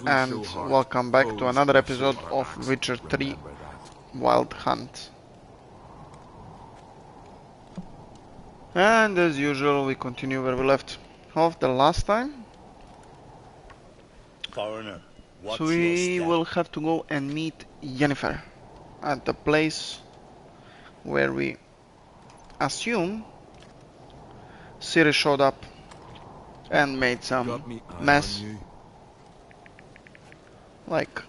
And welcome back to another episode of Witcher 3 Wild Hunt. And as usual we continue where we left off the last time. Foreigner, So we will have to go and meet Yennefer at the place where we assume Ciri showed up and made some mess. Like,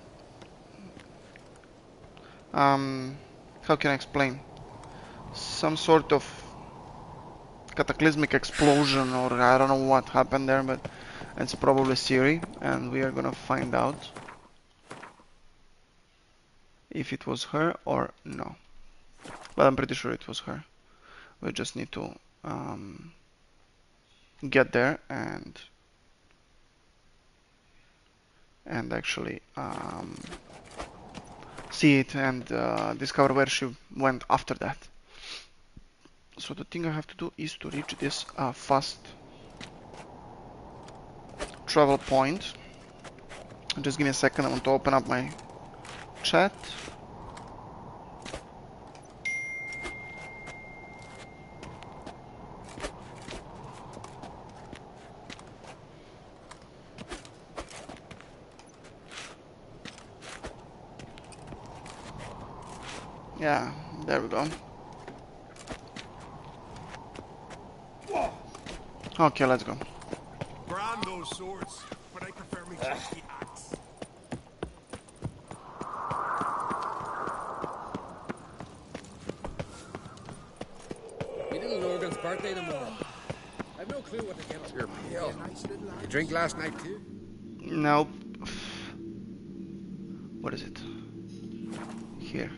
how can I explain? Some sort of cataclysmic explosion, or I don't know what happened there, but it's probably Ciri, and we are gonna find out if it was her or no. But I'm pretty sure it was her. We just need to get there and actually see it and discover where she went after that. So the thing I have to do is to reach this fast travel point. Just give me a second, I want to open up my chat. Yeah, there we go. Okay, let's go. Brand those swords, but I prefer me trusty axe. Me little Logan's birthday tomorrow. I've no clue what to get up. You're pale. You drink last night too? Nope. What is it? Here.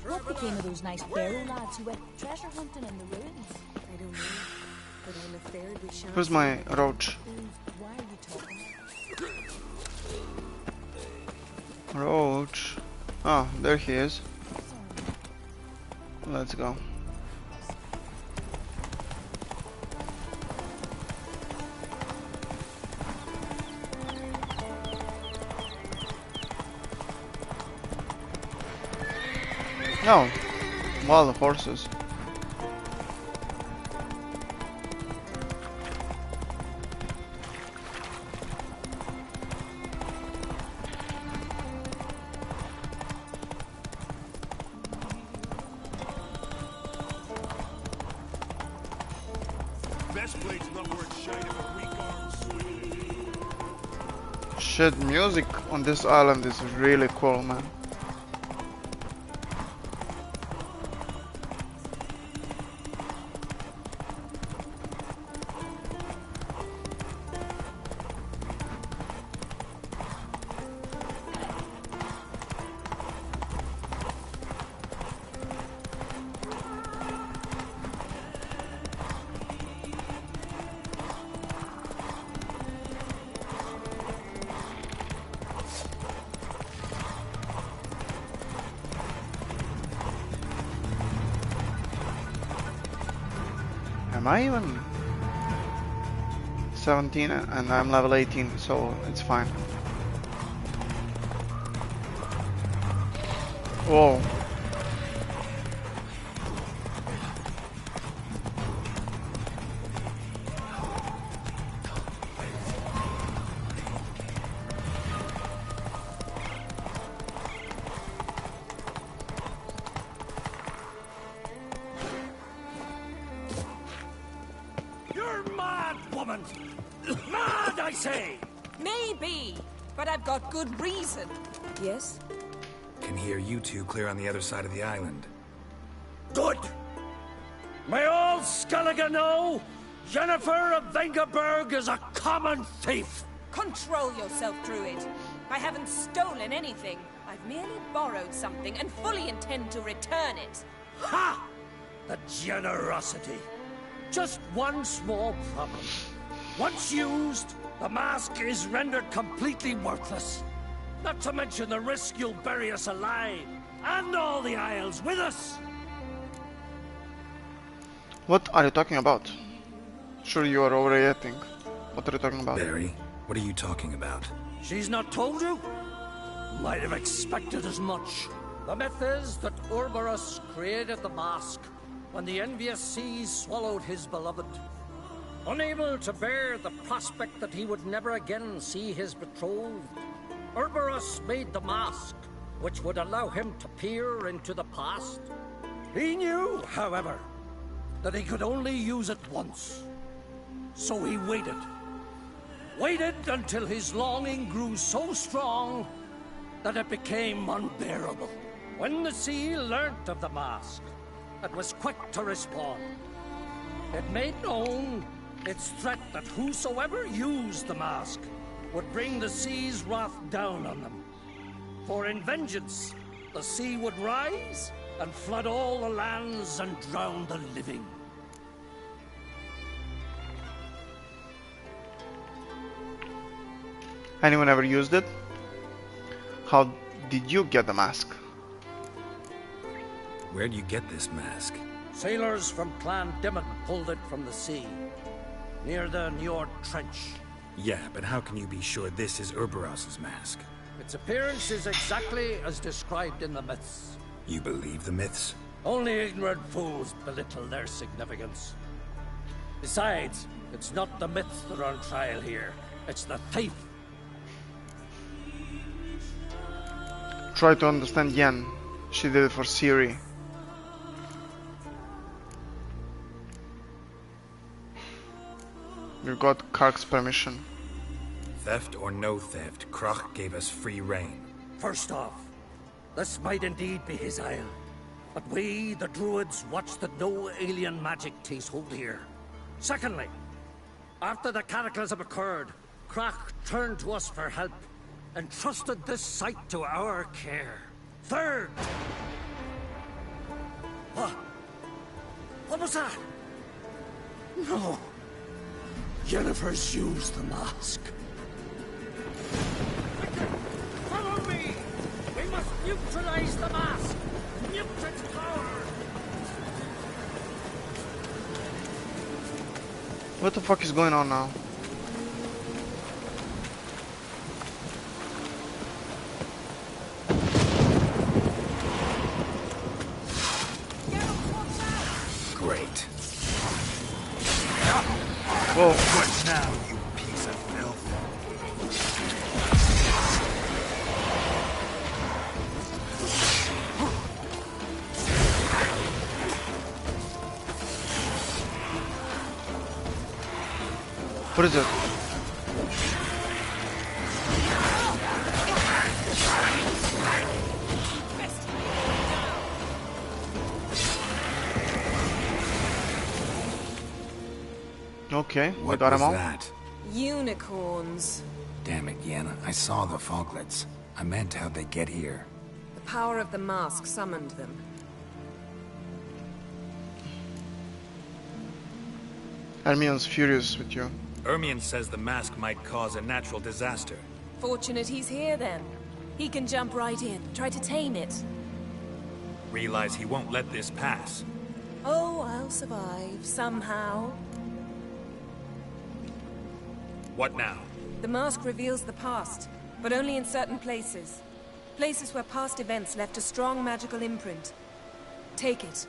What became of those nice Barrow lads who went treasure hunting in the ruins? I don't know, but I'm afraid we shan't. Where's my roach? Why are you talking? Roach. Oh, there he is. Let's go. No, wild horses. Best blade's not worth shining with weak arms. Shit, music on this island is really cool, man. Am I even 17 and I'm level 18, so it's fine. Whoa. Mad, I say! Maybe, but I've got good reason. Yes? Can hear you two clear on the other side of the island. Good! May all Skellige know, Yennefer of Vengerberg is a common thief! Control yourself, Druid. I haven't stolen anything. I've merely borrowed something and fully intend to return it. Ha! The generosity. Just one small problem. Once used, the mask is rendered completely worthless. Not to mention the risk you'll bury us alive, and all the Isles with us. What are you talking about? Sure, you are overreacting. What are you talking about? Barry, what are you talking about? She's not told you? Might have expected as much. The myth is that Ouroboros created the mask when the envious seas swallowed his beloved. Unable to bear the prospect that he would never again see his betrothed, Ouroboros made the mask, which would allow him to peer into the past. He knew, however, that he could only use it once. So he waited. Waited until his longing grew so strong that it became unbearable. When the sea learnt of the mask, it was quick to respond. It made known its threat that whosoever used the mask would bring the sea's wrath down on them. For in vengeance, the sea would rise and flood all the lands and drown the living. Anyone ever used it? How did you get the mask? Where do you get this mask? Sailors from Clan Dimon pulled it from the sea, near the Njord Trench. Yeah, but how can you be sure this is Ouroboros' mask? Its appearance is exactly as described in the myths. You believe the myths? Only ignorant fools belittle their significance. Besides, it's not the myths that are on trial here. It's the thief. Try to understand Yen. She did it for Siri. You got Kark's permission. Theft or no theft, Krach gave us free rein. First off, this might indeed be his isle. But we, the druids, watch that no alien magic takes hold here. Secondly, after the cataclysm occurred, Krach turned to us for help, and trusted this site to our care. Third... What was that? No. Jennifer's used the mask. Victor, follow me! We must neutralize the mask! Mute its power! What the fuck is going on now? Great. Whoa. What now, you piece of filth? What is it? Okay, we What got was them all. that? Unicorns. Damn it, Yen. I saw the foglets. I meant how'd they get here? The power of the mask summoned them. Hermione's furious with you. Ermion says the mask might cause a natural disaster. Fortunate he's here then. He can jump right in, try to tame it. Realize he won't let this pass. Oh, I'll survive, somehow. What now? The mask reveals the past, but only in certain places. Places where past events left a strong magical imprint. Take it.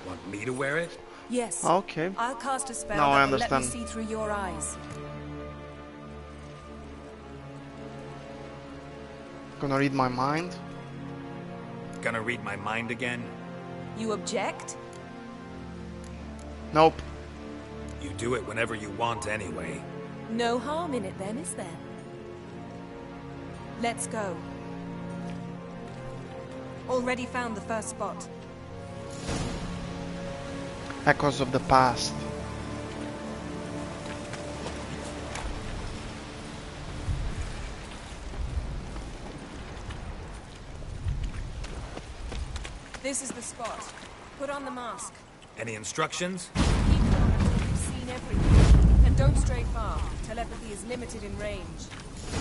Want me to wear it? Yes. Okay. I'll cast a spell Now I that will let me understand. see through your eyes. Gonna read my mind? Gonna read my mind again? You object? Nope. You do it whenever you want anyway. No harm in it then, is there? Let's go. Already found the first spot. Echoes of the past. This is the spot. Put on the mask. Any instructions? Keep it on until you've seen everything. And don't stray far. Telepathy is limited in range.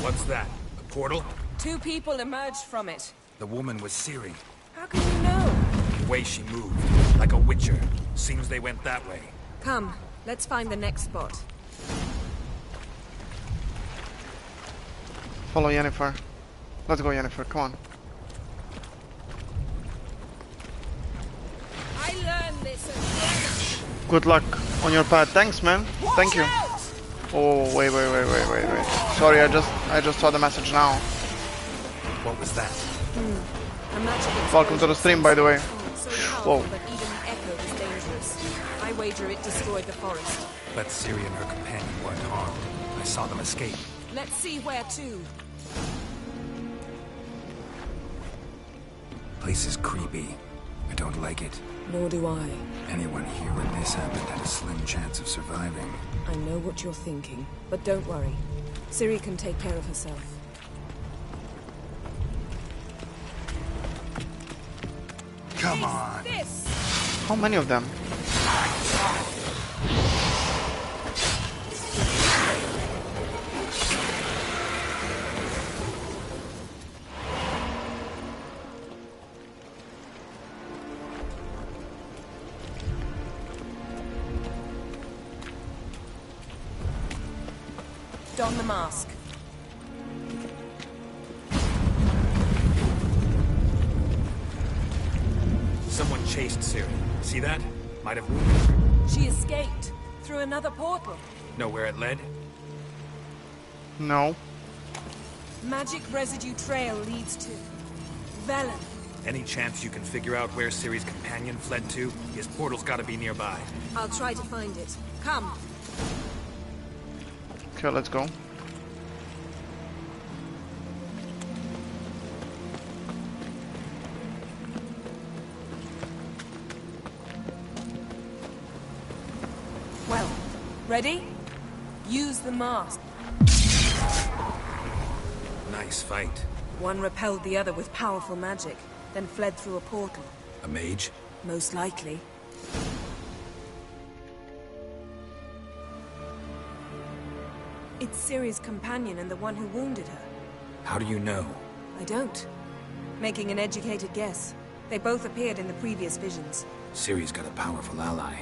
What's that? A portal? 2 people emerged from it. The woman was Siri. How can you know? The way she moved. I Witcher. Seems they went that way. Come, let's find the next spot. Follow Yennefer. Let's go, Yennefer. Come on. I learned this at Vienna. Good luck on your path. Thanks, man. Thank you. Oh, wait. Sorry, I just saw the message now. What was that? A magic Welcome to the stream, by the way. so powerful Whoa. that even the echo is dangerous. I wager it destroyed the forest. But Ciri and her companion weren't harmed. I saw them escape. Let's see where to. Place is creepy. I don't like it. Nor do I. Anyone here when this happened had a slim chance of surviving. I know what you're thinking, but don't worry. Ciri can take care of herself. Come on! This! How many of them? Don the mask. Someone chased Ciri. See that? Might have wounded her. She escaped through another portal. Know where it led? No. Magic residue trail leads to Velen. Any chance you can figure out where Ciri's companion fled to? His portal's gotta be nearby. I'll try to find it. Come. Okay, let's go. Well, ready? Use the mask. Nice fight. One repelled the other with powerful magic, then fled through a portal. A mage? Most likely. It's Ciri's companion and the one who wounded her. How do you know? I don't. Making an educated guess. They both appeared in the previous visions. Ciri's got a powerful ally.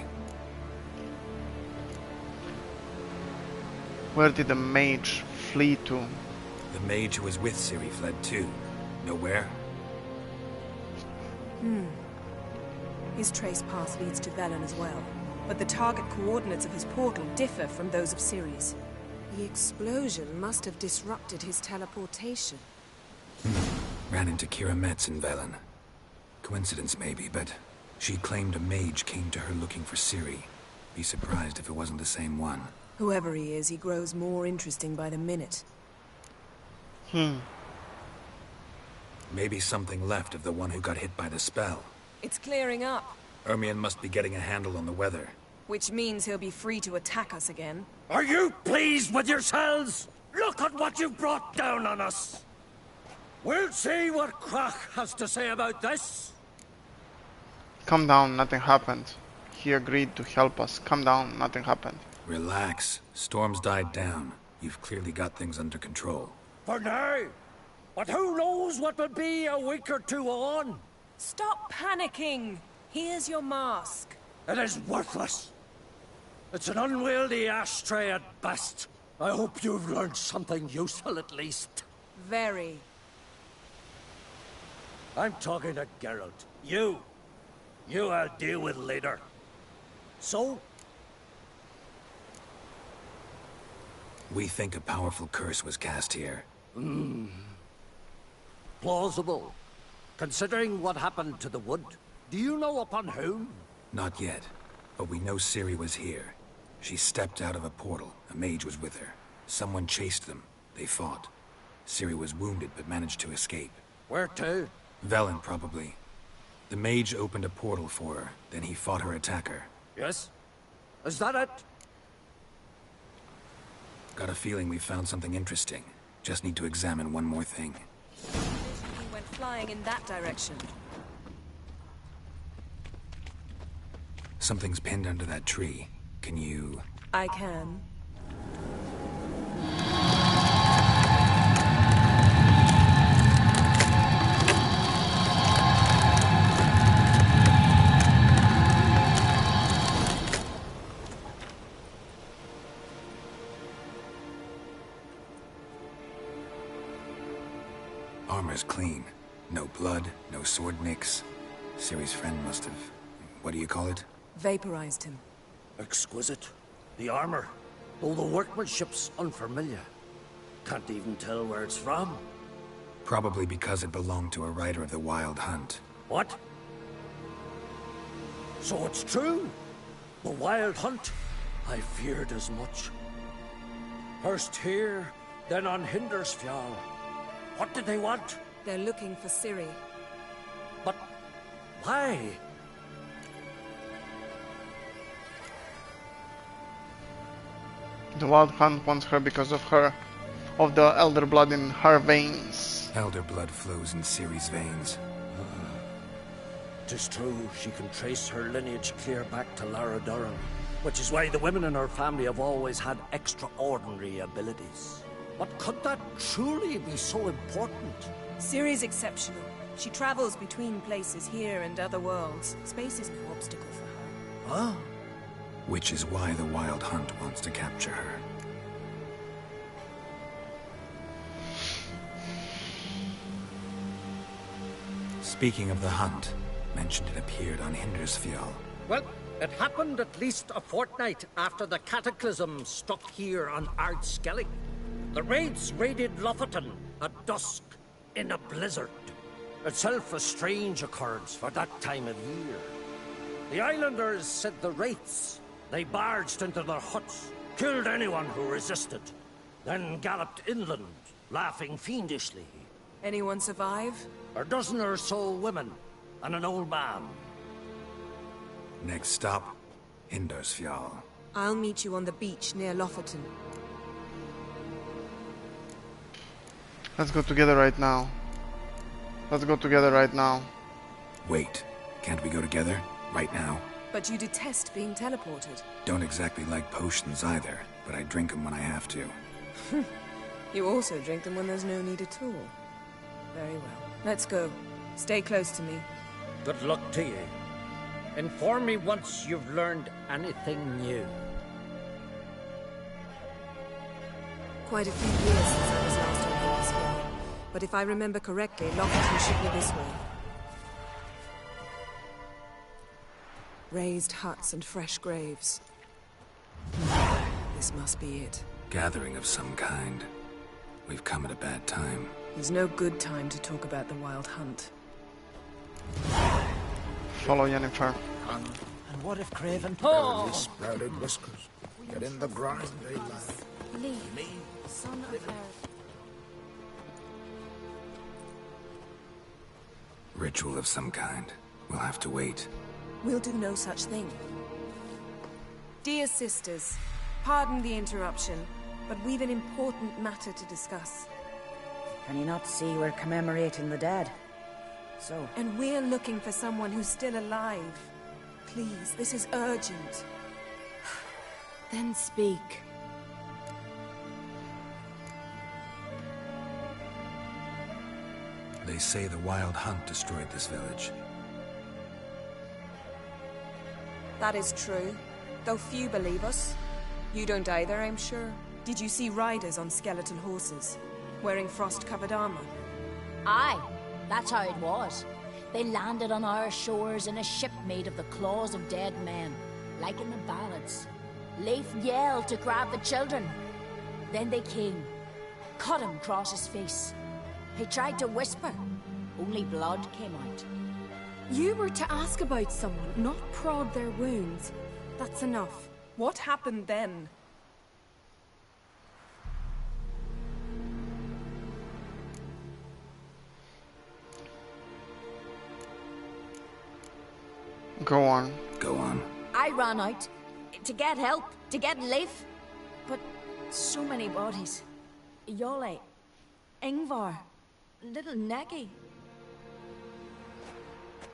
Where did the mage flee to? The mage who was with Ciri fled too. Know where? His trace path leads to Velen as well. But the target coordinates of his portal differ from those of Ciri's. The explosion must have disrupted his teleportation. Ran into Kira Metz in Velen. Coincidence maybe, but she claimed a mage came to her looking for Ciri. Be surprised if it wasn't the same one. Whoever he is, he grows more interesting by the minute. Maybe something left of the one who got hit by the spell. It's clearing up, Ermion must be getting a handle on the weather. which means he'll be free to attack us again. Are you pleased with yourselves? Look at what you've brought down on us. We'll see what Krach has to say about this. Calm down, nothing happened. He agreed to help us. Calm down, nothing happened. Relax. Storm's died down. You've clearly got things under control. For now. But who knows what will be a week or two on? Stop panicking! Here's your mask. It is worthless. It's an unwieldy ashtray at best. I hope you've learned something useful at least. Very. I'm talking to Geralt. You I'll deal with later. So? We think a powerful curse was cast here. Plausible. Considering what happened to the wood. Do you know upon whom? Not yet, but we know Ciri was here. She stepped out of a portal. A mage was with her. Someone chased them. They fought. Ciri was wounded but managed to escape. Where to? Velen, probably. The mage opened a portal for her, then he fought her attacker. Yes? Is that it? Got a feeling we found something interesting. Just need to examine one more thing. He went flying in that direction. Something's pinned under that tree. Can you... I can. armor's clean. No blood, no sword nicks. Ciri's friend must have... what do you call it? Vaporized him. Exquisite. The armor, though the workmanship's unfamiliar. Can't even tell where it's from. Probably because it belonged to a rider of the Wild Hunt. What? So it's true? The Wild Hunt? I feared as much. First here, then on Hindersfjall. What did they want? They're looking for Ciri. But why? The Wild Hunt wants her because of the elder blood in her veins. Elder blood flows in Ciri's veins. 'Tis true, she can trace her lineage clear back to Lara Durham, which is why the women in her family have always had extraordinary abilities. But could that truly be so important? Ciri's exceptional. She travels between places here and other worlds. Space is no obstacle for her. Huh? Which is why the Wild Hunt wants to capture her. Speaking of the hunt, mentioned it appeared on Hindersfjall. Well, it happened at least a fortnight after the cataclysm struck here on Ardskellig. The raids raided Lofoten at dusk in a blizzard. Itself a strange occurrence for that time of year. The islanders said the wraiths. They barged into their huts, killed anyone who resisted, then galloped inland, laughing fiendishly. Anyone survive? A dozen or so women, and an old man. Next stop, Hindersfjall. I'll meet you on the beach near Lofoten. Let's go together right now. Let's go together right now. Wait, can't we go together? Right now? But you detest being teleported. Don't exactly like potions either, but I drink them when I have to. You also drink them when there's no need at all. Very well. Let's go. Stay close to me. Good luck to you. Inform me once you've learned anything new. Quite a few years since I was last on Hindersfjall. But if I remember correctly, Lofoten should be this way. Raised huts and fresh graves. This must be it. Gathering of some kind. We've come at a bad time. There's no good time to talk about the Wild Hunt. Follow Yennefer. And what if Craven... Barely sprouted whiskers. Get in the grind, they laugh. Lee, son of Eric. Ritual of some kind. We'll have to wait. We'll do no such thing. Dear sisters, pardon the interruption, but we've an important matter to discuss. Can you not see we're commemorating the dead? So... And we're looking for someone who's still alive. Please, this is urgent. Then speak. They say the Wild Hunt destroyed this village. That is true, though few believe us. You don't either, I'm sure. Did you see riders on skeleton horses, wearing frost-covered armor? Aye, that's how it was. They landed on our shores in a ship made of the claws of dead men, like in the ballads. Leif yelled to grab the children. Then they came, cut him across his face. He tried to whisper, only blood came out. You were to ask about someone, not prod their wounds. That's enough. What happened then? Go on. Go on. I ran out to get help, to get Leif. But so many bodies. Yole, Ingvar, little Necky.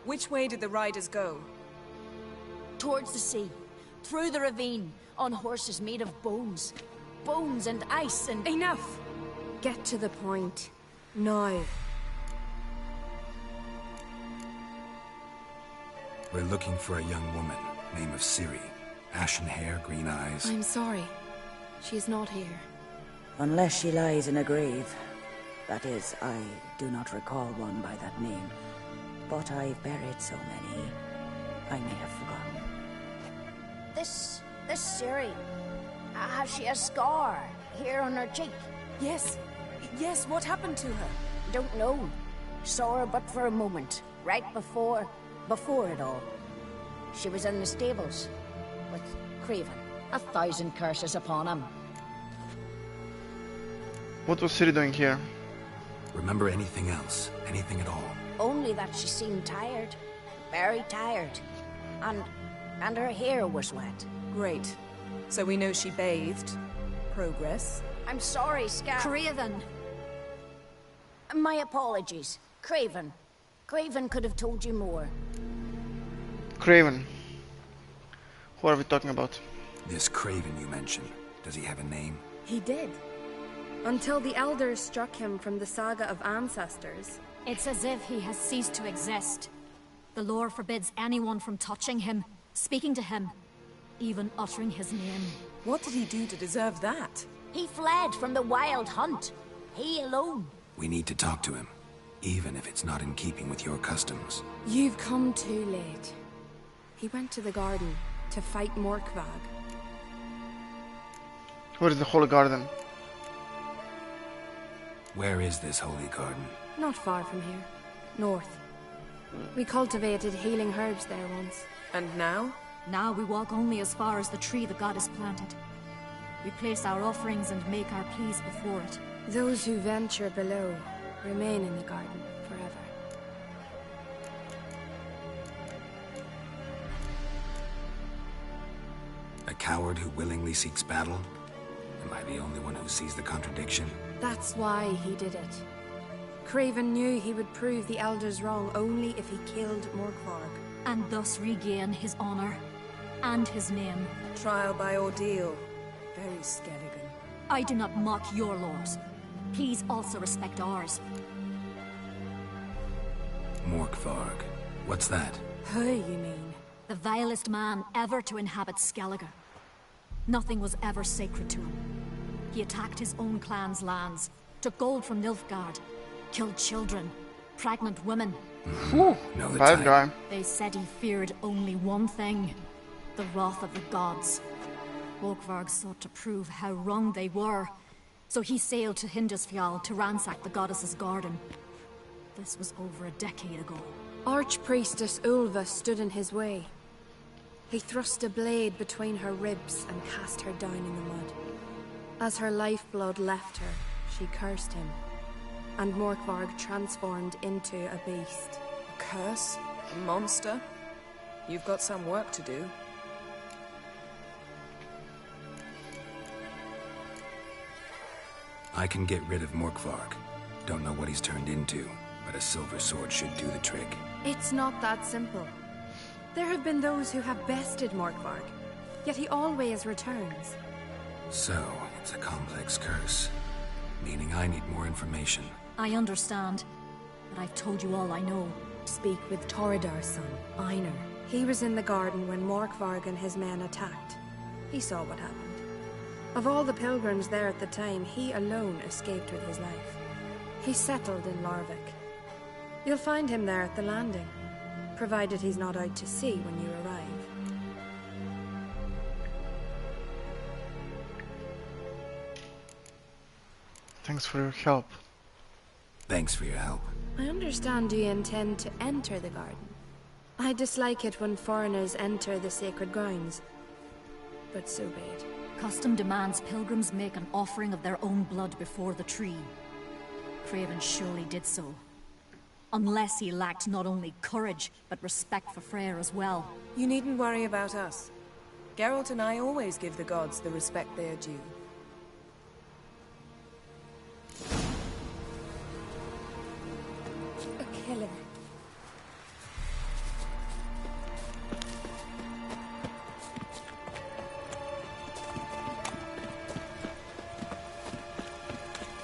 Which way did the riders go? Towards the sea, through the ravine, on horses made of bones. Bones and ice and... Enough! Get to the point. No. We're looking for a young woman, name of Ciri. Ashen hair, green eyes. I'm sorry. She's not here. Unless she lies in a grave. That is, I do not recall one by that name. But I've buried so many, I may have forgotten. This Siri, has she a scar here on her cheek? Yes. Yes, what happened to her? Don't know. Saw her but for a moment, right before it all. She was in the stables with Craven. 1,000 curses upon him. What was Ciri doing here? Remember anything else? Anything at all? Only that she seemed tired. Very tired. And her hair was wet. Great. So we know she bathed. Progress. I'm sorry, Scar. Craven! My apologies. Craven. Craven could have told you more. Craven. Who are we talking about? This Craven you mentioned, does he have a name? He did. Until the Elders struck him from the saga of ancestors. It's as if he has ceased to exist. The lore forbids anyone from touching him, speaking to him, even uttering his name. What did he do to deserve that? He fled from the wild hunt. He alone. We need to talk to him, even if it's not in keeping with your customs. You've come too late. He went to the garden to fight Morkvag. Where is the Holy Garden? Where is this holy garden? Not far from here. North. We cultivated healing herbs there once. And now? Now we walk only as far as the tree the goddess planted. We place our offerings and make our pleas before it. Those who venture below remain in the garden forever. A coward who willingly seeks battle? Am I the only one who sees the contradiction? That's why he did it. Craven knew he would prove the Elders wrong only if he killed Morkvarg. And thus regain his honor and his name. Trial by ordeal. Very Skelligan. I do not mock your laws. Please also respect ours. Morkvarg. What's that? Who, you mean? The vilest man ever to inhabit Skellige. Nothing was ever sacred to him. He attacked his own clan's lands, took gold from Nilfgaard, killed children, pregnant women. No, the Bad type. guy. They said he feared only one thing, the wrath of the gods. Morkvarg sought to prove how wrong they were, so he sailed to Hindisfjall to ransack the goddess's garden. This was over a decade ago. Archpriestess Ulva stood in his way. He thrust a blade between her ribs and cast her down in the mud. As her lifeblood left her, she cursed him, and Morkvarg transformed into a beast. A curse? A monster? You've got some work to do. I can get rid of Morkvarg. Don't know what he's turned into, but a silver sword should do the trick. It's not that simple. There have been those who have bested Morkvarg, yet he always returns. So, it's a complex curse, meaning I need more information. I understand, but I've told you all I know. Speak with Torridar's son, Einar. He was in the garden when Morkvarg and his men attacked. He saw what happened. Of all the pilgrims there at the time, he alone escaped with his life. He settled in Larvik. You'll find him there at the landing, provided he's not out to sea when you arrive. Thanks for your help. Thanks for your help. I understand you intend to enter the garden. I dislike it when foreigners enter the sacred grounds, but so be it. Custom demands pilgrims make an offering of their own blood before the tree. Craven surely did so. Unless he lacked not only courage, but respect for Freyr as well. You needn't worry about us. Geralt and I always give the gods the respect they are due. A killer.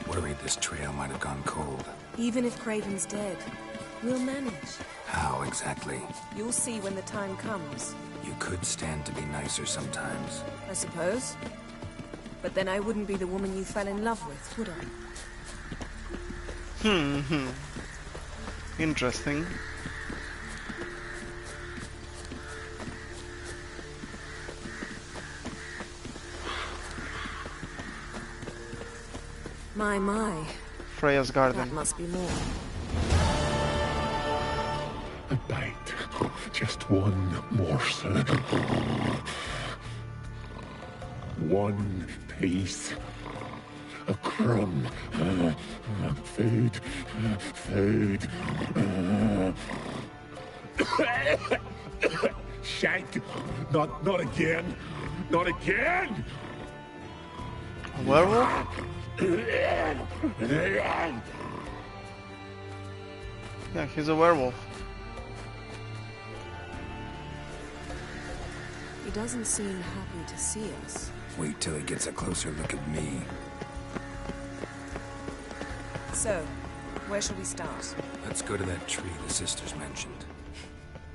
Worried this trail might have gone cold. Even if Craven's dead, we'll manage. How exactly? You'll see when the time comes. You could stand to be nicer sometimes. I suppose. But then I wouldn't be the woman you fell in love with, would I? Interesting. My. Freya's garden. That must be more. A bite. Just one morsel. One piece. A crumb. Food. Food. Shank. Not again. Not again. A werewolf? Yeah, he's a werewolf. He doesn't seem happy to see us. Wait till he gets a closer look at me. So, where shall we start? Let's go to that tree the sisters mentioned.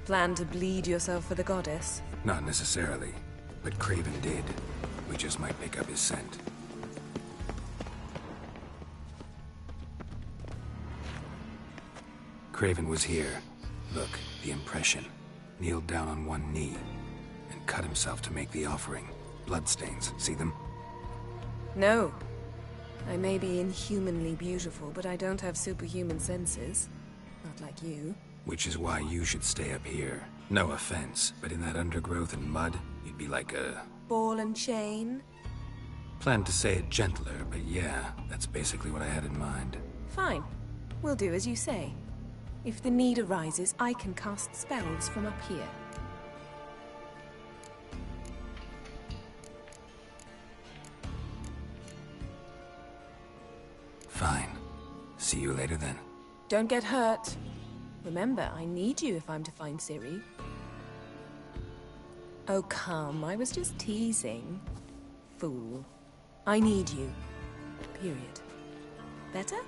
Plan to bleed yourself for the goddess? Not necessarily, but Craven did. We just might pick up his scent. Craven was here. Look, the impression. Kneeled down on one knee and cut himself to make the offering. Bloodstains, see them? No. I may be inhumanly beautiful, but I don't have superhuman senses. Not like you. Which is why you should stay up here. No offense, but in that undergrowth and mud, you'd be like a... Ball and chain? Planned to say it gentler, but yeah, that's basically what I had in mind. Fine. We'll do as you say. If the need arises, I can cast spells from up here. Fine. See you later then. Don't get hurt. Remember, I need you if I'm to find Ciri. Oh, come. I was just teasing. Fool. I need you. Period. Better?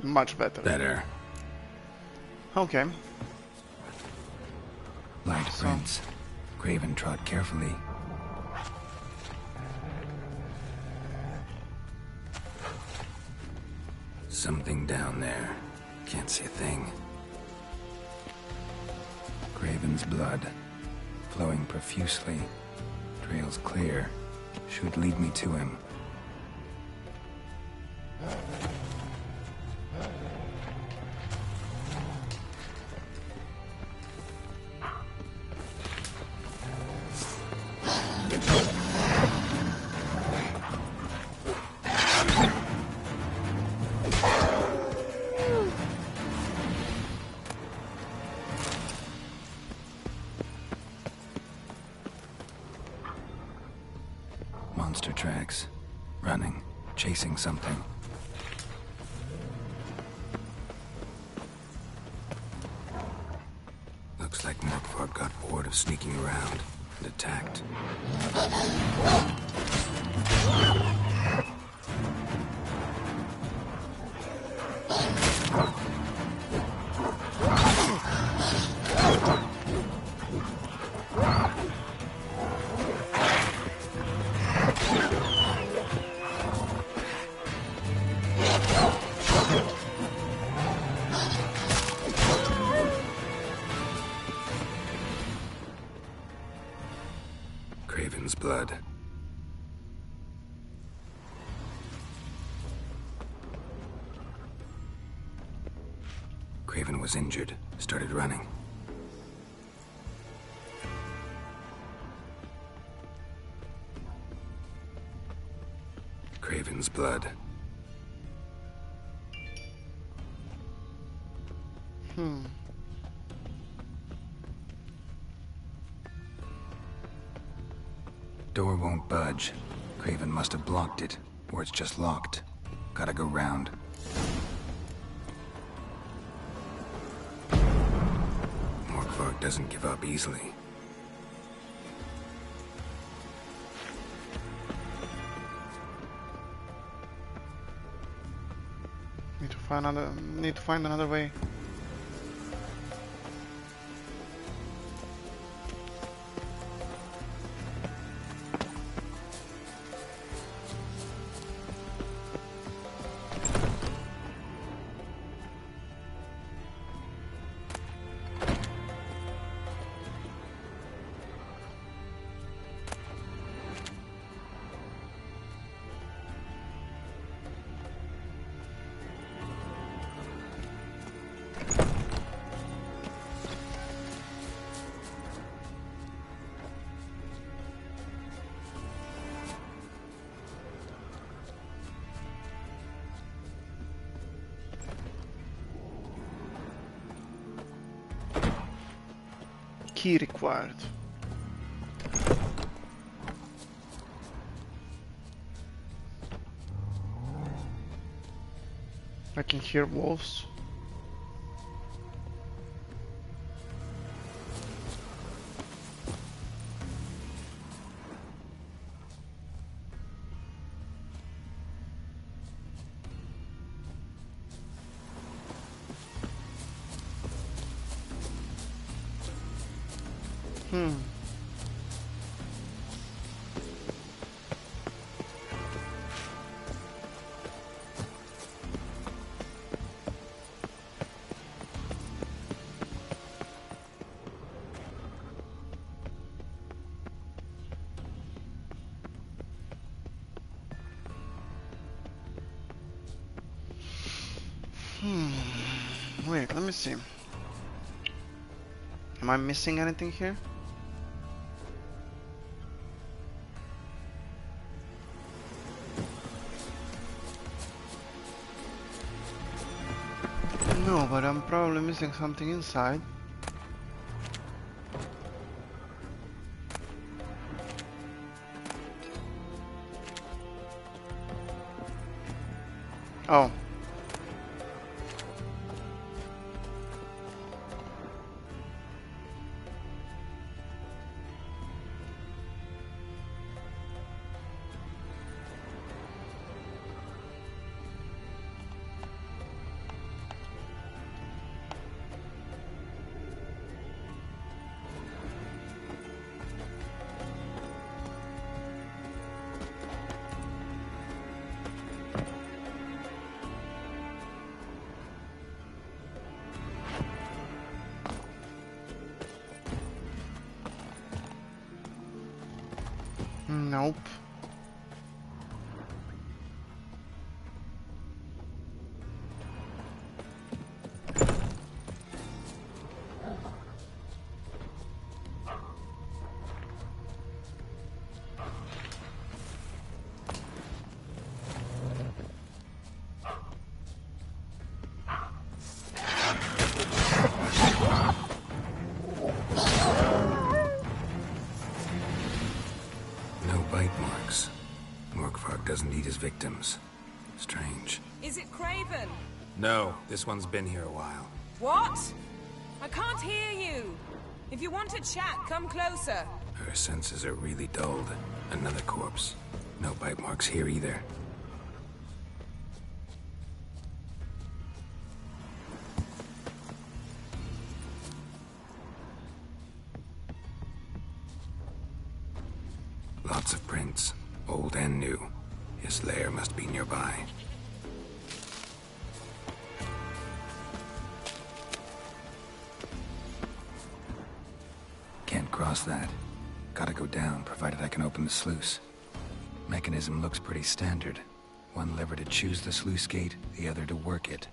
Much better. Better. Okay. Light prints. Craven trod carefully. Something down there. Can't see a thing. Craven's blood. Flowing profusely. Trail's clear. Should lead me to him. Monster tracks. Running. Chasing something. Looks like Morkvarg got bored of sneaking around and attacked. Craven's blood. Craven was injured, started running. Craven's blood. Door won't budge. Craven must have blocked it, or it's just locked. Gotta go round. Morkvarg doesn't give up easily. Need to find another way. key required. I can hear wolves. Wait, let me see. Am I missing anything here? No, but I'm probably missing something inside. Oh. Nope. Doesn't eat his victims. Strange. Is it Craven? No, this one's been here a while. What? I can't hear you. If you want to chat, come closer. Her senses are really dulled. Another corpse. No bite marks here either. Lots of prints, old and new. His lair must be nearby. Can't cross that. Gotta go down, provided I can open the sluice. Mechanism looks pretty standard. One lever to choose the sluice gate, the other to work it.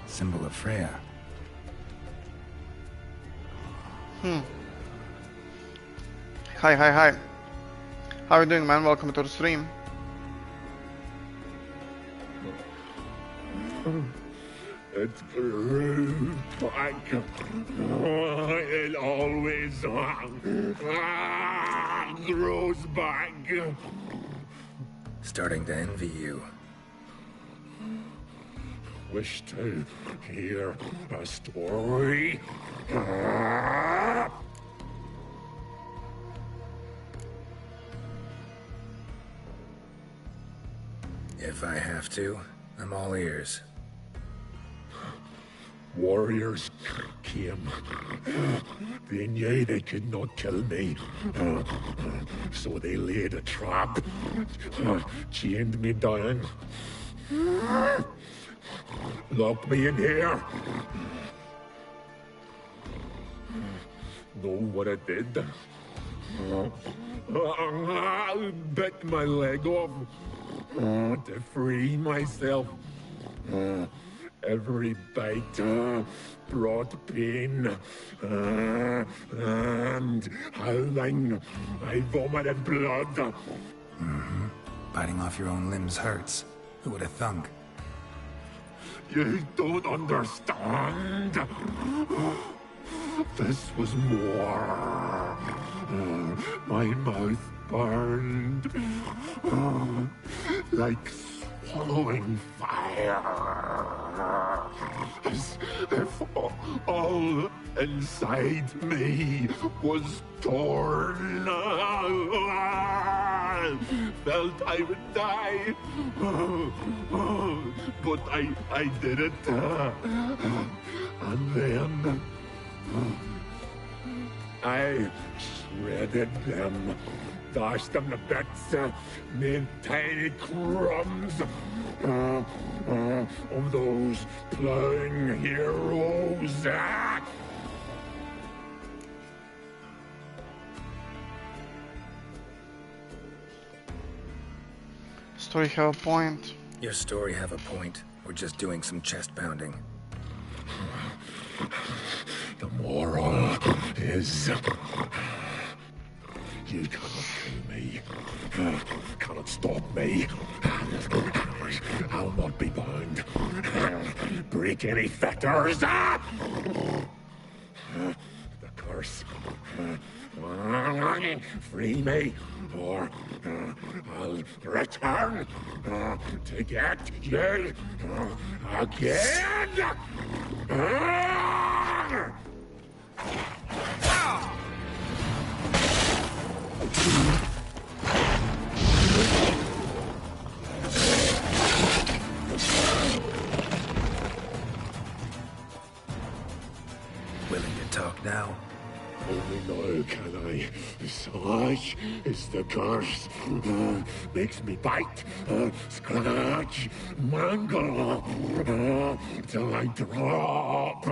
Symbol of Freya. Hi. How are you doing, man? Welcome to the stream. It grew back. It always grows back. Starting to envy you. Wish to hear a story? If I have to, I'm all ears. warriors came. They knew they could not kill me, so they laid a trap, chained me down, locked me in here. Know what I did? Bit my leg off to free myself. Every bite brought pain, and howling, I vomited blood. Mm-hmm. Biting off your own limbs hurts. Who would have thunk? You don't understand. This was more. My mouth burned like swallowing fire, as if all inside me was torn. Felt I would die, but I did it. And then I shredded them, dashed them to bits, made tiny crumbs of those plowing heroes. Story have a point. Your story have a point. We're just doing some chest pounding. The moral is you cannot kill me, cannot stop me. I'll not be bound. Break any fetters. The curse. Free me, or I'll return to get you again. Willing to talk now? Only now can I. Such is the curse. Makes me bite, scratch, mangle, till I drop.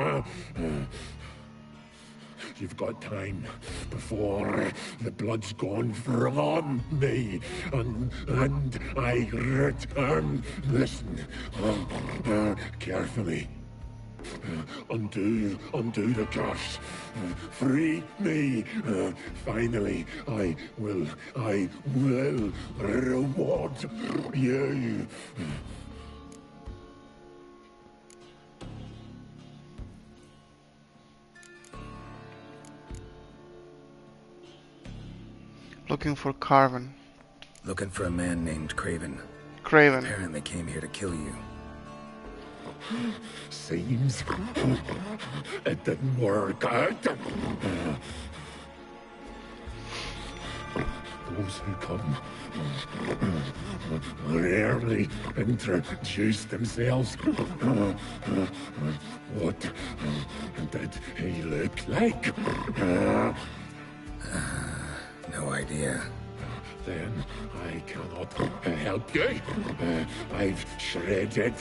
You've got time before the blood's gone from me, and I return. Listen, carefully. Undo the curse. Free me. Finally, I will reward you. Looking for Carven. Looking for a man named Craven. Craven. Apparently came here to kill you. Seems it didn't work out. Those who come rarely introduce themselves. What did he look like? No idea. Then I cannot help you. I've shredded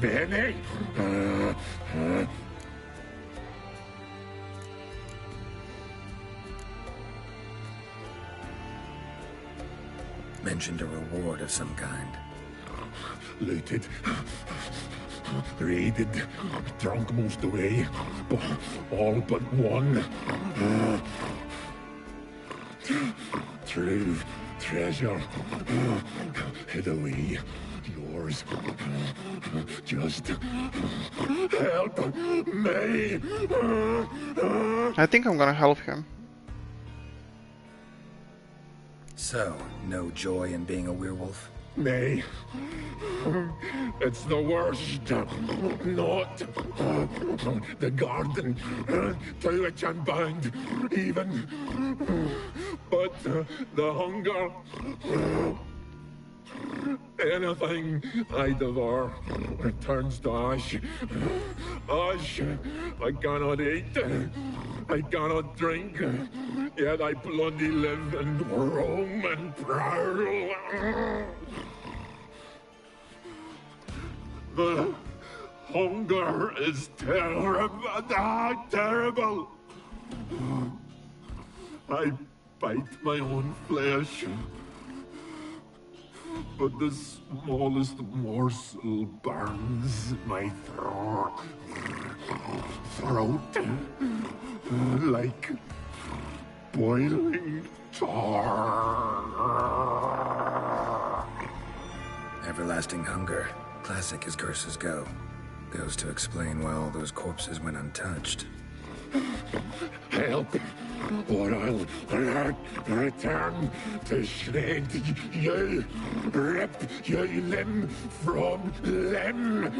Benny. Mentioned a reward of some kind. Looted, raided, drunk most away, all but one. True treasure hid away. Yours. Just help me. I think I'm gonna help him. So, no joy in being a werewolf? Nay. It's the worst. Not the garden to which I'm bound, even. But the hunger Anything I devour returns to ash. Ash, I cannot eat, I cannot drink, yet I bloody live and roam and prowl. The hunger is terrible, terrible. I bite my own flesh, but the smallest morsel burns my throat like boiling tar. Everlasting hunger, classic as curses go. Goes to explain why all those corpses went untouched. Help, or I'll return to shred you, rip you limb from limb.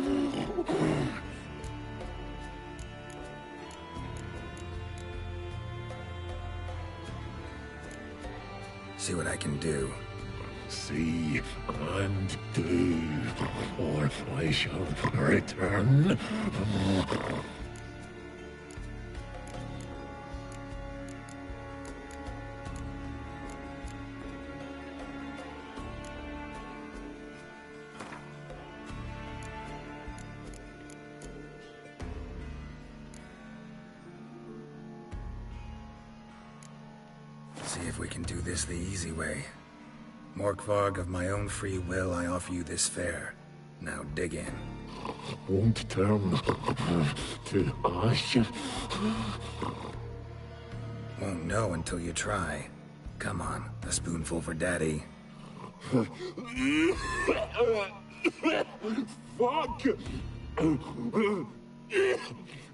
See what I can do. See and do, or I shall return. See if we can do this the easy way. Morkvarg, of my own free will, I offer you this fare. Now dig in. Won't turn to ash. Won't know until you try. Come on, a spoonful for Daddy. Fuck!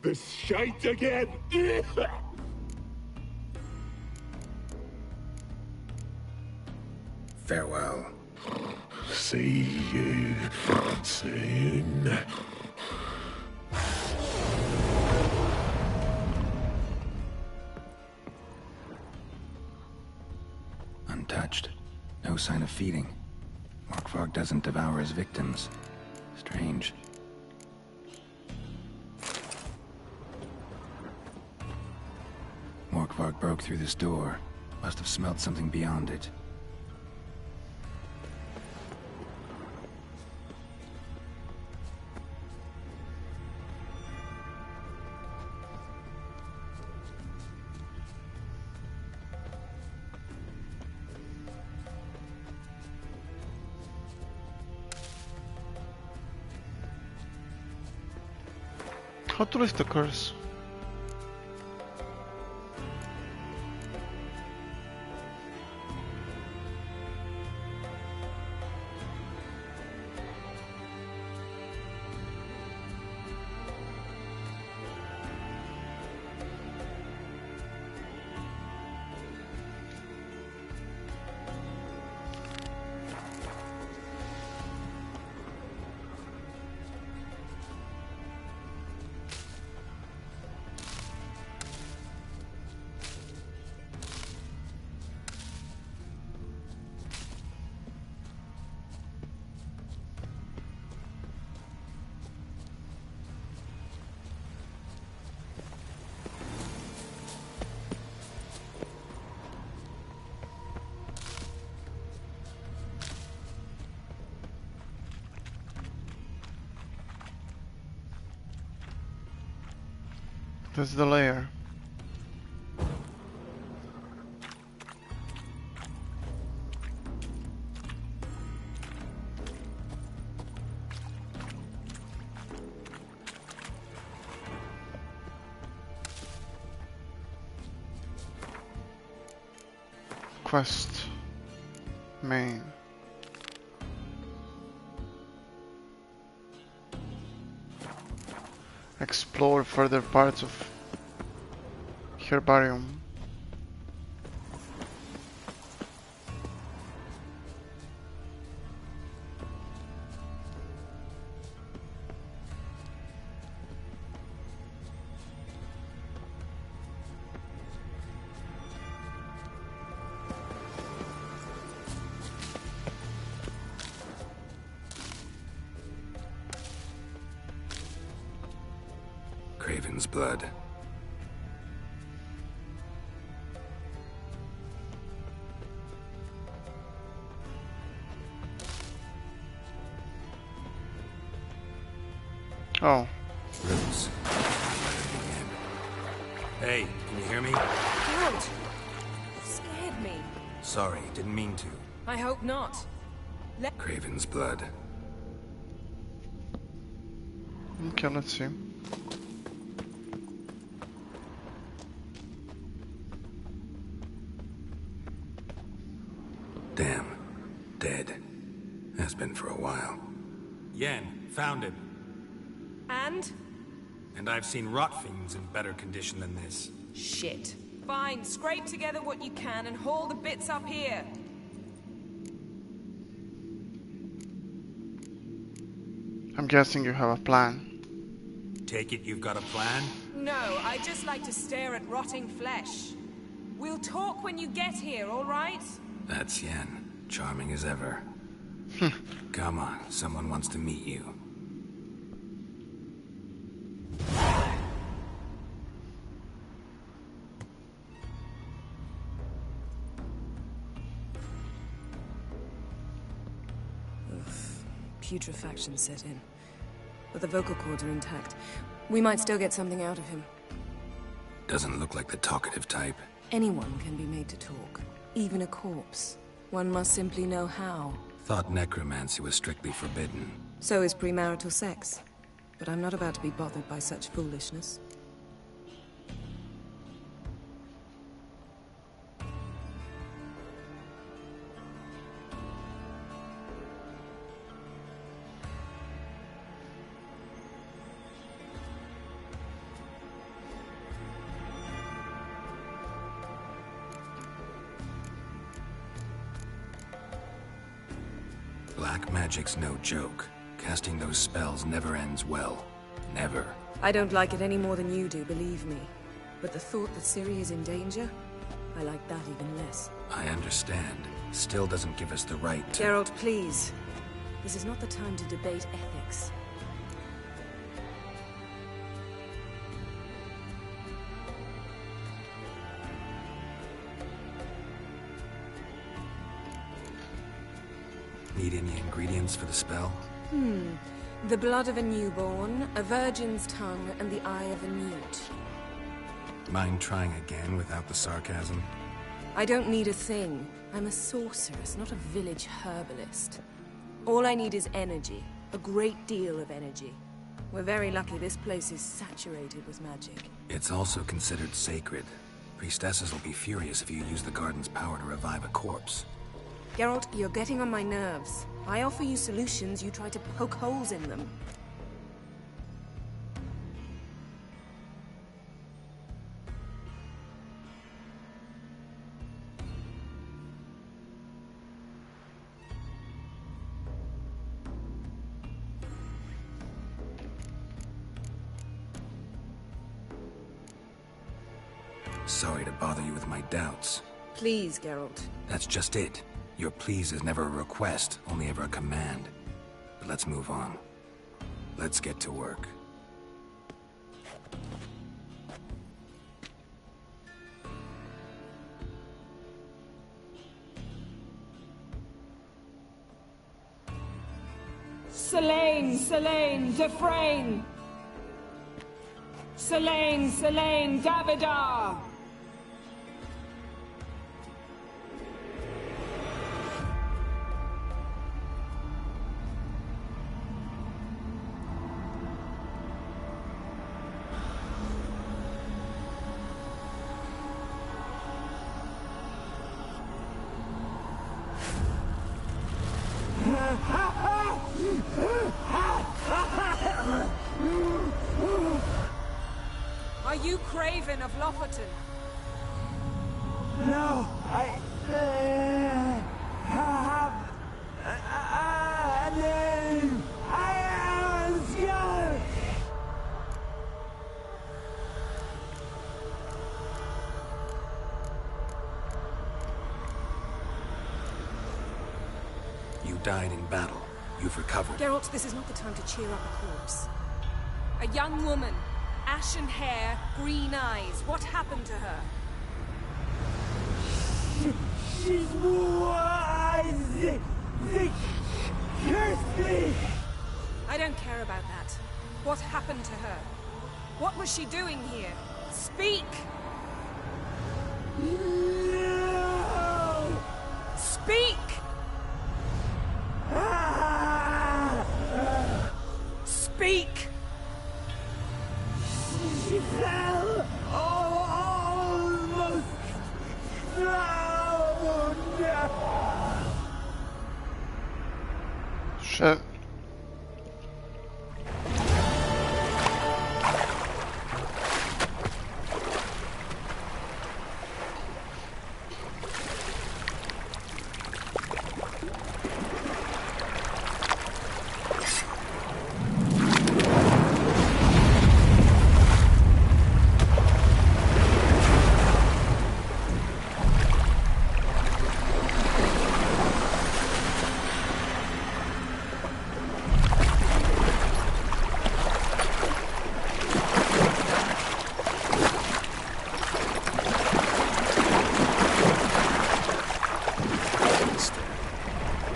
This shite again! Farewell. See you soon. Untouched. No sign of feeding. Morkvarg doesn't devour his victims. Strange. Morkvarg broke through this door. Must have smelled something beyond it. How to lift the curse? That's the layer. Quest main. Explore further parts of herbarium. Craven's blood. Oh. Roots. Hey, can you hear me? Geralt! You scared me. Sorry, didn't mean to. I hope not. Craven's blood. Okay, let's see. Damn. Dead. Has been for a while. Yen, found him. And? And I've seen rot fiends in better condition than this. Shit. Fine, scrape together what you can and haul the bits up here. I'm guessing you have a plan. Take it you've got a plan? No, I just like to stare at rotting flesh. We'll talk when you get here, all right? That's Yen. Charming as ever. Come on, someone wants to meet you. Putrefaction set in. But the vocal cords are intact. We might still get something out of him. Doesn't look like the talkative type. Anyone can be made to talk. Even a corpse. One must simply know how. Thought necromancy was strictly forbidden. So is premarital sex. But I'm not about to be bothered by such foolishness. Black magic's no joke. Casting those spells never ends well. Never. I don't like it any more than you do, believe me. But the thought that Ciri is in danger? I like that even less. I understand. Still doesn't give us the right to— Geralt, please. This is not the time to debate ethics. Need any ingredients for the spell? The blood of a newborn, a virgin's tongue, and the eye of a newt. Mind trying again without the sarcasm? I don't need a thing. I'm a sorceress, not a village herbalist. All I need is energy. A great deal of energy. We're very lucky this place is saturated with magic. It's also considered sacred. Priestesses will be furious if you use the garden's power to revive a corpse. Geralt, you're getting on my nerves. I offer you solutions, you try to poke holes in them. Sorry to bother you with my doubts. Please, Geralt. That's just it. Your please is never a request, only ever a command. But let's move on. Let's get to work. Selene, Selene, Defrain! Selene, Selene, Davidar! Are you Craven of Lofoten? No, I have a name. I am a scholar. You died in battle. You've recovered. Geralt, this is not the time to cheer up a corpse. A young woman, Ashen hair, green eyes. What happened to her? She's wise! They cursed me! I don't care about that. What happened to her? What was she doing here? Speak! No! Speak! Speak! She fell! Almost drowned! Shit.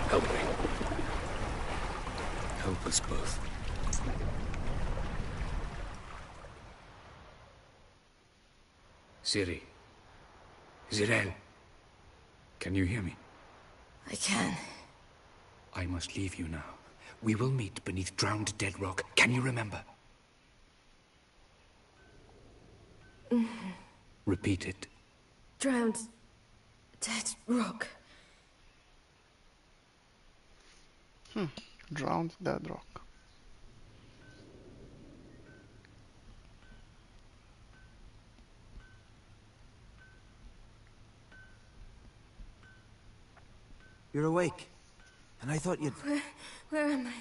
Help me. Help us both. Siri. Zirel. Can you hear me? I can. I must leave you now. We will meet beneath drowned dead rock. Can you remember? Repeat it. Drowned... dead rock. Drowned dead rock. You're awake. And I thought you'd... Where am I?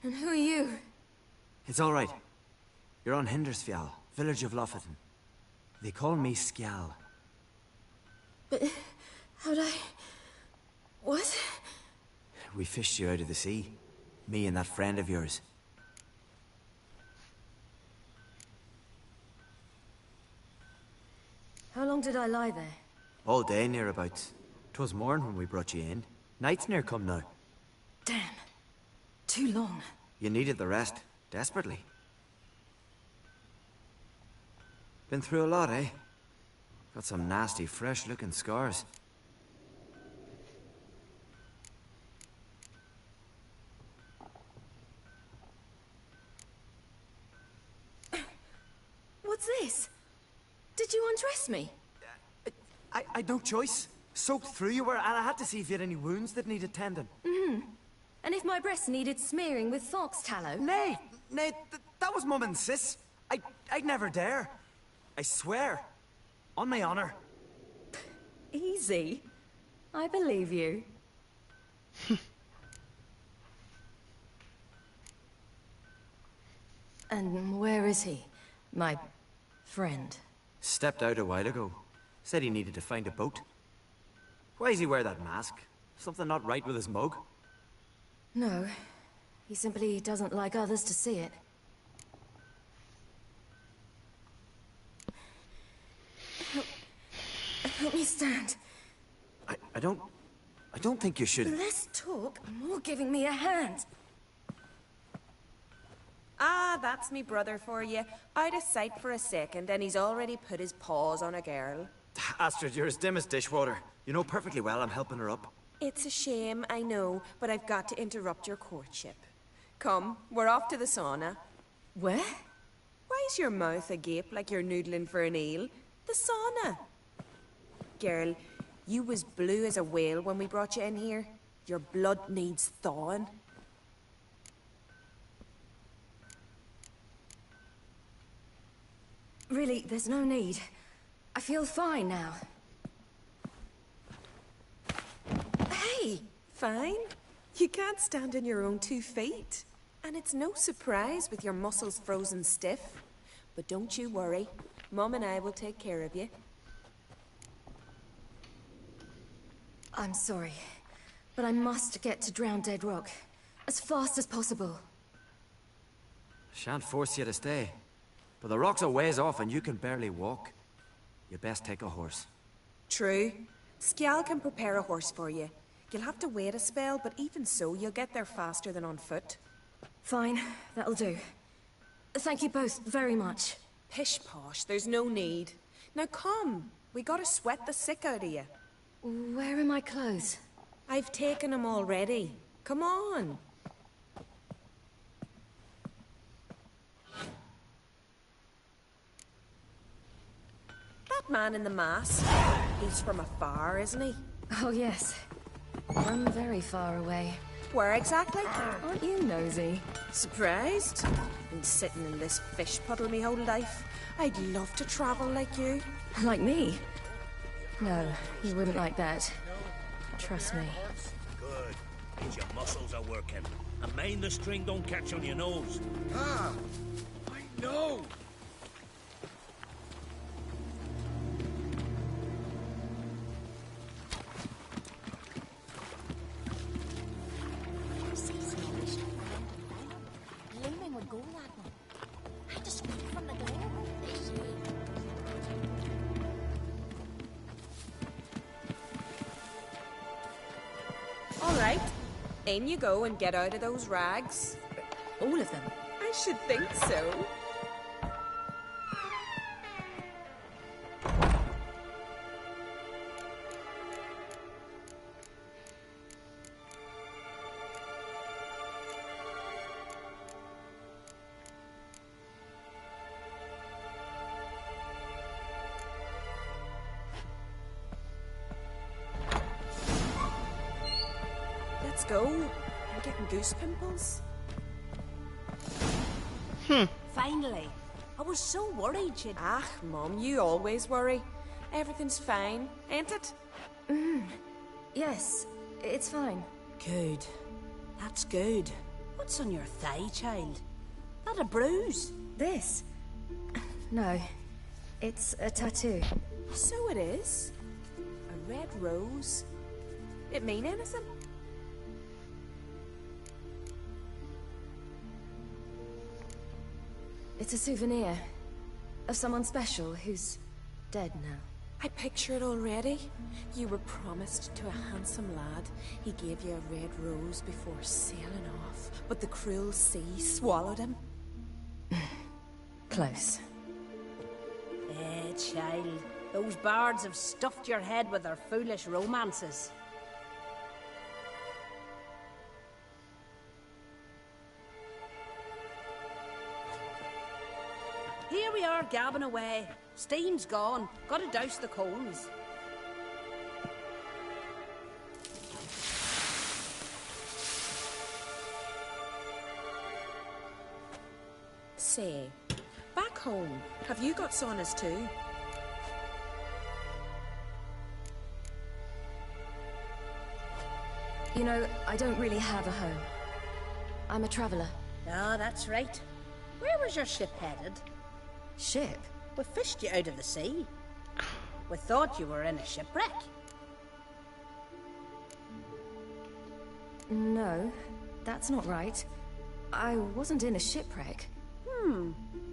And who are you? It's all right. You're on Hindersfjall, village of Lofoten. They call me Skjal. But... how'd I... what? We fished you out of the sea. Me and that friend of yours. How long did I lie there? All day, nearabouts. 'Twas morn when we brought you in. Night's near come now. Damn. Too long. You needed the rest, desperately. Been through a lot, eh? Got some nasty, fresh-looking scars. What's this? Did you undress me? I'd no choice. Soaked through you were, and I had to see if you had any wounds that needed tending. And if my breasts needed smearing with fox tallow? Nay, that was Mum and Sis. I'd never dare. I swear. On my honor. Easy. I believe you. And where is he? My friend. Stepped out a while ago. Said he needed to find a boat. Why does he wear that mask? Something not right with his mug? No. He simply doesn't like others to see it. Help me stand. I don't think you should... Less talk, more giving me a hand. Ah, that's me brother for you. Out of sight for a second, and he's already put his paws on a girl. Astrid, you're as dim as dishwater. You know perfectly well I'm helping her up. It's a shame, I know, but I've got to interrupt your courtship. Come, we're off to the sauna. Where? Why is your mouth agape like you're noodling for an eel? The sauna. Girl, you was blue as a whale when we brought you in here. Your blood needs thawing. Really, there's no need. I feel fine now. Hey, fine? You can't stand on your own 2 feet. And it's no surprise with your muscles frozen stiff. But don't you worry. Mum and I will take care of you. I'm sorry, but I must get to Drowned Dead Rock. As fast as possible. Shan't force you to stay. But the rock's a ways off and you can barely walk. You best take a horse. True. Skjal can prepare a horse for you. You'll have to wait a spell, but even so, you'll get there faster than on foot. Fine, that'll do. Thank you both very much. Pish posh, there's no need. Now come, we gotta sweat the sick out of you. Where are my clothes? I've taken them already. Come on. That man in the mask, he's from afar, isn't he? Oh yes, from very far away. Where exactly? Aren't you nosy? Surprised? Been sitting in this fish puddle me whole life. I'd love to travel like you. Like me? No, you wouldn't like that. Trust me. Good. Means your muscles are working. And mind the string don't catch on your nose. Ah! I know! All right, in you go and get out of those rags. All of them? I should think so. Let's go. I'm getting goose pimples. Finally. I was so worried you'd... Ah, Mum, you always worry. Everything's fine, ain't it? Yes, it's fine. Good. That's good. What's on your thigh, child? That a bruise? This? No, it's a tattoo. So it is. A red rose. It mean anything? It's a souvenir of someone special who's dead now. I picture it already. You were promised to a handsome lad. He gave you a red rose before sailing off, but the cruel sea swallowed him. Close. Child. Those bards have stuffed your head with their foolish romances. Here we are, gabbing away. Steam's gone. Gotta douse the coals. Say, back home, have you got saunas too? You know, I don't really have a home. I'm a traveler. Ah, that's right. Where was your ship headed? Ship? We fished you out of the sea. We thought you were in a shipwreck. No, that's not right. I wasn't in a shipwreck.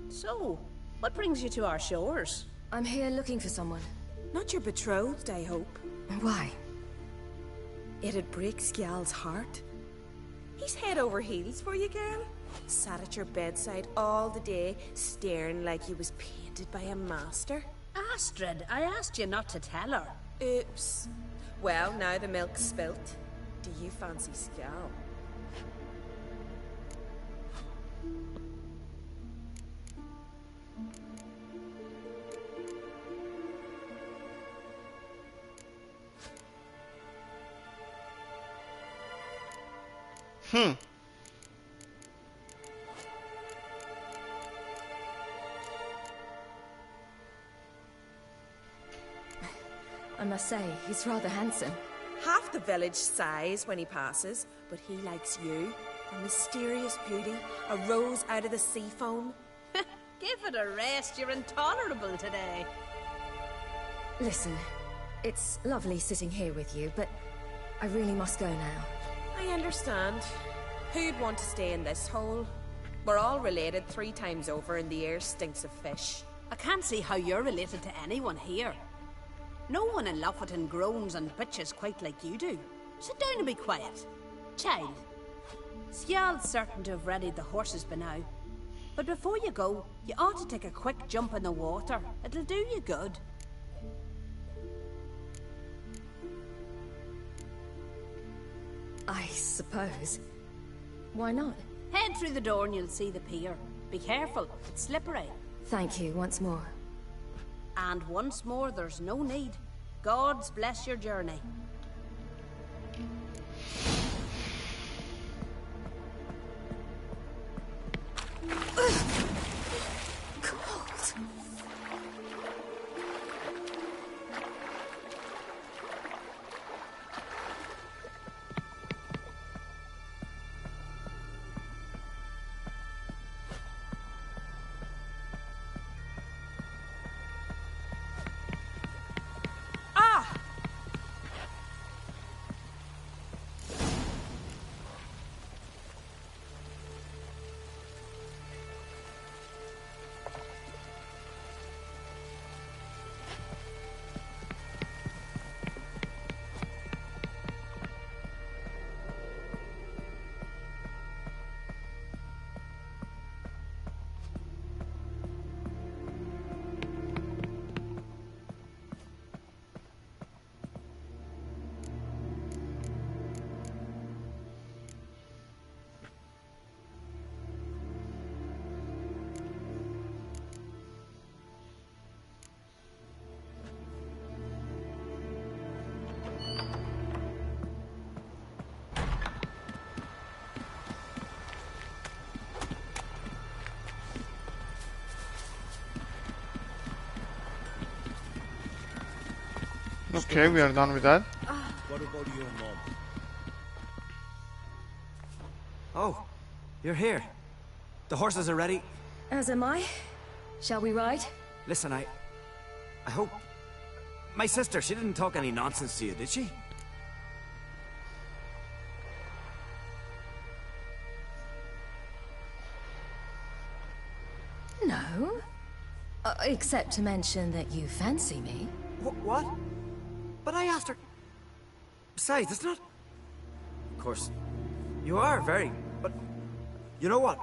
So, what brings you to our shores? I'm here looking for someone. Not your betrothed, I hope. Why? It'd break Skjal's heart. He's head over heels for you, girl. Sat at your bedside all the day, staring like he was painted by a master. Astrid, I asked you not to tell her. Oops. Well, now the milk's spilt. Do you fancy Skjal? I must say, he's rather handsome. Half the village sighs when he passes, but he likes you. A mysterious beauty, a rose out of the sea foam. Give it a rest, you're intolerable today. Listen, it's lovely sitting here with you, but I really must go now. I understand. Who'd want to stay in this hole? We're all related 3 times over and the air stinks of fish. I can't see how you're related to anyone here. No one in Lofoten groans and bitches quite like you do. Sit down and be quiet. Child, Sjal's certain to have readied the horses by now. But before you go, you ought to take a quick jump in the water. It'll do you good. I suppose. Why not? Head through the door and you'll see the pier. Be careful, it's slippery. Thank you once more. And once more, there's no need. Gods bless your journey. Okay, we are done with that. What about your mom? Oh, you're here. The horses are ready. As am I. Shall we ride? Listen, I hope... My sister, she didn't talk any nonsense to you, did she? No. Except to mention that you fancy me. What? But I asked her... Besides, it's not... Of course, you are very... But... You know what?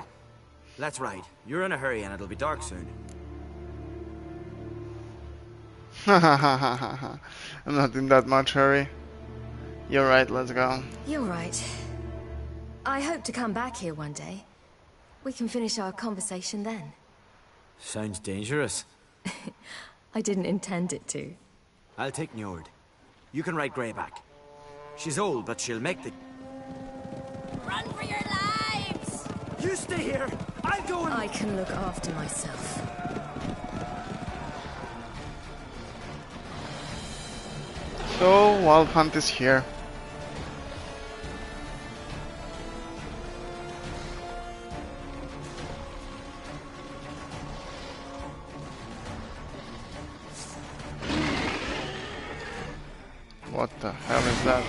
Let's ride. You're in a hurry and it'll be dark soon. I'm not in that much hurry. You're right, let's go. You're right. I hope to come back here one day. We can finish our conversation then. Sounds dangerous. I didn't intend it to. I'll take Njord. You can ride Greyback. She's old, but she'll make the... Run for your lives! You stay here! I'll go and... I can look after myself. So, Wild Hunt is here. What the hell is that?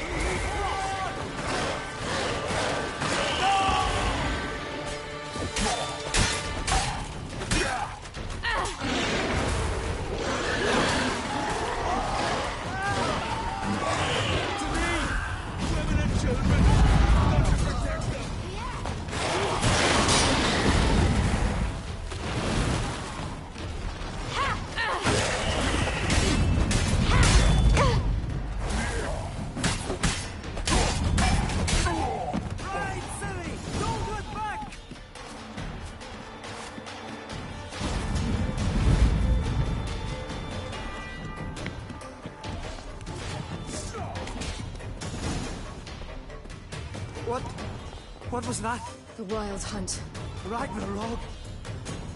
What was that? The Wild Hunt. Ragnarok?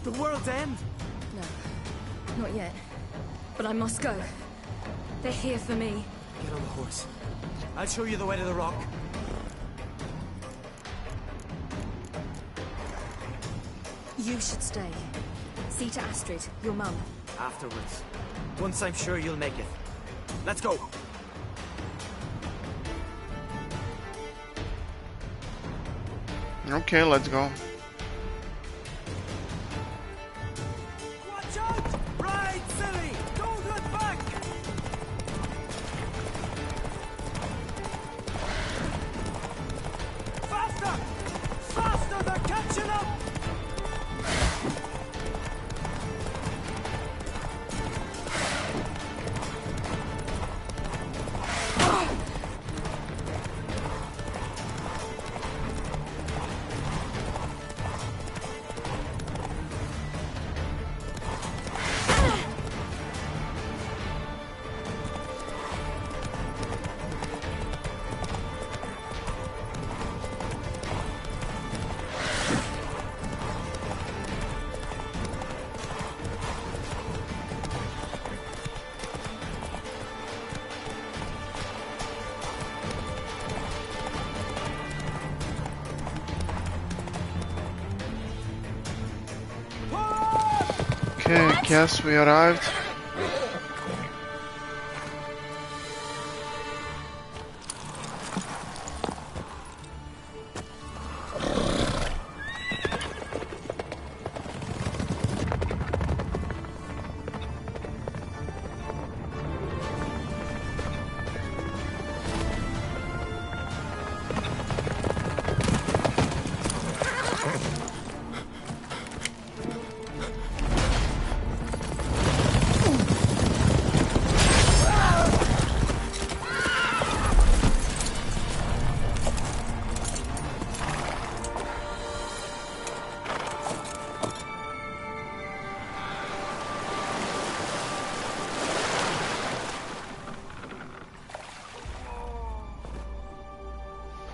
The world's end? No, not yet. But I must go. They're here for me. Get on the horse. I'll show you the way to the rock. You should stay. See to Astrid, your mum. Afterwards. Once I'm sure you'll make it. Let's go. Okay, let's go. Watch out! Ride, silly! Don't look back! Faster! Faster! They're catching up! Okay, guess we arrived.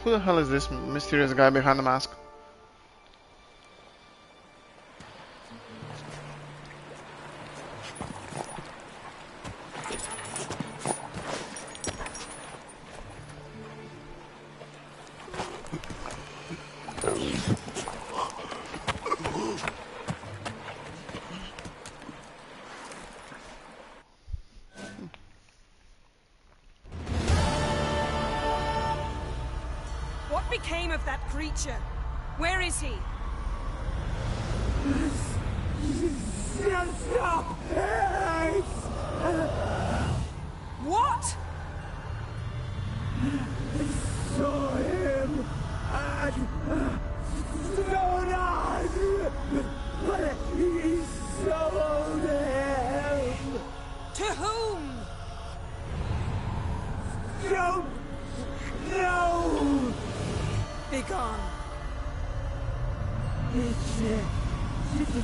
Who the hell is this mysterious guy behind the mask? What became of that creature? Where is he? What? Saw him at Stoneheart, but he sold him. To whom? Don't know. Be gone. It's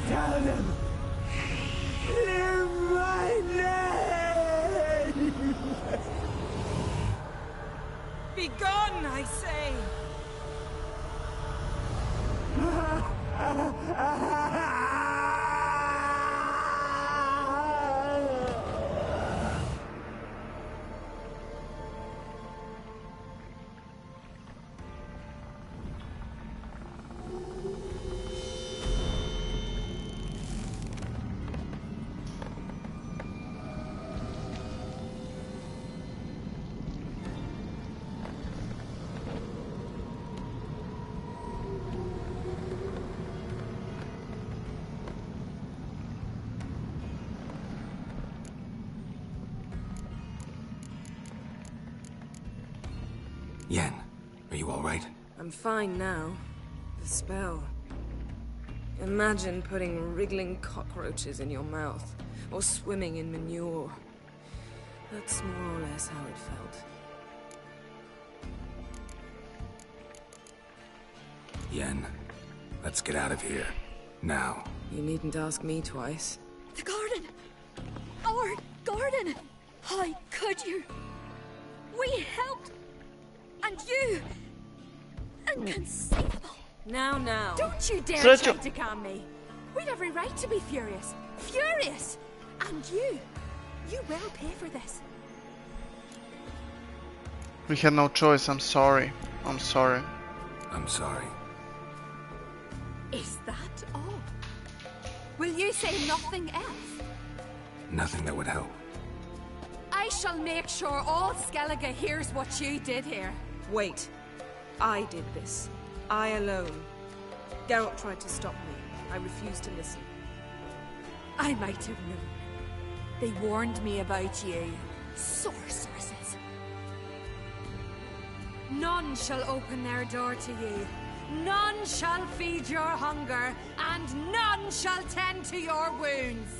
tell them. Clear my name. Be gone, I say. Yen, are you all right? I'm fine now. The spell. Imagine putting wriggling cockroaches in your mouth, or swimming in manure. That's more or less how it felt. Yen, let's get out of here. Now. You needn't ask me twice. The garden! Our garden! How could you? We helped! And you! Inconceivable! Now. Don't you dare Stretch try up. to calm me! We'd every right to be furious! Furious! And you will pay for this. We had no choice, I'm sorry. I'm sorry. I'm sorry. Is that all? Will you say nothing else? Nothing that would help. I shall make sure all Skellige hears what you did here. Wait. I did this. I alone. Geralt tried to stop me. I refused to listen. I might have known. They warned me about you. Sorceresses. None shall open their door to you. None shall feed your hunger, and none shall tend to your wounds.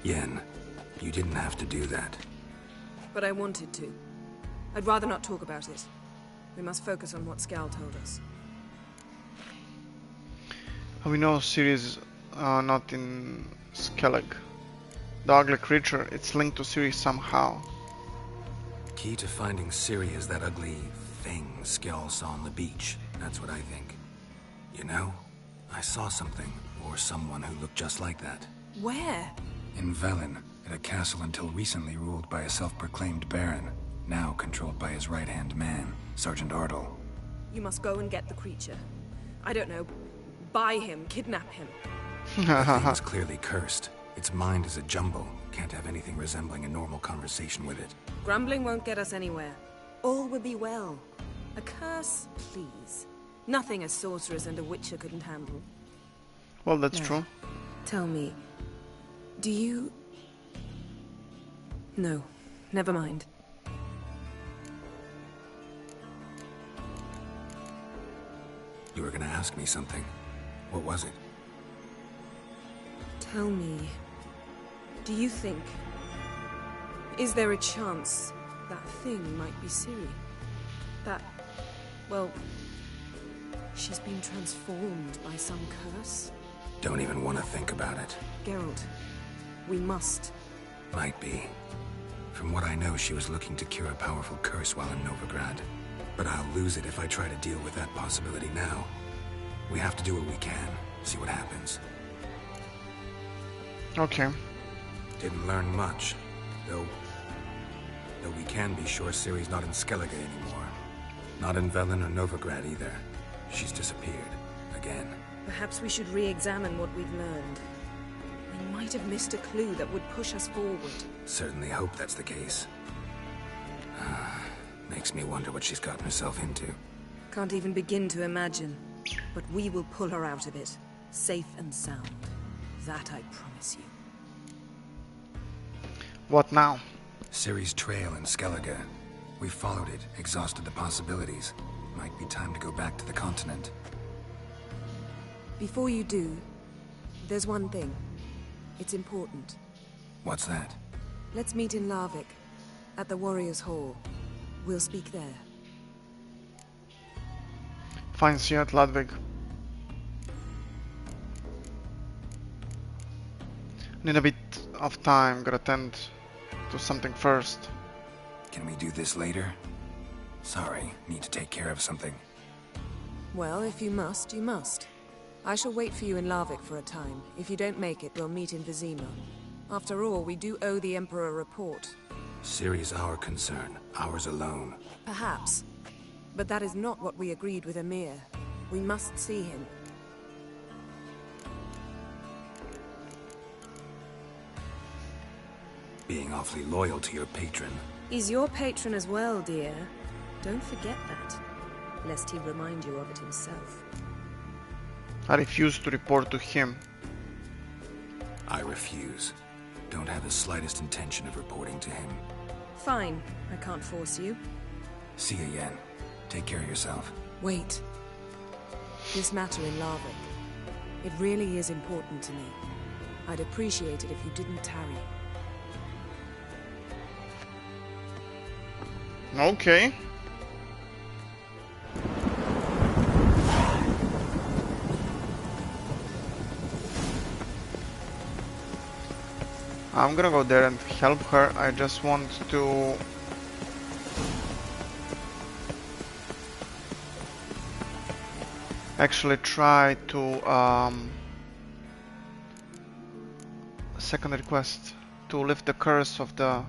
Yen, you didn't have to do that. But I wanted to. I'd rather not talk about it. We must focus on what Skal told us. We know Ciri is not in Skellig. The ugly creature, it's linked to Ciri somehow. Key to finding Ciri is that ugly thing Skjall saw on the beach. That's what I think. You know, I saw something, or someone who looked just like that. Where? In Velen, at a castle until recently ruled by a self-proclaimed baron, now controlled by his right-hand man, Sergeant Ardle. You must go and get the creature. I don't know. Buy him, kidnap him. The thing's clearly cursed. Its mind is a jumble. Can't have anything resembling a normal conversation with it. Grumbling won't get us anywhere. All will be well. A curse, please. Nothing a sorceress and a witcher couldn't handle. Well, that's true. Tell me, do you... No, never mind. You were gonna ask me something. What was it? Tell me, do you think... Is there a chance that thing might be Ciri? That, well, she's been transformed by some curse? Don't even want to think about it. Geralt, we must. Might be. From what I know, she was looking to cure a powerful curse while in Novigrad. But I'll lose it if I try to deal with that possibility now. We have to do what we can, see what happens. Okay. Didn't learn much, though we can be sure Ciri's not in Skellige anymore. Not in Velen or Novigrad either. She's disappeared. Again. Perhaps we should re-examine what we've learned. We might have missed a clue that would push us forward. Certainly hope that's the case. Makes me wonder what she's gotten herself into. Can't even begin to imagine. But we will pull her out of it. Safe and sound. That I promise you. What now? Ciri's trail in Skellige. We followed it, exhausted the possibilities. Might be time to go back to the continent. Before you do, there's one thing. It's important. What's that? Let's meet in Larvik, at the Warriors' Hall. We'll speak there. Fine, see you at Ludwig. Need a bit of time, gotta attend to something first. Can we do this later? Sorry, need to take care of something. Well, if you must, you must. I shall wait for you in Larvik for a time. If you don't make it, we'll meet in Vizima. After all, we do owe the Emperor a report. Ciri's our concern, ours alone. Perhaps. But that is not what we agreed with Emir. We must see him. Being awfully loyal to your patron. He's your patron as well, dear. Don't forget that, lest he remind you of it himself. I refuse to report to him. I refuse. Don't have the slightest intention of reporting to him. Fine. I can't force you. See you, Yen. Take care of yourself. Wait. This matter in Larvik. It really is important to me. I'd appreciate it if you didn't tarry. Okay. I'm gonna go there and help her. I just want to actually try to second request to lift the curse of the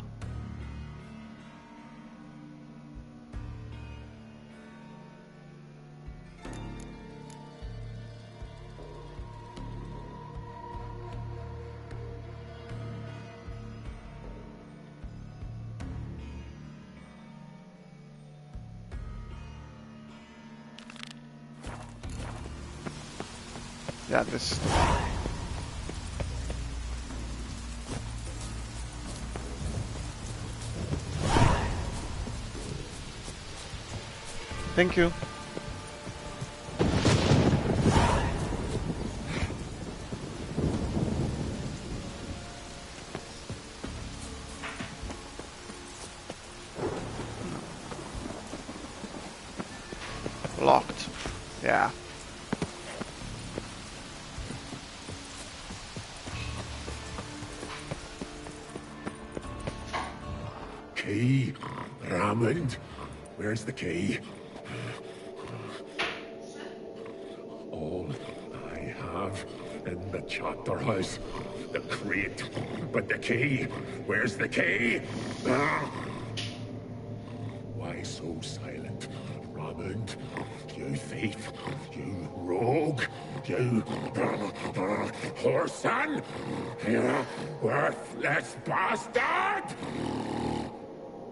Yeah, this is the one. Thank you. Locked. Yeah. Key? Raymond? Where's the key? All I have in the chapter house. The crate. But the key? Where's the key? Why so silent, Raymond? You thief, you rogue, you whoreson, you worthless bastard!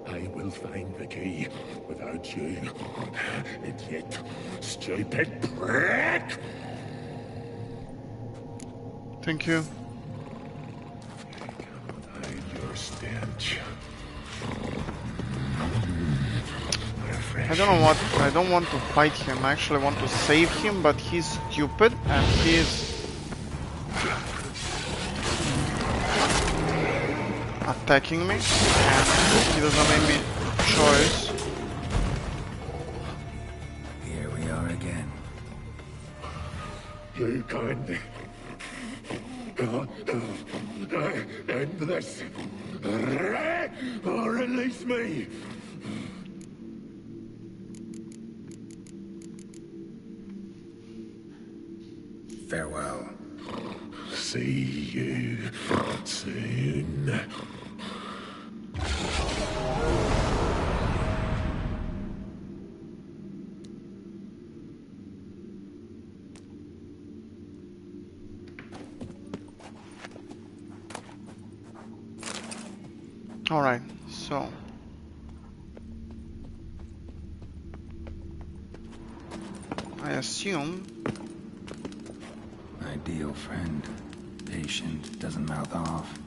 I will find the key without you, idiot, stupid prick! Thank you. I hide your stench. I don't know what, I don't want to fight him, I actually want to save him, but he's stupid and he's attacking me and he doesn't make me choice. Here we are again. You can't end this or release me. Farewell. See you soon. All right, so I assume Ideal friend. Patient, doesn't mouth off.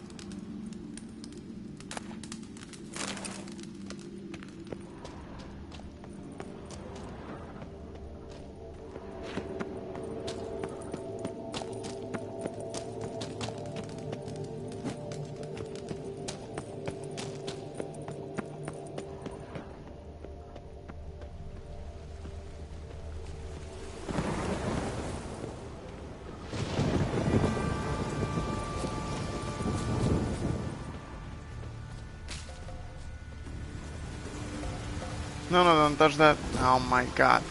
no, don't touch that. Oh my god.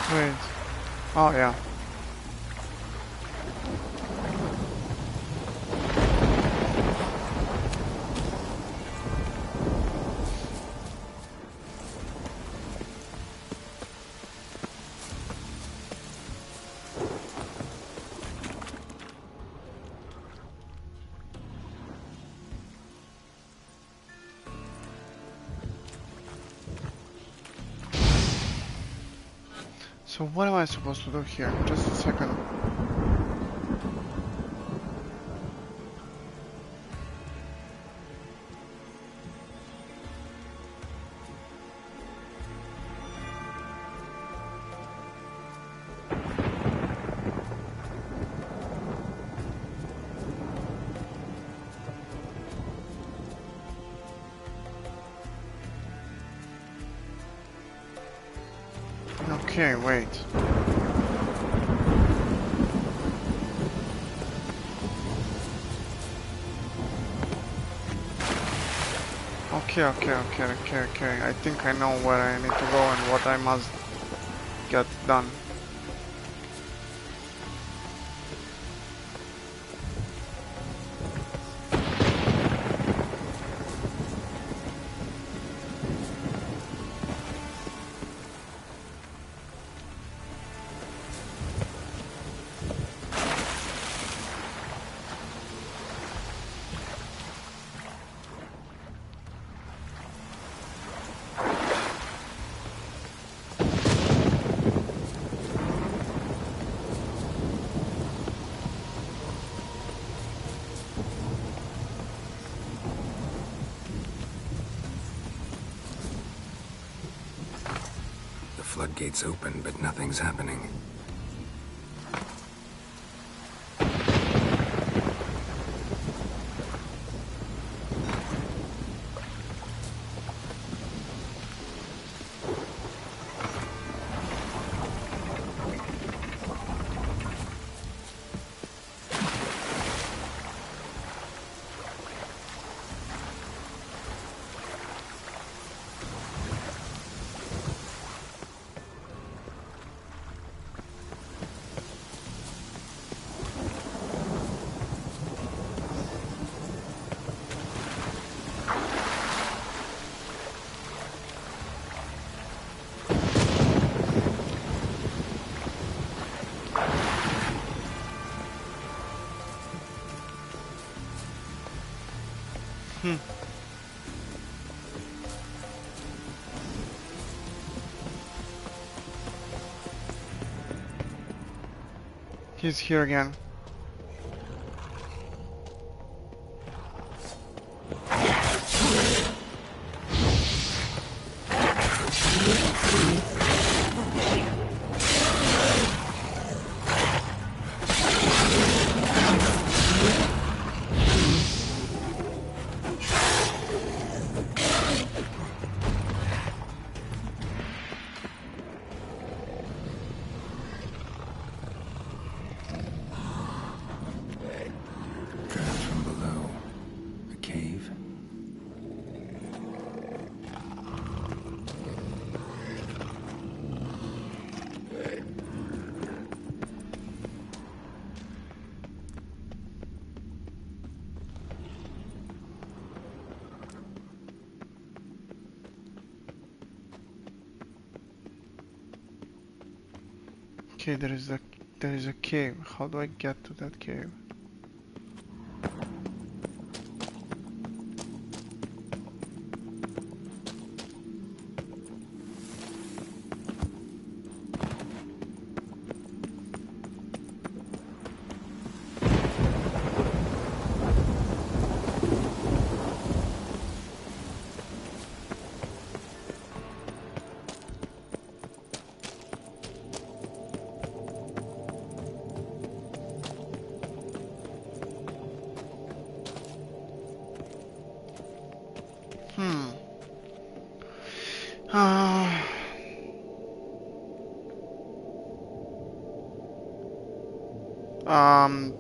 Wait. Oh yeah. So what am I supposed to do here? Just a second. Okay, wait. Okay. I think I know where I need to go and what I must get done. Floodgates open, but nothing's happening. He's here again. Okay, there is a cave. How do I get to that cave?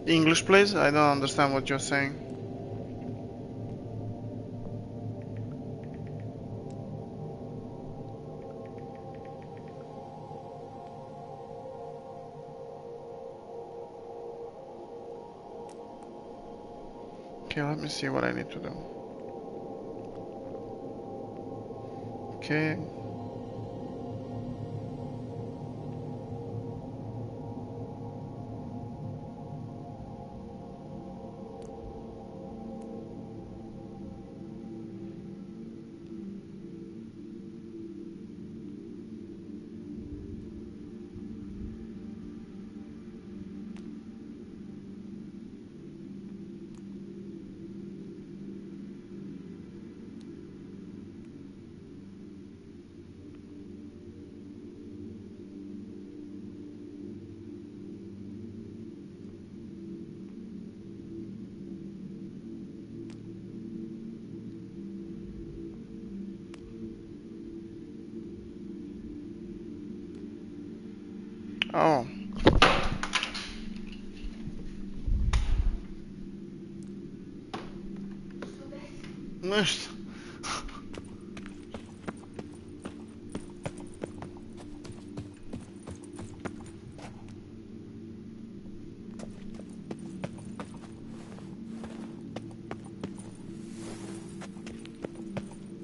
English please? I don't understand what you're saying. Okay, let me see what I need to do. Okay. Oh. Nice.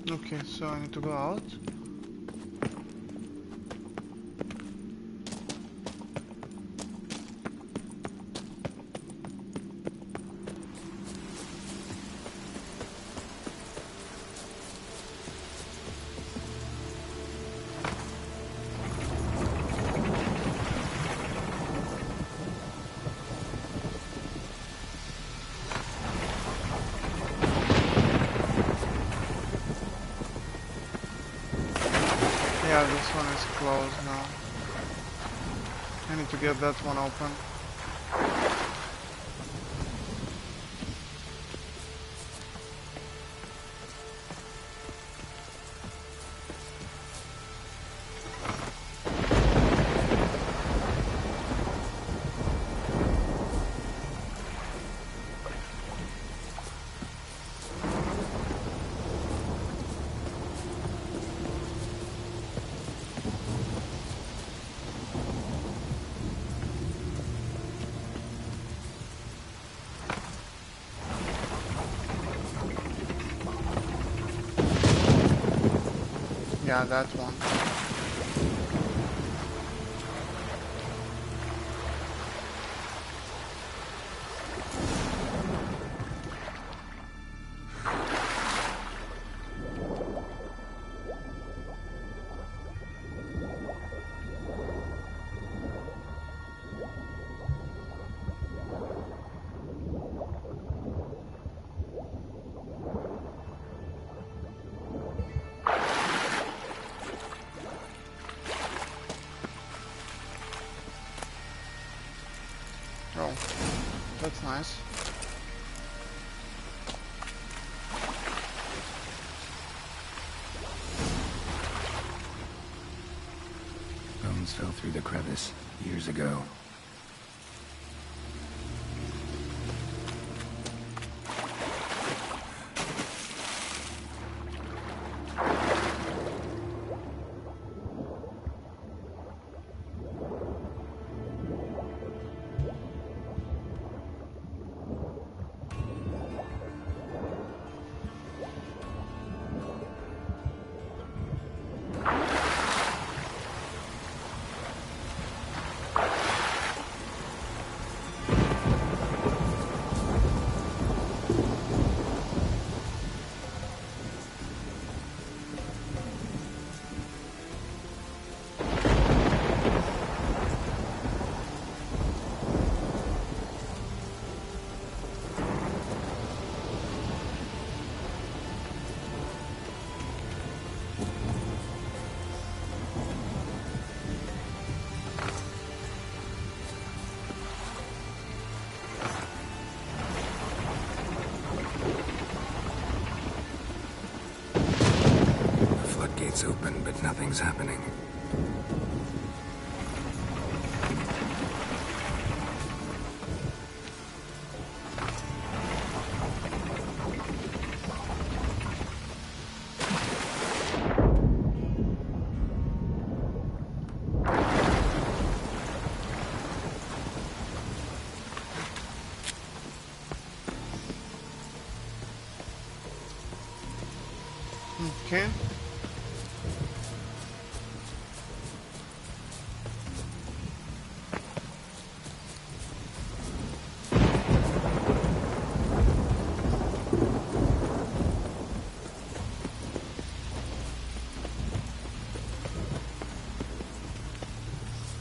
Okay, so I need to go out. Yeah, this one is closed now. I need to get that one open. Yeah, that one. Oh, that's nice. Bones fell through the crevice years ago. It's open, but nothing's happening. Okay.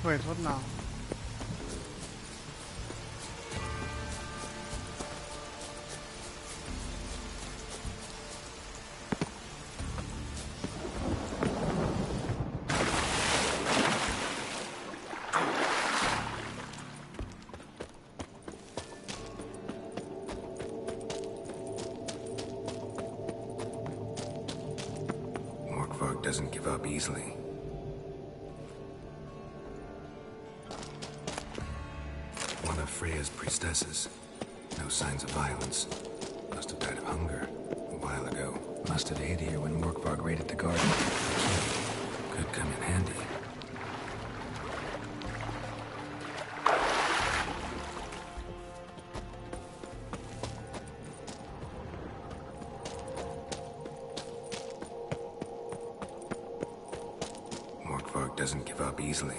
Wait, what now? Morkvarg doesn't give up easily. Freya's priestesses. No signs of violence. Must have died of hunger a while ago. Must have hid here when Morkvarg raided the garden. Could come in handy. Morkvarg doesn't give up easily.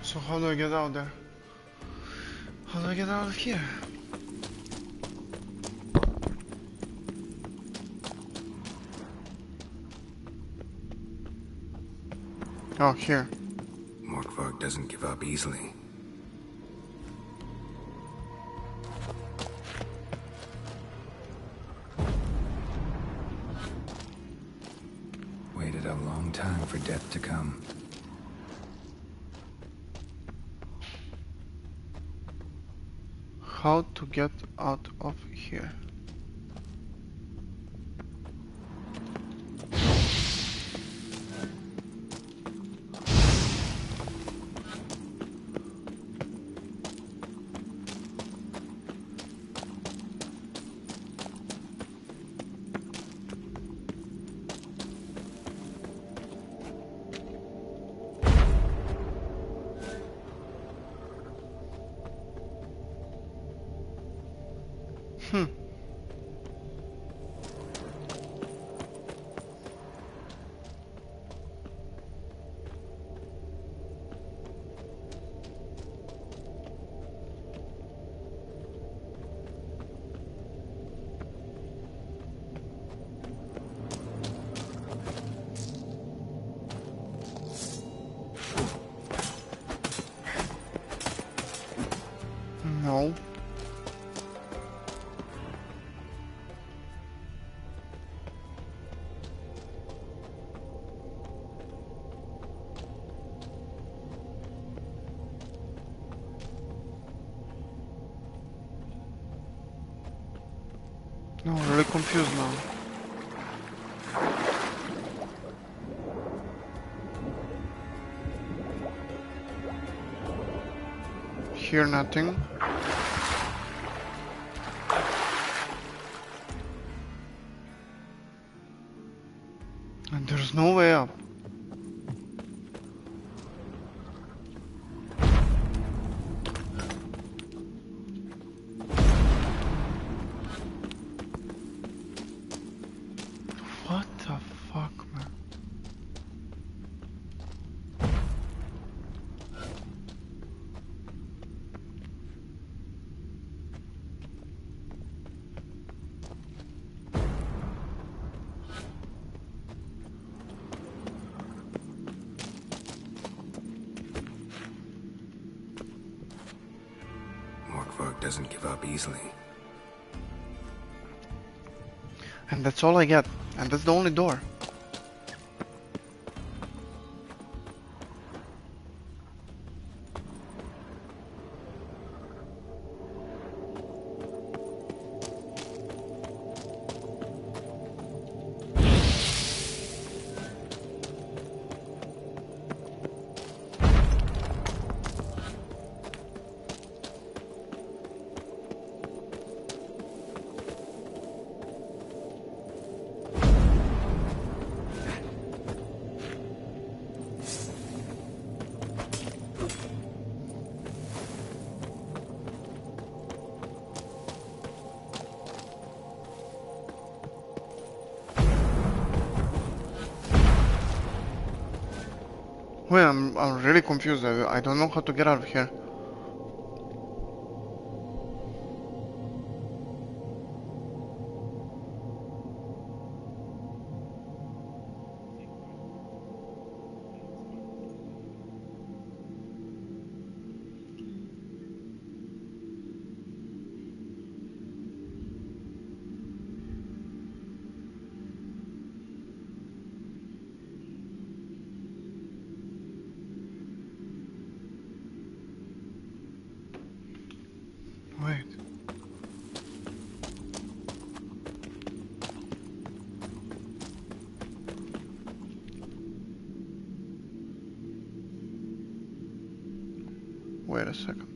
So how do I get out there? How do I get out of here? Oh, here. Morkvarg doesn't give up easily. Waited a long time for death to come. How to get out of here? No. No, I'm really confused now. Hear nothing. And there's no way up. What the fuck, man? Morkvarg doesn't give up easily. And that's all I get. And that's the only door. Wait, I'm really confused. I don't know how to get out of here. Wait a second.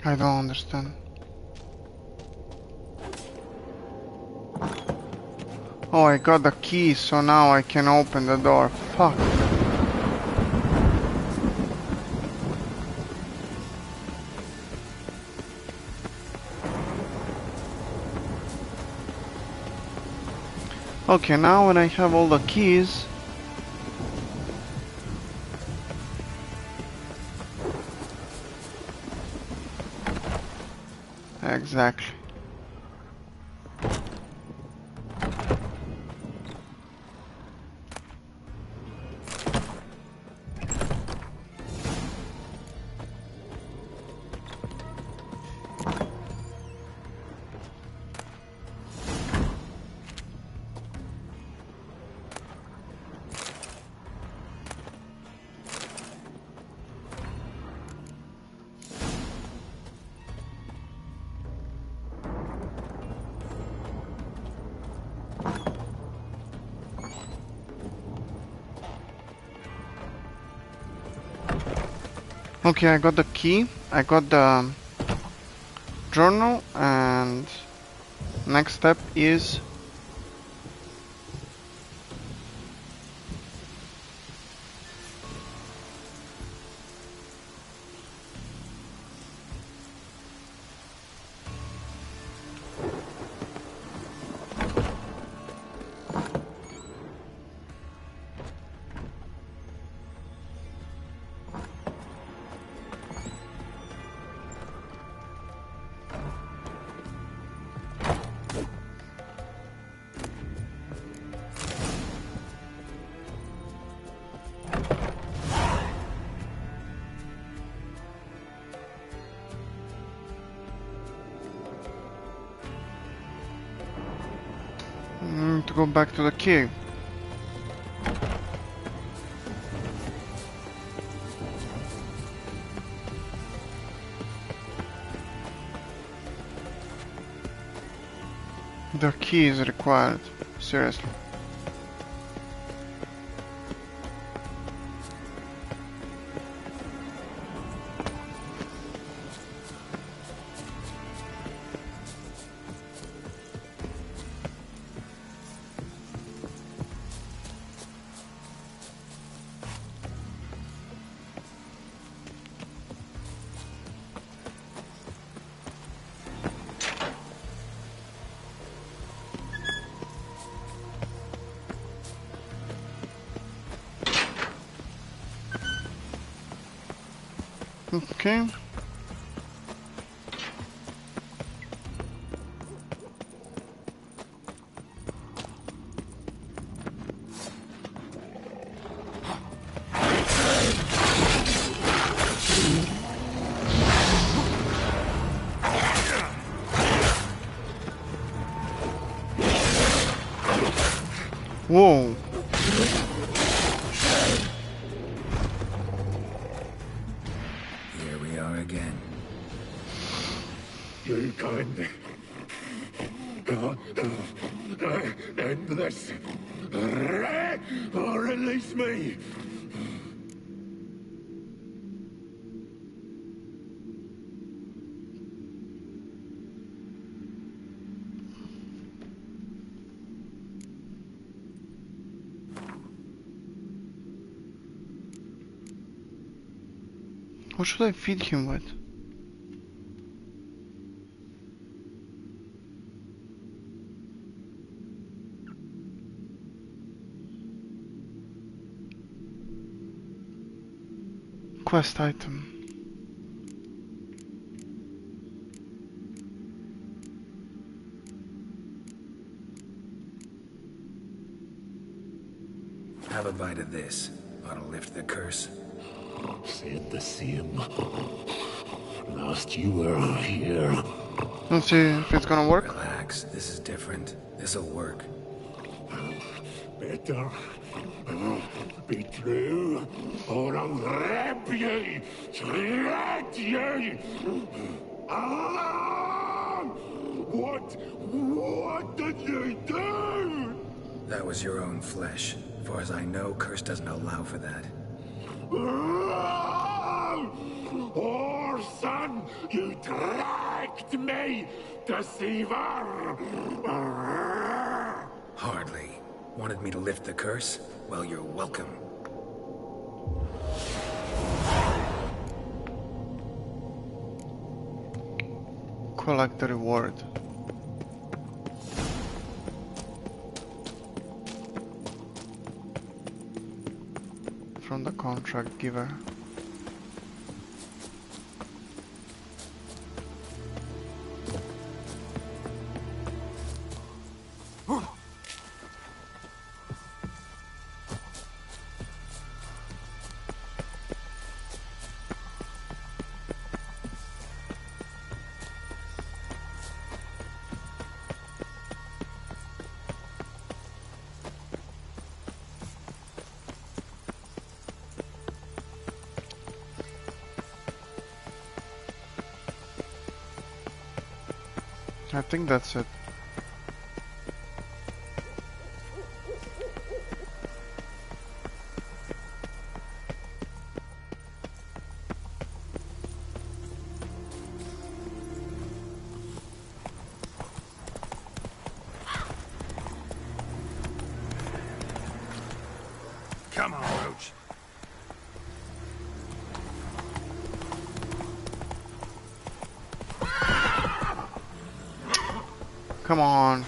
I don't understand. Oh, I got the key, so now I can open the door. Fuck. Okay, now when I have all the keys... Exactly. Okay, I got the key, I got the journal, and next step is to go back to the cave. The key is required, seriously. Okay. Whoa. Here we are again. Mankind. God End this. Or release me. What should I feed him with? Quest item. Have a bite of this. Ought to lift the curse. Say it the same. Last you were here. Let's see if it's gonna work. Relax. This is different. This'll work. Better be true, or I'll rip ye, shred ye. Ah! What did you do? That was your own flesh. As far as I know, curse doesn't allow for that. Oh, son, you tracked me, deceiver! Hardly. Wanted me to lift the curse? Well, you're welcome. Collect the reward. From the contract giver. I think that's it. Come on, Roach. Come on.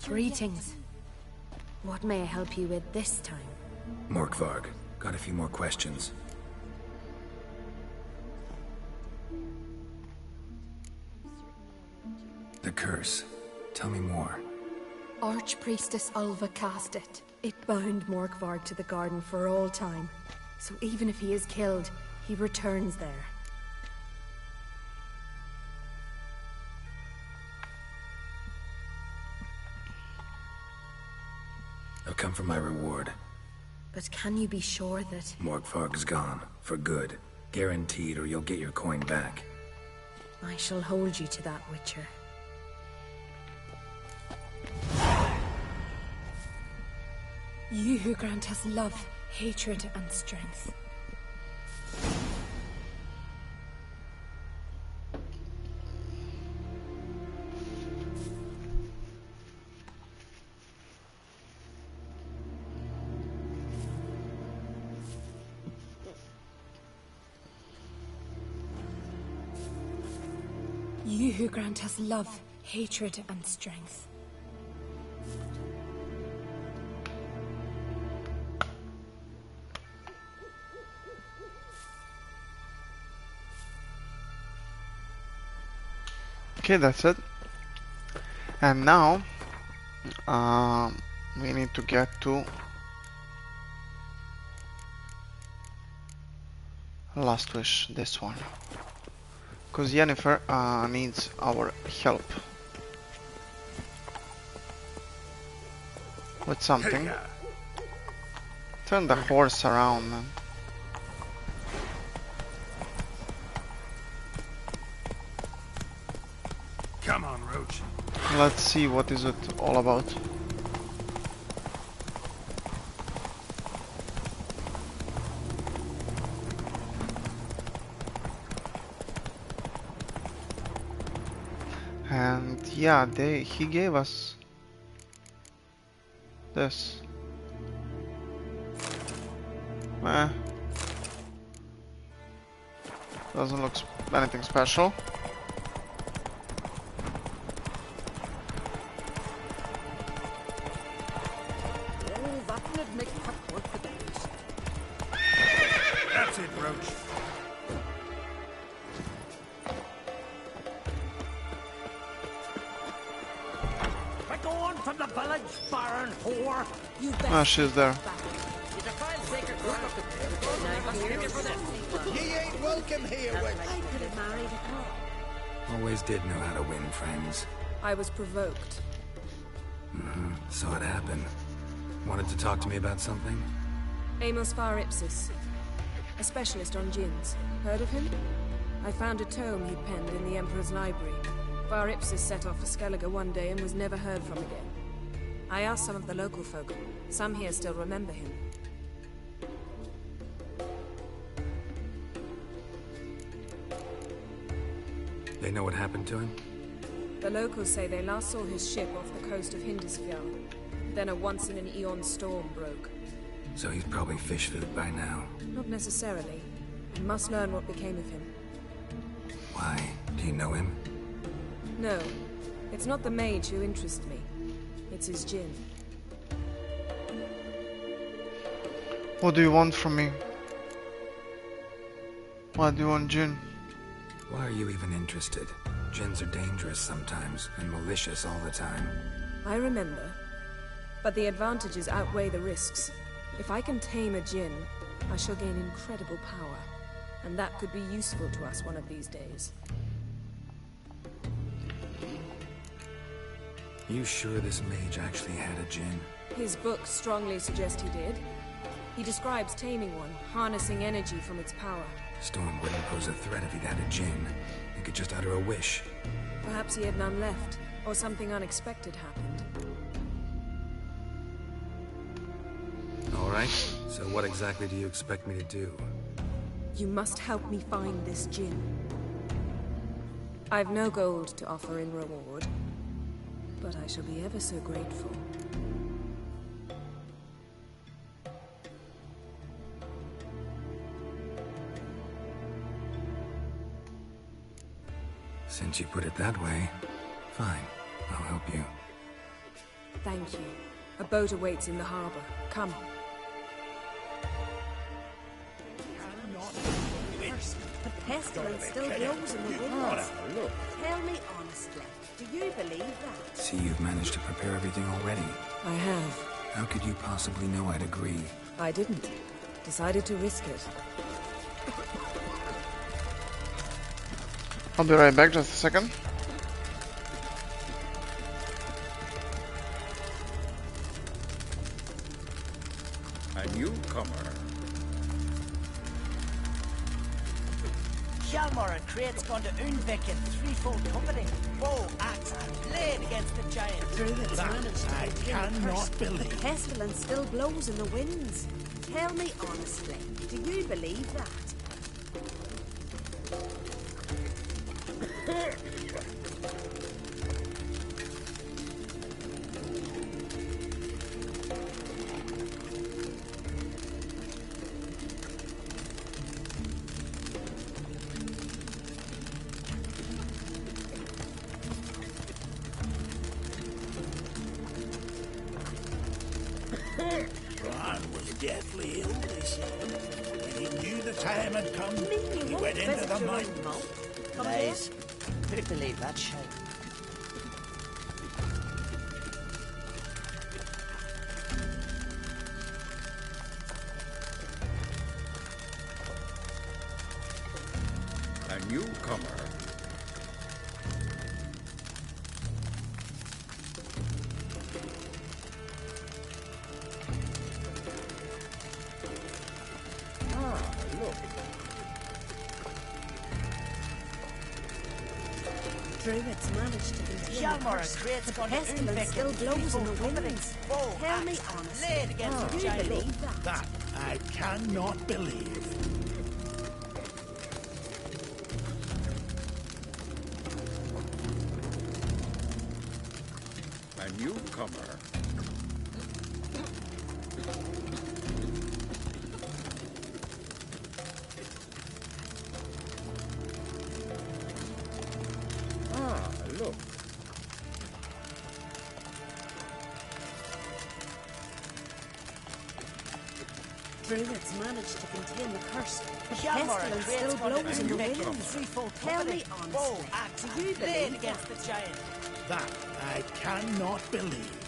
Greetings. What may I help you with this time? Morkvarg, got a few more questions. The curse. Tell me more. Archpriestess Ulva cast it. It bound Morkvarg to the garden for all time. So even if he is killed, he returns there. I'll come for my reward. But can you be sure that... Morkvarg's gone. For good. Guaranteed, or you'll get your coin back. I shall hold you to that, Witcher. You who grant us love, hatred, and strength. You who grant us love, hatred, and strength. Okay, that's it. And now we need to get to Last Wish, this one, because Yennefer needs our help. with something. Turn the horse around, man. Come on, Roach. Let's see what is it all about. And yeah, he gave us this. Doesn't look anything special. That's it, Roach. We're going from the village, Baron whore. You bet. Ah, she's there. Ye ain't welcome here. I could have married a girl. Always did know how to win friends. I was provoked. Saw it happen. Wanted to talk to me about something? Amos Var Ipsis, a specialist on djinns. Heard of him? I found a tome he'd penned in the Emperor's library. Var Ipsis set off for Skellige one day and was never heard from again. I asked some of the local folk. Some here still remember him. They know what happened to him? The locals say they last saw his ship off the coast of Hindisfjall. Then a once-in-an-eon storm broke. So he's probably fish food by now. Not necessarily. I must learn what became of him. Why? Do you know him? No. It's not the mage who interests me. It's his djinn. What do you want from me? Why do you want djinn? Why are you even interested? Djinns are dangerous sometimes, and malicious all the time. I remember. But the advantages outweigh the risks. If I can tame a djinn, I shall gain incredible power. And that could be useful to us one of these days. You sure this mage actually had a djinn? His books strongly suggest he did. He describes taming one, harnessing energy from its power. Storm wouldn't pose a threat if he'd had a djinn. He could just utter a wish. Perhaps he had none left, or something unexpected happened. Alright, so what exactly do you expect me to do? You must help me find this djinn. I've no gold to offer in reward, but I shall be ever so grateful. Since you put it that way, fine. I'll help you. Thank you. A boat awaits in the harbor. Come. The pestilence still blows in the winds. Tell me honestly, do you believe that? See, you've managed to prepare everything already. I have. How could you possibly know I'd agree? I didn't. Decided to risk it. I'll be right back, just a second. A newcomer. Hjalmar and Krait's gone to Unvik in threefold company. Bow, axe, and blade against the giant. That I cannot believe. The pestilence still blows in the winds. Tell me honestly, do you believe that? Ron was deathly ill, they said. When he knew the time had come, he went into the mountains. Lies. Who'd believe that shit? A newcomer. Druids managed to contain the Hjalmar curse, and Great's but the gone to pestilence still blows in the winds. Tell me honestly, laid against the do you giant. believe that? That I cannot believe. A newcomer. Ah, look. Druids managed to contain the curse, but the Hjalmar and pestilence Great's still gone to blows in the making winds. threefold Tell me company. Bow, honestly, axe, do you and blade believe against that? the giant. That I cannot believe.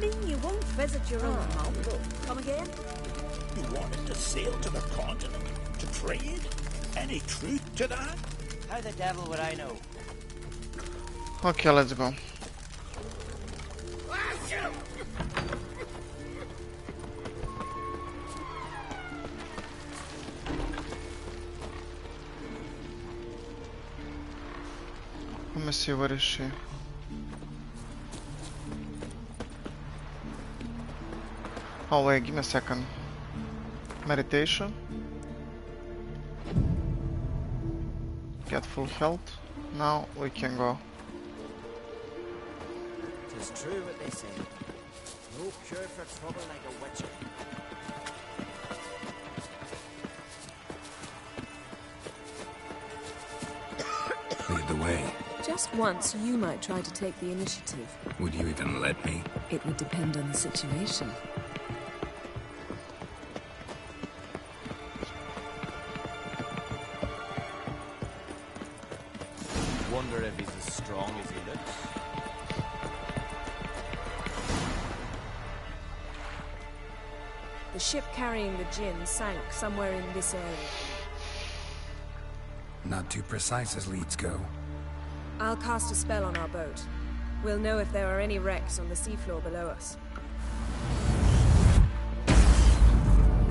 Mean you won't visit your own mom? Come again? You wanted to sail to the continent to trade? Any truth to that? How the devil would I know? Okay, let's go. Let me see, where is she? Oh wait, give me a second. Meditation. Get full health. Now we can go. Tis true what they say. No cure for trouble like a witcher. Lead the way. Just once, you might try to take the initiative. Would you even let me? It would depend on the situation. Wonder if he's as strong as he looks. The ship carrying the gin sank somewhere in this area. Not too precise as leads go. I'll cast a spell on our boat. We'll know if there are any wrecks on the seafloor below us.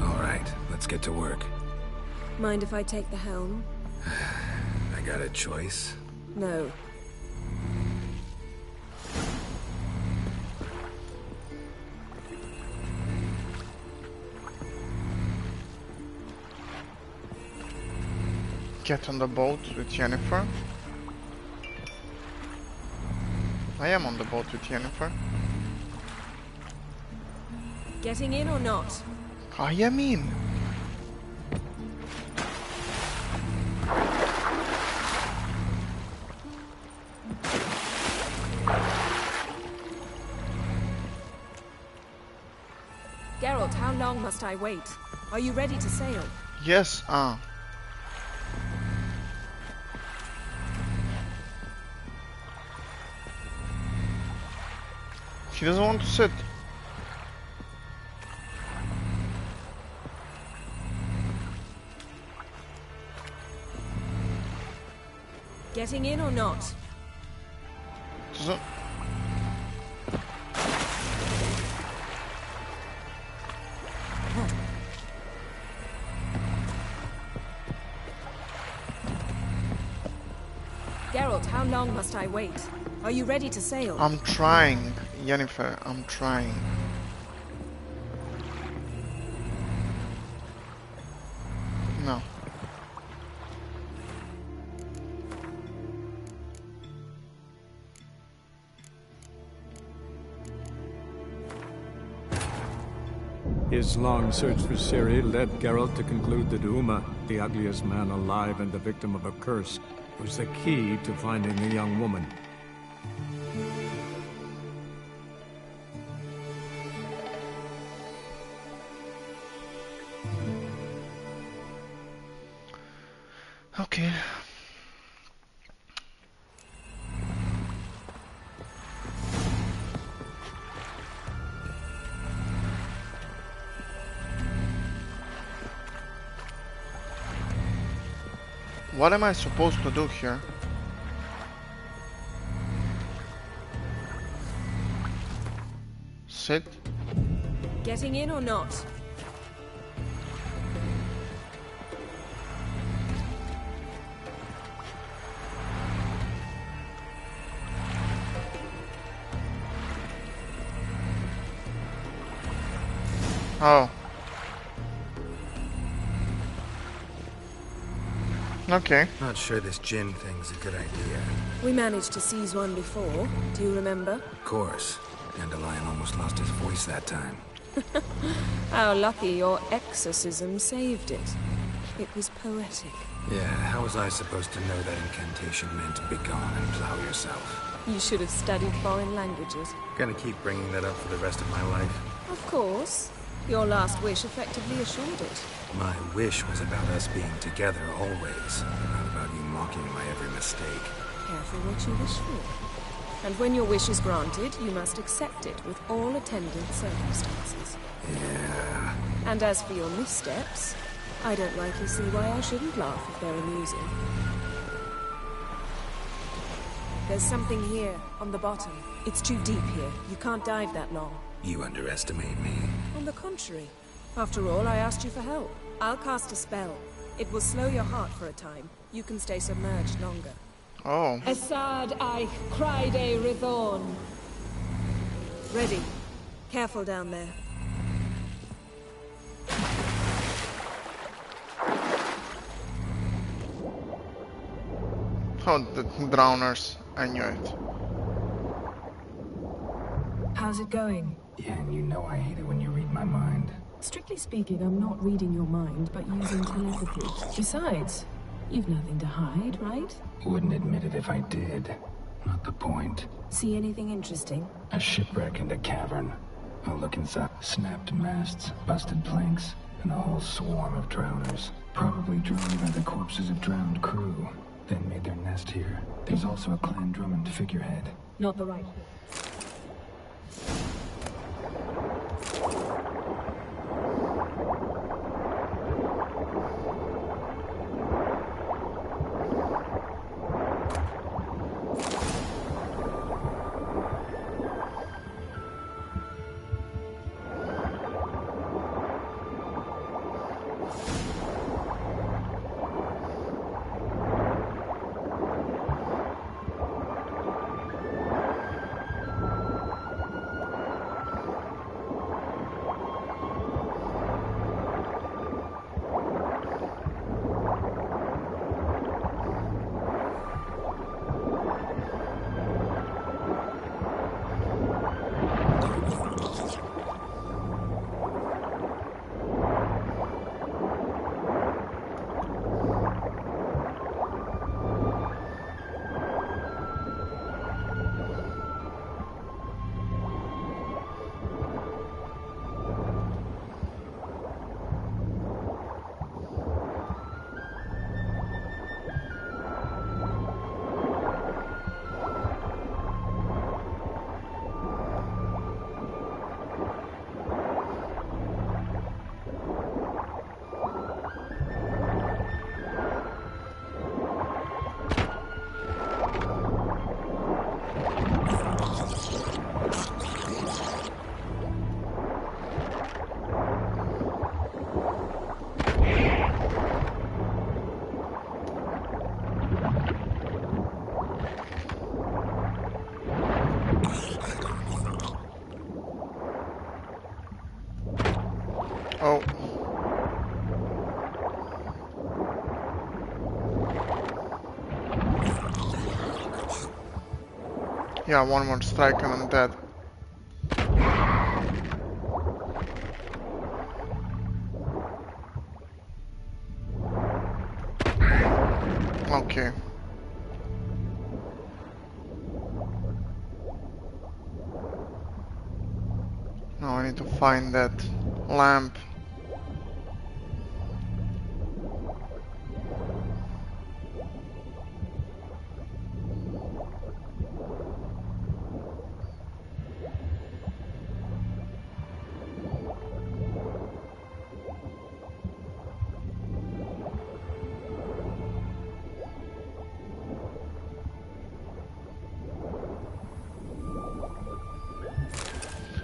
All right, let's get to work. Mind if I take the helm? I got a choice. No. Get on the boat with Jennifer. I am on the boat with Jennifer. Getting in or not? I am in. Geralt, how long must I wait? Are you ready to sail? Yes, She doesn't want to sit. Getting in or not? Doesn't. Geralt, how long must I wait? Are you ready to sail? I'm trying, Jennifer, I'm trying. No. His long search for Ciri led Geralt to conclude that Uma, the ugliest man alive and the victim of a curse, was the key to finding the young woman. Okay. What am I supposed to do here? Sit? Getting in or not? Oh. Okay. Not sure this gin thing's a good idea. We managed to seize one before. Do you remember? Of course. Dandelion almost lost his voice that time. How lucky your exorcism saved it. It was poetic. Yeah, how was I supposed to know that incantation meant begone and plow yourself? You should have studied foreign languages. Gonna keep bringing that up for the rest of my life. Of course. Your last wish effectively assured it. My wish was about us being together always, not about you mocking my every mistake. Careful what you wish for. And when your wish is granted, you must accept it with all attendant circumstances. Yeah. And as for your missteps, I don't rightly see why I shouldn't laugh if they're amusing. There's something here, on the bottom. It's too deep here. You can't dive that long. You underestimate me. On the contrary. After all, I asked you for help. I'll cast a spell. It will slow your heart for a time. You can stay submerged longer. Oh. Assad I Criede Rithorn. Ready. Careful down there. Oh, the drowners. I knew it. How's it going? Yeah, and you know I hate it when you read my mind. Strictly speaking, I'm not reading your mind, but using telepathy. Besides, you've nothing to hide, right? Wouldn't admit it if I did. Not the point. See anything interesting? A shipwreck and a cavern. I'll look inside. Snapped masts, busted planks, and a whole swarm of drowners. Probably drowned by the corpses of drowned crew. Then made their nest here. There's also a Clan Drummond figurehead. Not the right. Oh. Yeah, one more strike and I'm dead. Okay. Now I need to find that lamp.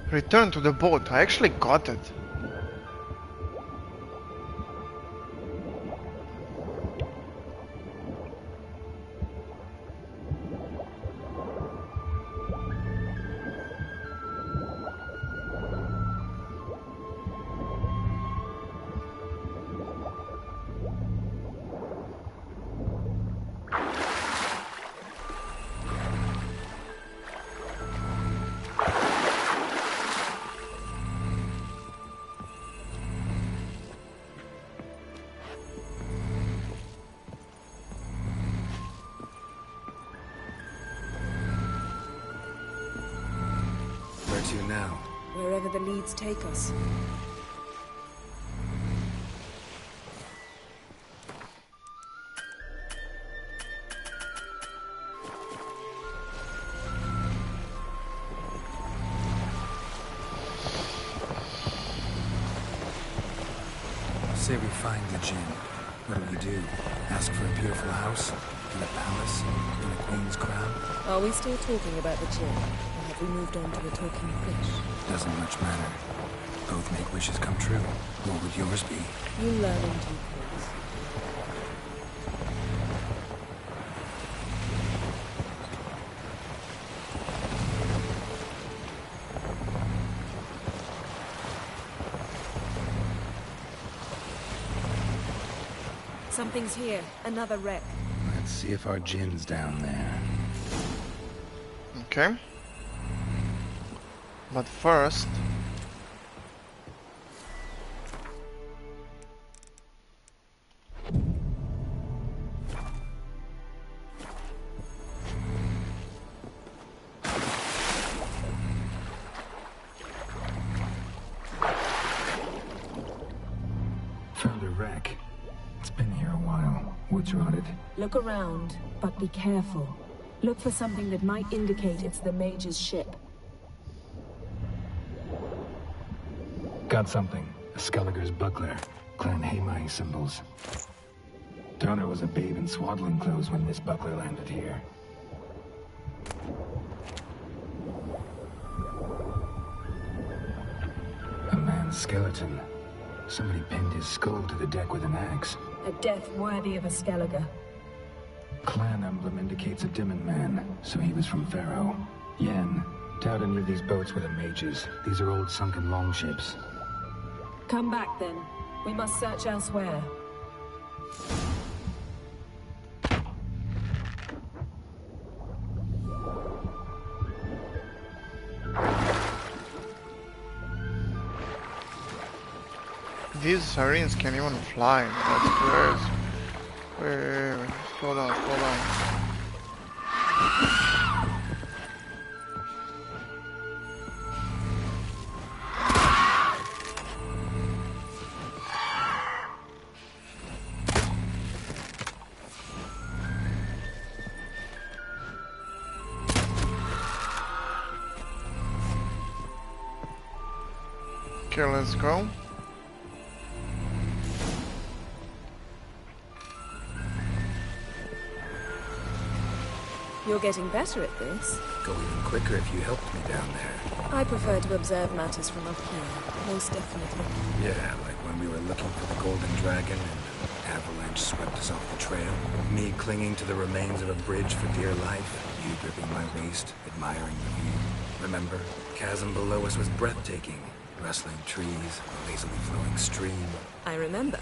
Return to the boat. I actually got it. Where to now? Wherever the leads take us. Say we find the Jinn. What do we do? Ask for a beautiful house? In a palace? In a queen's crown? Are we still talking about the Jinn? Or have we moved on to a talking fish? Doesn't much matter. Both make wishes come true. What would yours be? You learn in due course. Something's here. Another wreck. Let's see if our Jinn's down there. Okay. But first... Found a wreck. It's been here a while. Wood's rotted. Look around, but be careful. Look for something that might indicate it's the mage's ship. Got something. A Skelliger's buckler. Clan Hamai symbols. Donner was a babe in swaddling clothes when this buckler landed here. A man's skeleton. Somebody pinned his skull to the deck with an axe. A death worthy of a Skelliger. Clan emblem indicates a Dimmen man, so he was from Pharaoh. Yen, doubt any of these boats were the mages. These are old sunken longships. Come back then. We must search elsewhere. These sirens can even fly. That's crazy. Wait. Slow down, slow down. Okay, let's go. You're getting better at this. Go even quicker if you helped me down there. I prefer to observe matters from up here, most definitely. Yeah, like when we were looking for the Golden Dragon and an avalanche swept us off the trail. Me clinging to the remains of a bridge for dear life. You gripping my waist, admiring the view. Remember? Chasm below us was breathtaking. Rustling trees, a lazily flowing stream. I remember.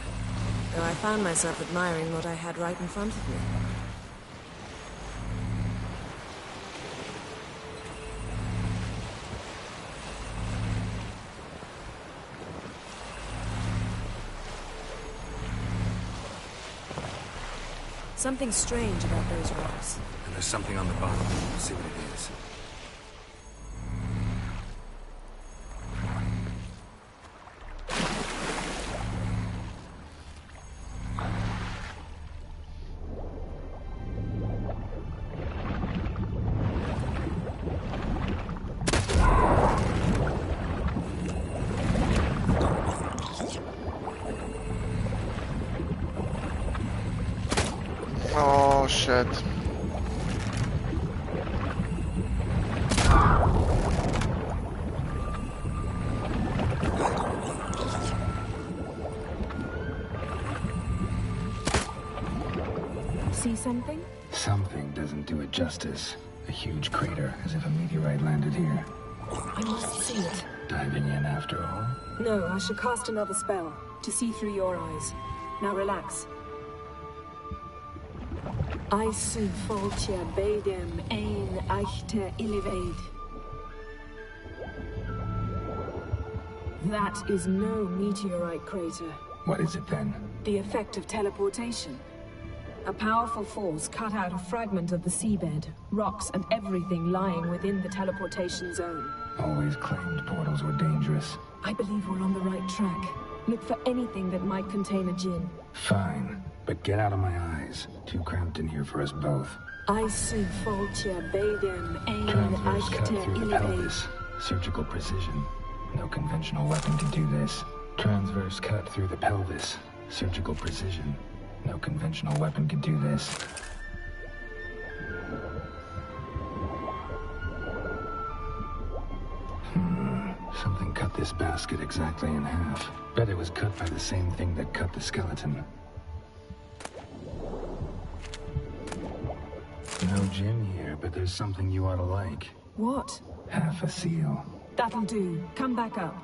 Though I found myself admiring what I had right in front of me. Something strange about those rocks. And there's something on the bottom. We'll see what it is. Oh shit. something? Something doesn't do it justice. A huge crater, as if a meteorite landed here. I must see it. Diving in after all? No, I should cast another spell, to see through your eyes. Now relax. I see Foltia Bedem ein Eichte Illivaid. That is no meteorite crater. What is it then? The effect of teleportation. A powerful force cut out a fragment of the seabed, rocks and everything lying within the teleportation zone. Always claimed portals were dangerous. I believe we're on the right track. Look for anything that might contain a djinn. Fine, but get out of my eyes. Too cramped in here for us both. I see Foltia Bedem ein Transverse cut Eichte through the Illivaid. pelvis. Surgical precision. No conventional weapon can do this. Transverse cut through the pelvis. Surgical precision. No conventional weapon can do this. Something cut this basket exactly in half. Bet it was cut by the same thing that cut the skeleton. No gin here, but there's something you ought to like. What? Half a seal. That'll do. Come back up.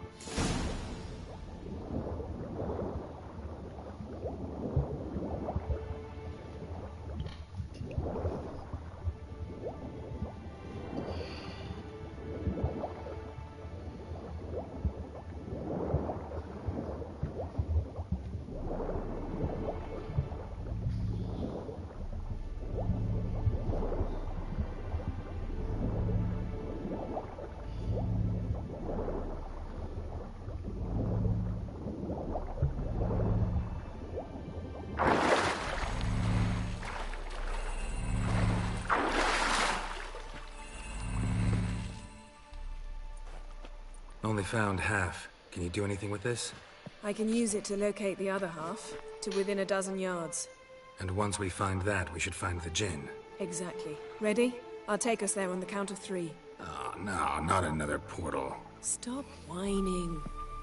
Only found half. Can you do anything with this? I can use it to locate the other half, to within a dozen yards. And once we find that, we should find the gin. Exactly. Ready? I'll take us there on the count of 3. Oh, no, not another portal. Stop whining.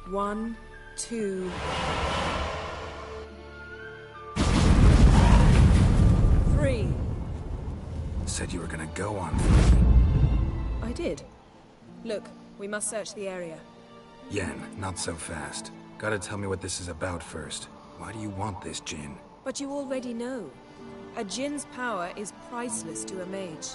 1, 2... 3. Said you were gonna go on 3. I did. Look, we must search the area. Yen, not so fast. Gotta tell me what this is about first. Why do you want this gin? But you already know. A djinn's power is priceless to a mage.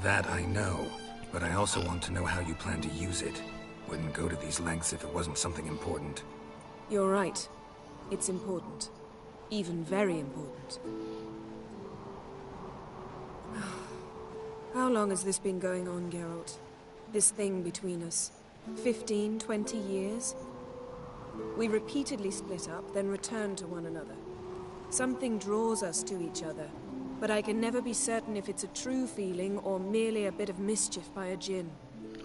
That I know, but I also want to know how you plan to use it. Wouldn't go to these lengths if it wasn't something important. You're right. It's important. Even very important. How long has this been going on, Geralt? This thing between us? 15, 20 years? We repeatedly split up, then returned to one another. Something draws us to each other, but I can never be certain if it's a true feeling or merely a bit of mischief by a djinn.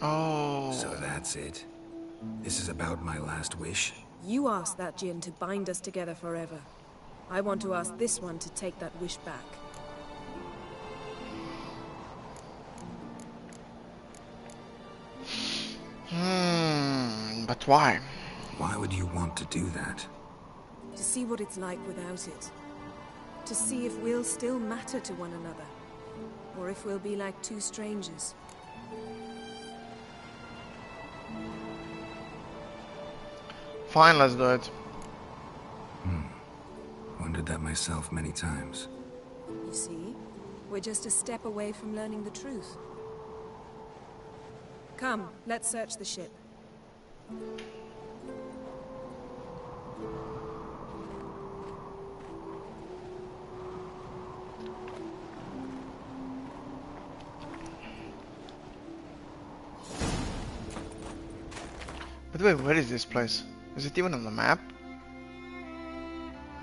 Oh. So that's it? This is about my last wish? You asked that djinn to bind us together forever. I want to ask this one to take that wish back. But why? Why would you want to do that? To see what it's like without it. To see if we'll still matter to one another. Or if we'll be like two strangers. Fine, let's do it. Wondered that myself many times. You see? We're just a step away from learning the truth. Come, let's search the ship. By the way, where is this place? Is it even on the map?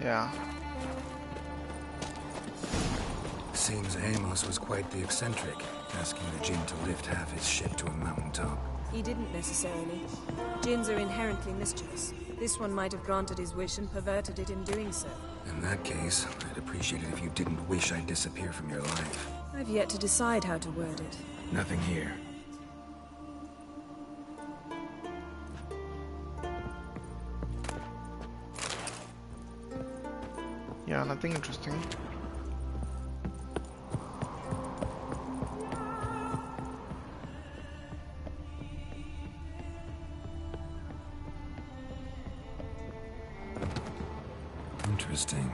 Yeah. Seems Amos was quite the eccentric, asking the djinn to lift half his ship to a mountaintop. He didn't necessarily. Djinns are inherently mischievous. This one might have granted his wish and perverted it in doing so. In that case, I'd appreciate it if you didn't wish I'd disappear from your life. I've yet to decide how to word it. Nothing here. Yeah, nothing interesting. Interesting.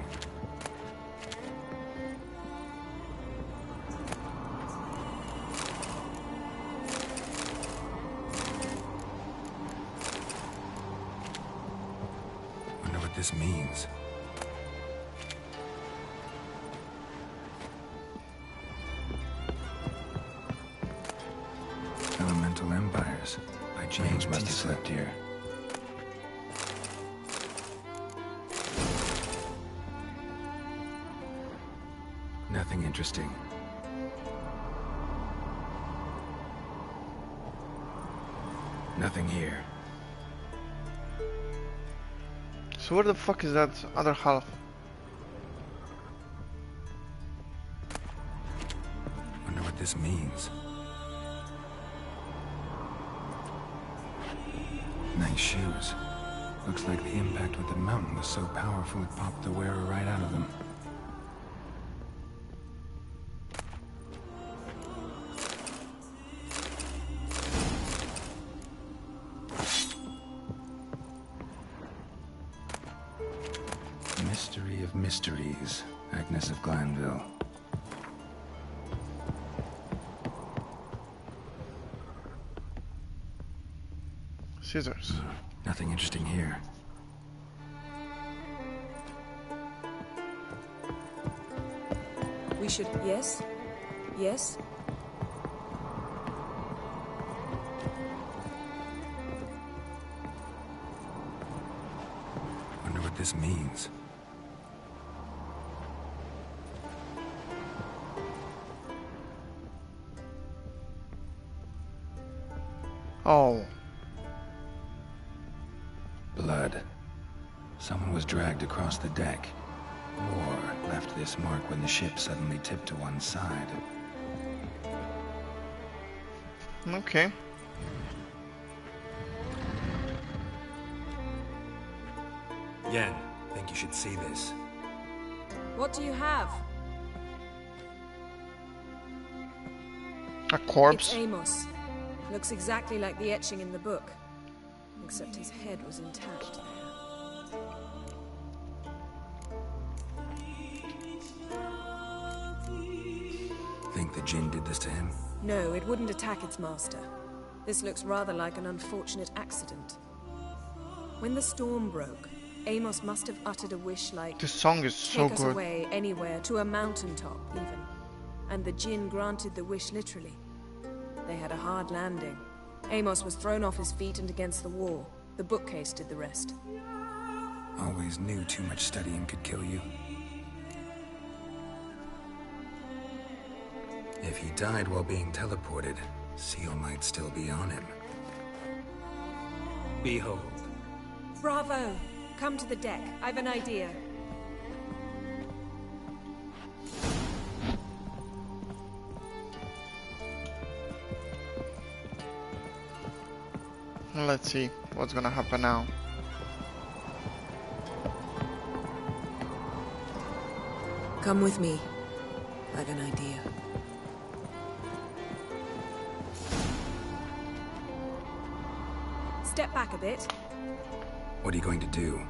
Wonder what this means. Elemental Empires. By James must have slept here. Nothing interesting. Nothing here. So where the fuck is that other half? Wonder what this means. Nice shoes. Looks like the impact with the mountain was so powerful it popped the wearer right out of them. Mystery of mysteries, Agnes of Glanville. Scissors. Nothing interesting here. We should... Yes? Yes? Wonder what this means. Oh. Blood. Someone was dragged across the deck. Or left this mark when the ship suddenly tipped to one side. Okay. Yen, think you should see this. What do you have? A corpse? It's Amos. Looks exactly like the etching in the book. Except his head was intact there. Think the Jinn did this to him? No, it wouldn't attack its master. This looks rather like an unfortunate accident. When the storm broke, Amos must have uttered a wish like, This song is so take us good. away anywhere, to a mountaintop even. And the Jinn granted the wish literally. They had a hard landing. Amos was thrown off his feet and against the wall. The bookcase did the rest. Always knew too much studying could kill you. If he died while being teleported, Seal might still be on him. Behold. Bravo! Come to the deck. I've an idea. Let's see what's gonna happen now. Come with me. I've an idea. Step back a bit. What are you going to do?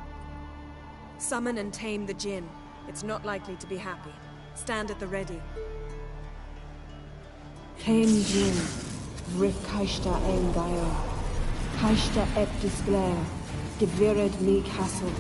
Summon and tame the Jinn. It's not likely to be happy. Stand at the ready. Tame Jinn. Rick Kaishta Engaio. Kaishta et Displair. Gevired me Castle.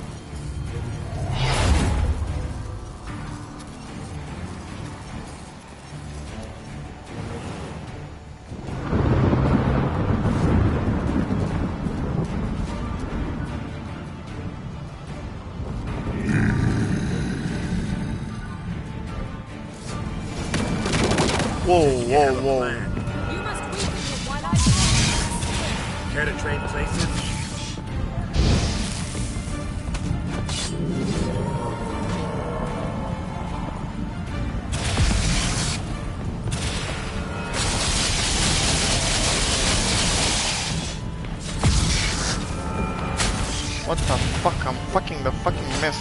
Whoa, whoa, whoa. You must weaken it while I... Care to trade places? What the fuck? I'm fucking the fucking mess.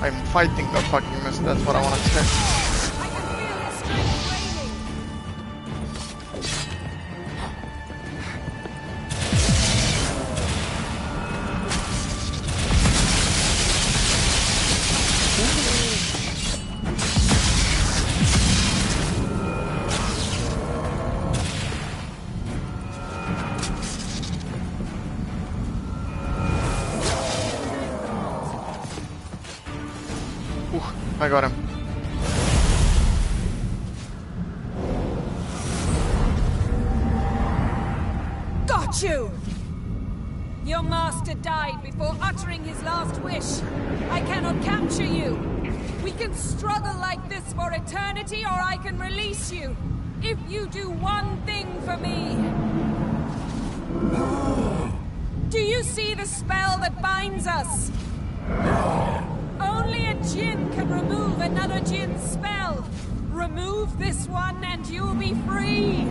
I'm fighting the fucking mess, that's what I want to say. I got him. Got you! Your master died before uttering his last wish. I cannot capture you. We can struggle like this for eternity, or I can release you. If you do one thing for me. Do you see the spell that binds us? Only a djinn can remove another djinn's spell. Remove this one and you'll be free.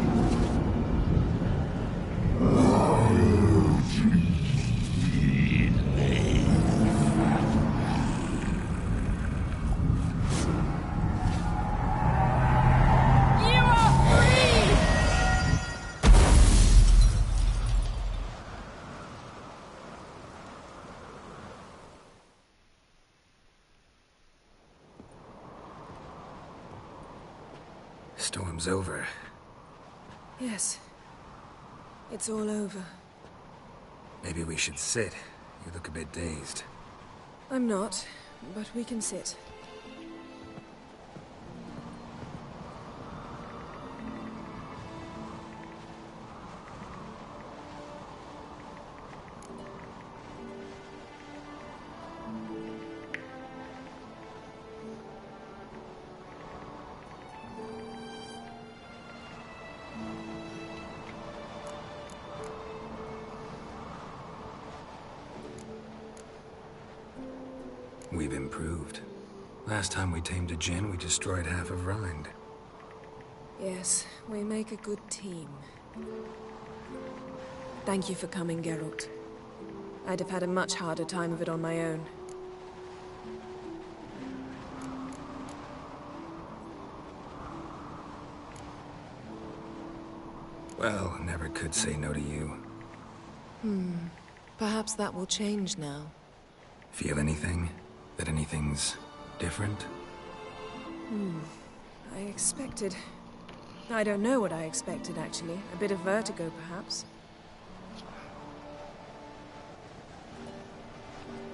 You are free! Storm's over. Yes. It's all over. Maybe we should sit. You look a bit dazed. I'm not, but we can sit. We've improved. Last time we tamed a djinn, we destroyed half of Rind. Yes, we make a good team. Thank you for coming, Geralt. I'd have had a much harder time of it on my own. Well, never could say no to you. Perhaps that will change now. Feel anything? That anything's different? I expected... I don't know what I expected, actually. A bit of vertigo, perhaps.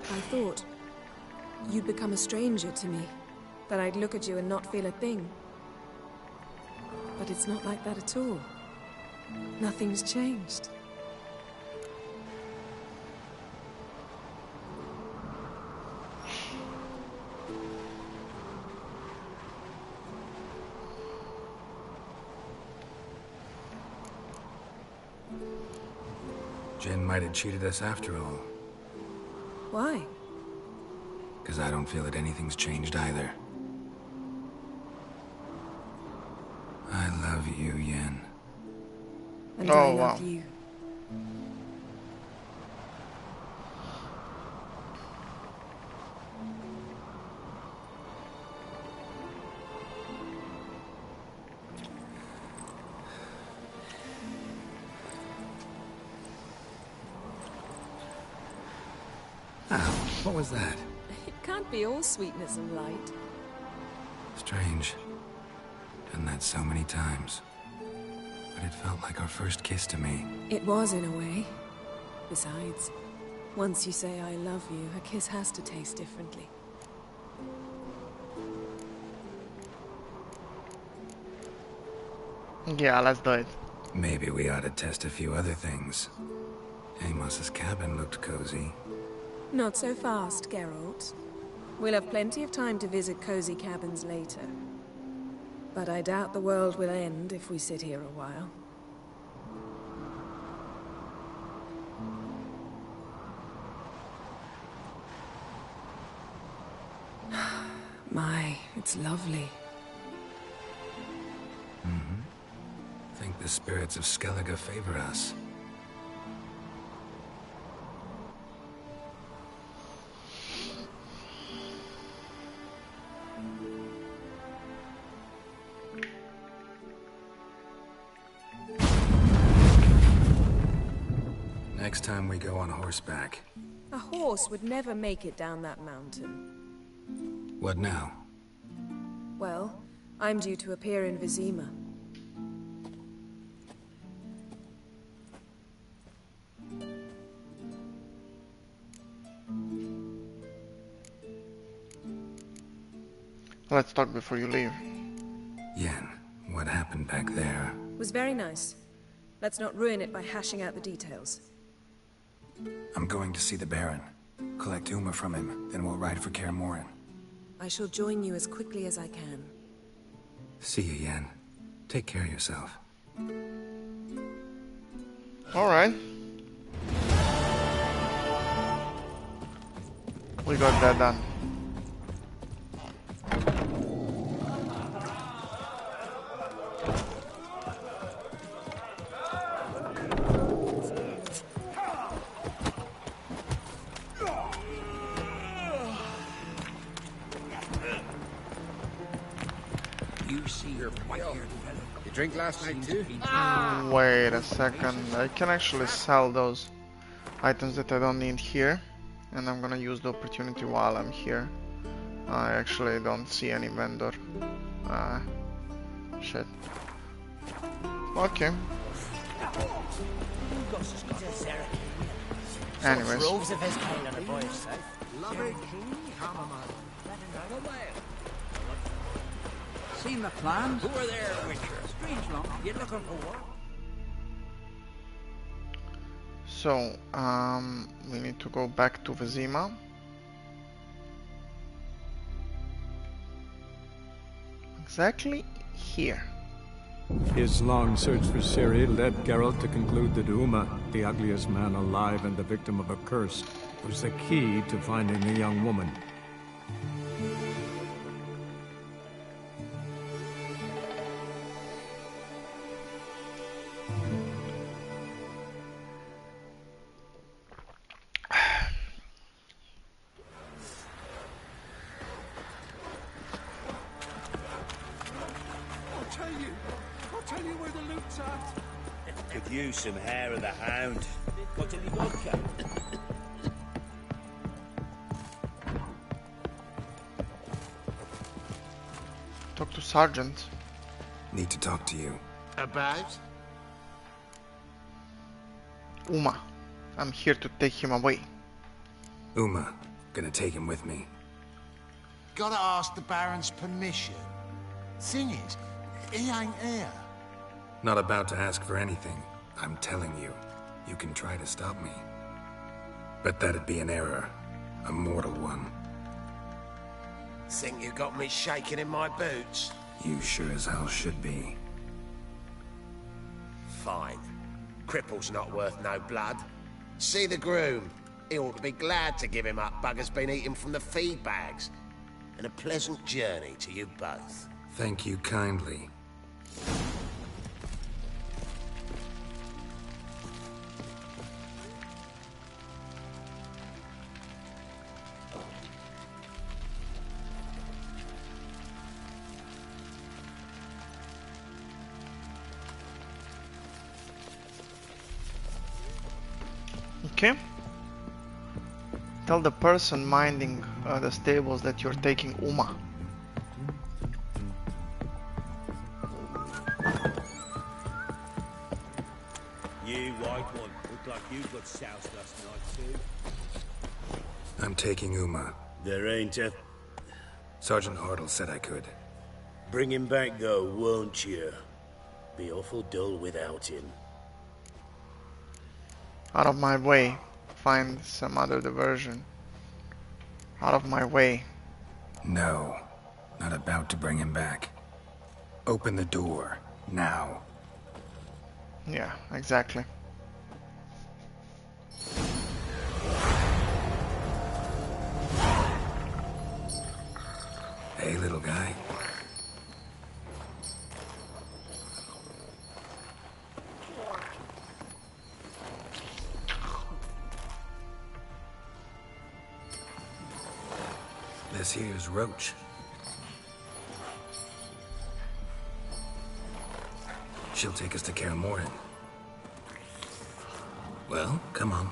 I thought you'd become a stranger to me. That I'd look at you and not feel a thing. But it's not like that at all. Nothing's changed. Jinn might have cheated us after all. Why? Because I don't feel that anything's changed either. I love you, Yen. And I love you. What was that? It can't be all sweetness and light. Strange. Done that so many times. But it felt like our first kiss to me. It was, in a way. Besides, once you say I love you, a kiss has to taste differently. Yeah, let's do it. Maybe we ought to test a few other things. Amos's cabin looked cozy. Not so fast, Geralt. We'll have plenty of time to visit cozy cabins later. But I doubt the world will end if we sit here a while. My, it's lovely. Think the spirits of Skellige favor us. next time we go on horseback. A horse would never make it down that mountain. What now? Well, I'm due to appear in Vizima. Let's talk before you leave. Yen, what happened back there? It was very nice. Let's not ruin it by hashing out the details. I'm going to see the Baron. Collect Uma from him, then we'll ride for Kaer Morhen. I shall join you as quickly as I can. See you, Yen. Take care of yourself. Alright. We got that done. You drink last night too? Wait a second. I can actually sell those items that I don't need here, and I'm gonna use the opportunity while I'm here. I actually don't see any vendor. Shit. Okay. Anyways. Droves of his kind on a voyage south. Seen the plans? Who are there, Witcher? Strange long. You looking for work? So, we need to go back to Vizima. Exactly here. His long search for Ciri led Geralt to conclude that Uma, the ugliest man alive and the victim of a curse, was the key to finding the young woman. I'll tell you where the loot's at. Could use some hair of the hound. Got any vodka? Talk to Sergeant. Need to talk to you. About? Uma. I'm here to take him away. Uma. Gonna take him with me. Gotta ask the Baron's permission. Thing is, he ain't here. Not about to ask for anything. I'm telling you. You can try to stop me. But that'd be an error. A mortal one. Think you got me shaking in my boots? You sure as hell should be. Fine. Cripple's not worth no blood. See the groom. He ought to be glad to give him up. Bugger's been eating from the feed bags. And a pleasant journey to you both. Thank you kindly. Okay. Tell the person minding the stables that you're taking Uma. You white one, look like you got soused last night too. I'm taking Uma. There ain't a... Sergeant Hartle said I could. Bring him back though, won't you? Be awful dull without him. Out of my way. Find some other diversion. Out of my way. No. Not about to bring him back. Open the door. Now. Yeah, exactly. Hey, little guy. This here's Roach. She'll take us to Kaer Morhen. Well, come on.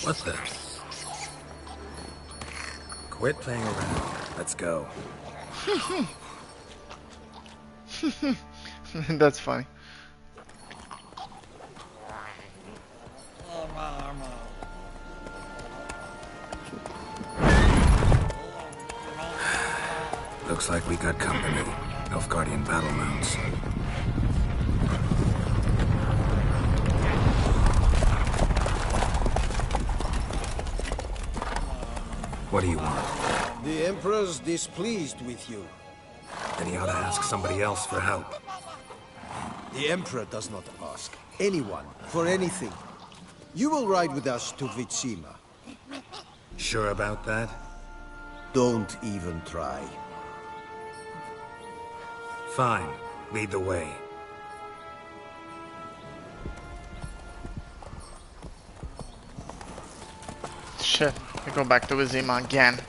What the? Quit playing around. Let's go. That's funny. Looks like we got company. Nilfgaardian battle mounts. What do you want? The Emperor's displeased with you. Then he ought to ask somebody else for help. The Emperor does not ask anyone for anything. You will ride with us to Vitsima. Sure about that? Don't even try. Fine. Lead the way. Shit, we go back to Vitsima again.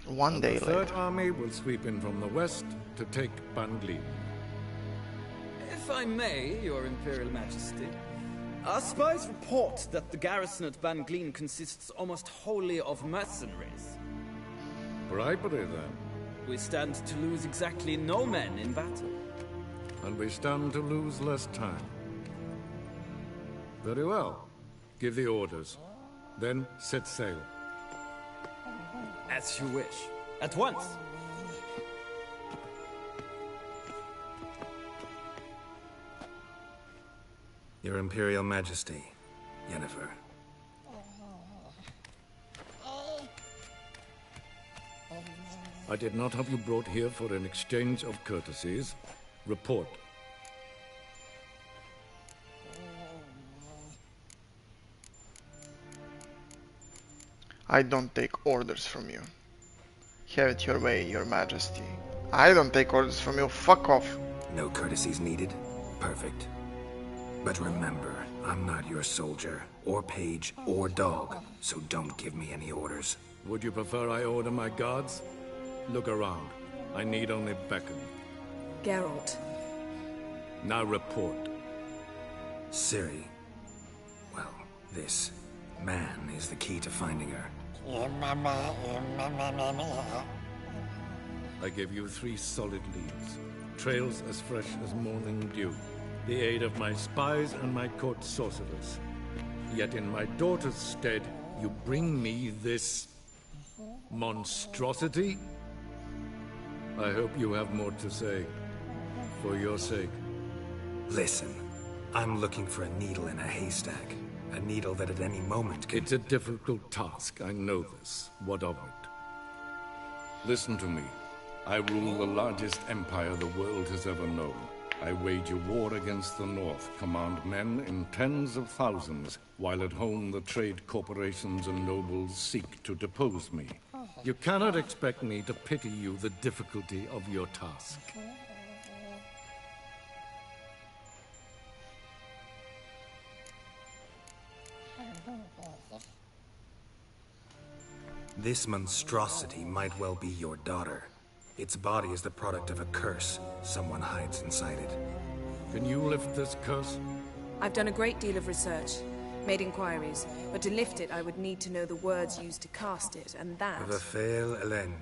One day later. The Third Army will sweep in from the west to take Banglin. If I may, Your Imperial Majesty, our spies report that the garrison at Banglin consists almost wholly of mercenaries. Bribery, then? We stand to lose exactly no men in battle. And we stand to lose less time. Very well. Give the orders. Then set sail. As you wish. At once. Your Imperial Majesty, Yennefer. I did not have you brought here for an exchange of courtesies. Report. I don't take orders from you. Have it your way, Your Majesty. I don't take orders from you. Fuck off. No courtesies needed? Perfect. But remember, I'm not your soldier, or page, or dog, so don't give me any orders. Would you prefer I order my guards? Look around. I need only beckon. Geralt. Now report. Ciri. Well, this man is the key to finding her. I give you 3 solid leads. Trails as fresh as morning dew. The aid of my spies and my court sorcerers. Yet in my daughter's stead, you bring me this monstrosity? I hope you have more to say. For your sake. Listen, I'm looking for a needle in a haystack. A needle that at any moment can... It's a difficult task, I know this. What of it? Listen to me. I rule the largest empire the world has ever known. I wage a war against the North, command men in tens of thousands, while at home the trade corporations and nobles seek to depose me. You cannot expect me to pity you the difficulty of your task. This monstrosity might well be your daughter. Its body is the product of a curse. Someone hides inside it. Can you lift this curse? I've done a great deal of research, made inquiries, but to lift it I would need to know the words used to cast it, and that... Vafael Elen,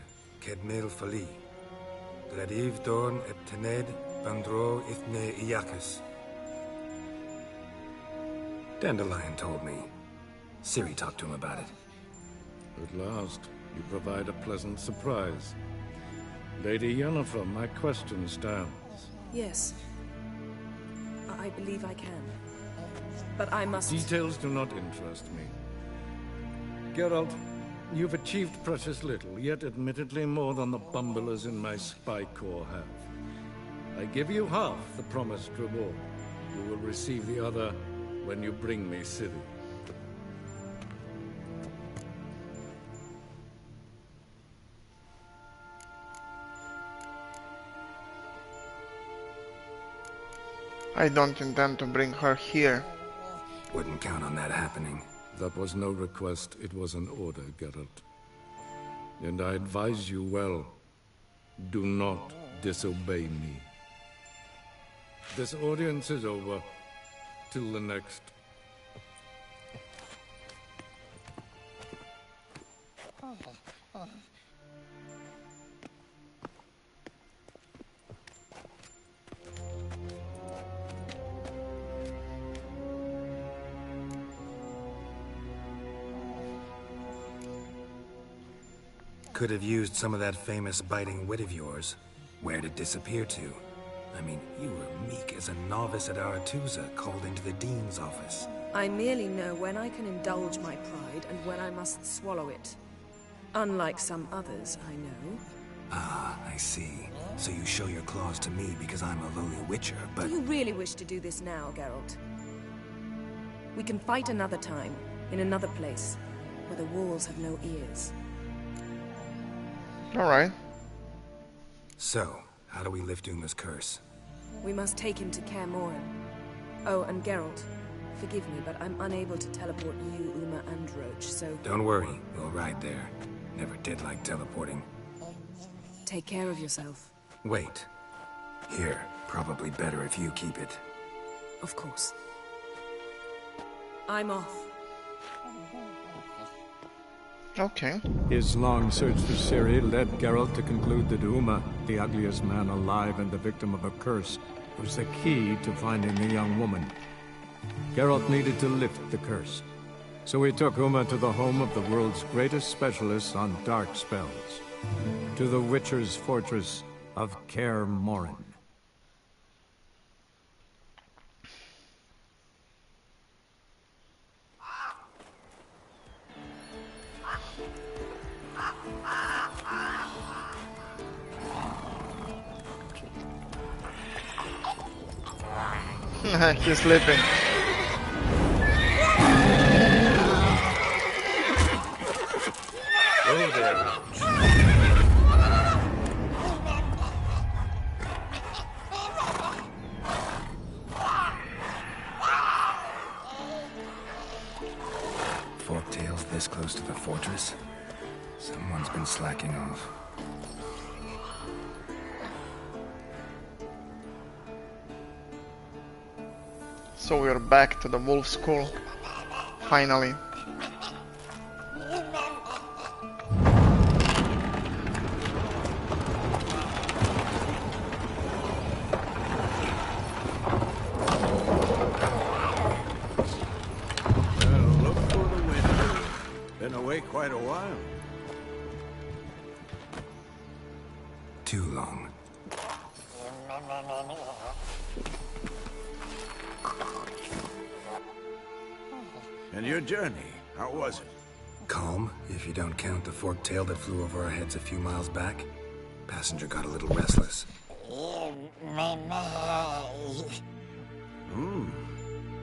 Kedmil Fali. Gladiv Dorn et Tened Bandro Ithne Iacus. Dandelion told me. Ciri talked to him about it. At last, you provide a pleasant surprise. Lady Yennefer, my question stands. Yes. I believe I can. But I must... Details do not interest me. Geralt, You've achieved precious little, yet admittedly more than the bumblers in my spy corps have. I give you half the promised reward. You will receive the other when you bring me Ciri. I don't intend to bring her here. Wouldn't count on that happening. That was no request, it was an order, Geralt. And I advise you well, do not disobey me. This audience is over. Till the next. Could have used some of that famous biting wit of yours. Where'd it disappear to? I mean, you were meek as a novice at Aretusa, called into the Dean's office. I merely know when I can indulge my pride and when I must swallow it. Unlike some others I know. Ah, I see. So you show your claws to me because I'm a lowly witcher, but... Do you really wish to do this now, Geralt? We can fight another time, in another place, where the walls have no ears. Alright. So, how do we lift Uma's curse? We must take him to Kaer Morhen. Oh, and Geralt, forgive me, but I'm unable to teleport you, Uma, and Roach, so... Don't worry, we'll ride there. Never did like teleporting. Take care of yourself. Wait. Here, probably better if you keep it. Of course. I'm off. Okay. His long search for Ciri led Geralt to conclude that Uma, the ugliest man alive and the victim of a curse, was the key to finding the young woman. Geralt needed to lift the curse, so he took Uma to the home of the world's greatest specialists on dark spells, to the Witcher's fortress of Kaer Morhen. He's sleeping. Go there. Forktails this close to the fortress? Someone's been slacking off. So we're back to the wolf school. Finally. Look for the wind. Been away quite a while. Too long. And your journey, how was it? Calm, if you don't count the forked tail that flew over our heads a few miles back. Passenger got a little restless.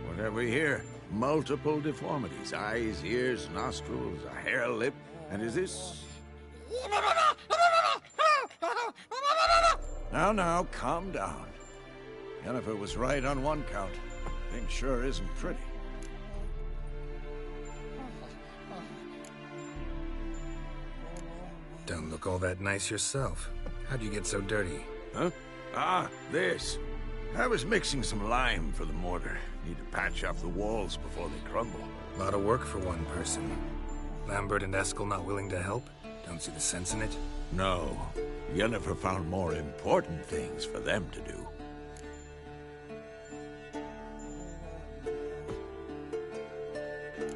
What have we here? Multiple deformities. Eyes, ears, nostrils, a hair lip. And is this... Now, calm down. Yennefer was right on one count. Thing sure isn't pretty. Don't look all that nice yourself. How'd you get so dirty? Huh? Ah, this. I was mixing some lime for the mortar. Need to patch up the walls before they crumble. A lot of work for one person. Lambert and Eskel not willing to help? Don't see the sense in it? No. Yennefer found more important things for them to do.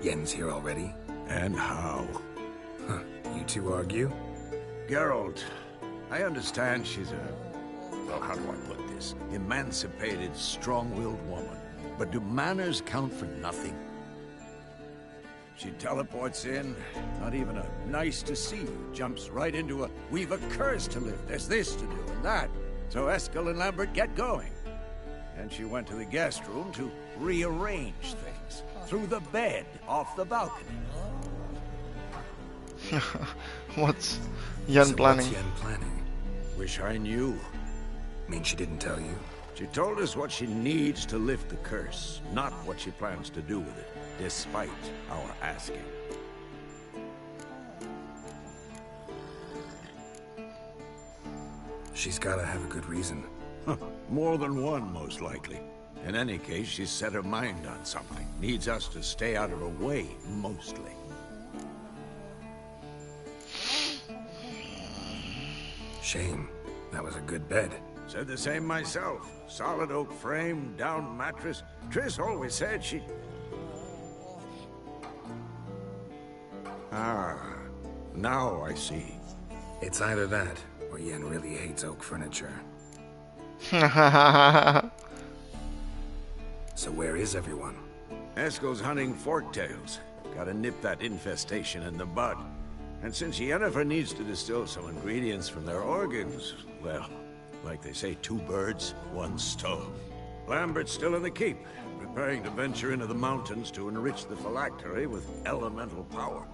Yen's here already? And how? Huh. You two argue? Geralt, I understand she's well, how do I put this? Emancipated, strong-willed woman. But do manners count for nothing? She teleports in, not even a nice to see you, jumps right into a we've a curse to lift, there's this to do and that. So Eskel and Lambert get going. And she went to the guest room to rearrange things. Threw the bed off the balcony. What's Yen planning? What's Yen planning? Wish I knew. Mean she didn't tell you? She told us what she needs to lift the curse, not what she plans to do with it, despite our asking. She's gotta have a good reason. More than one, most likely. In any case, she's set her mind on something. Needs us to stay out of her way, mostly. Shame. That was a good bed. Said the same myself. Solid oak frame, down mattress. Triss always said she... Ah, now I see. It's either that, or Yen really hates oak furniture. So where is everyone? Eskel's hunting forktails. Gotta nip that infestation in the bud. And since Yennefer needs to distill some ingredients from their organs, well, like they say, 2 birds, 1 stone. Lambert's still in the keep, preparing to venture into the mountains to enrich the phylactery with elemental power.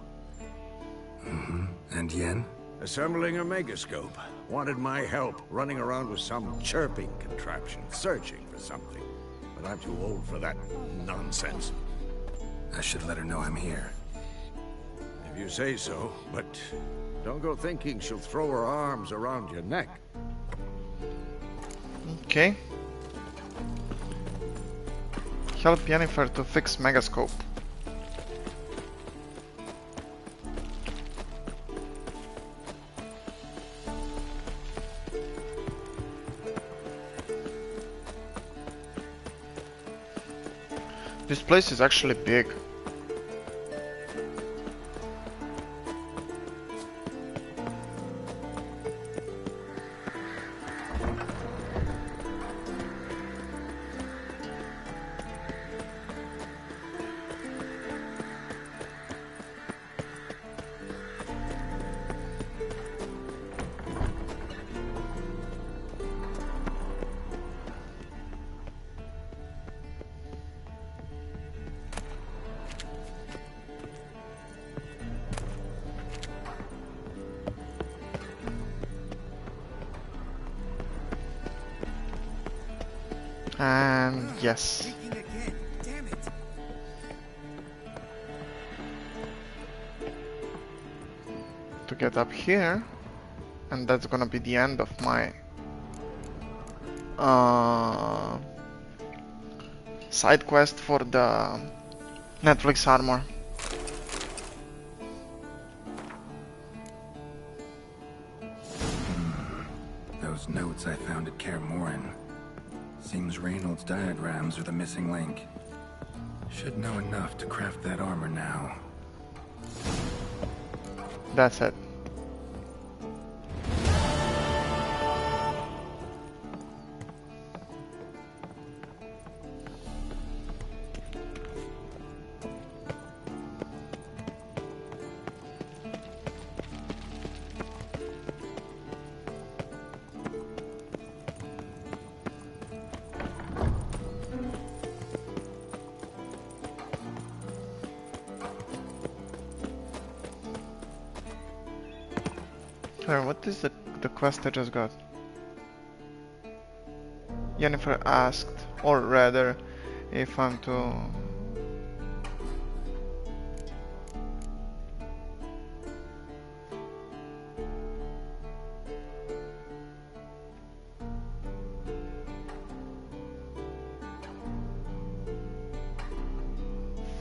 Mm-hmm. And Yen? Assembling a megascope. Wanted my help, running around with some chirping contraption, searching for something. But I'm too old for that nonsense. I should let her know I'm here. If you say so, but don't go thinking she'll throw her arms around your neck. Okay. Help Yennefer to fix Megascope. This place is actually big. And yes. To get up here, and that's gonna be the end of my side quest for the Netflix armor. Those notes I found at Kaer Morhen. Seems Reynolds' diagrams are the missing link. Should know enough to craft that armor now. That's it. What is the quest I just got? Yennefer asked, or rather, if I'm to...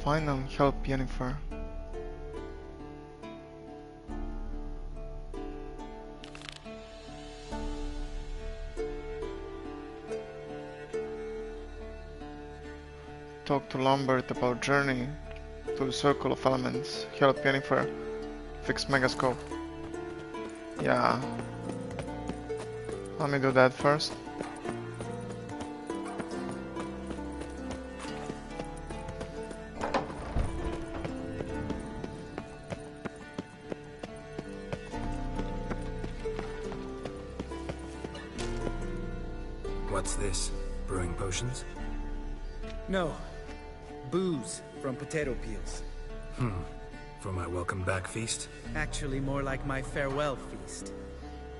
Final help Yennefer. Talk to Lambert about journey to the Circle of Elements. Help Yennefer fix Megascope. Yeah. Let me do that first. What's this? Brewing potions? No. Booze from potato peels. For my welcome back feast? Actually, more like my farewell feast.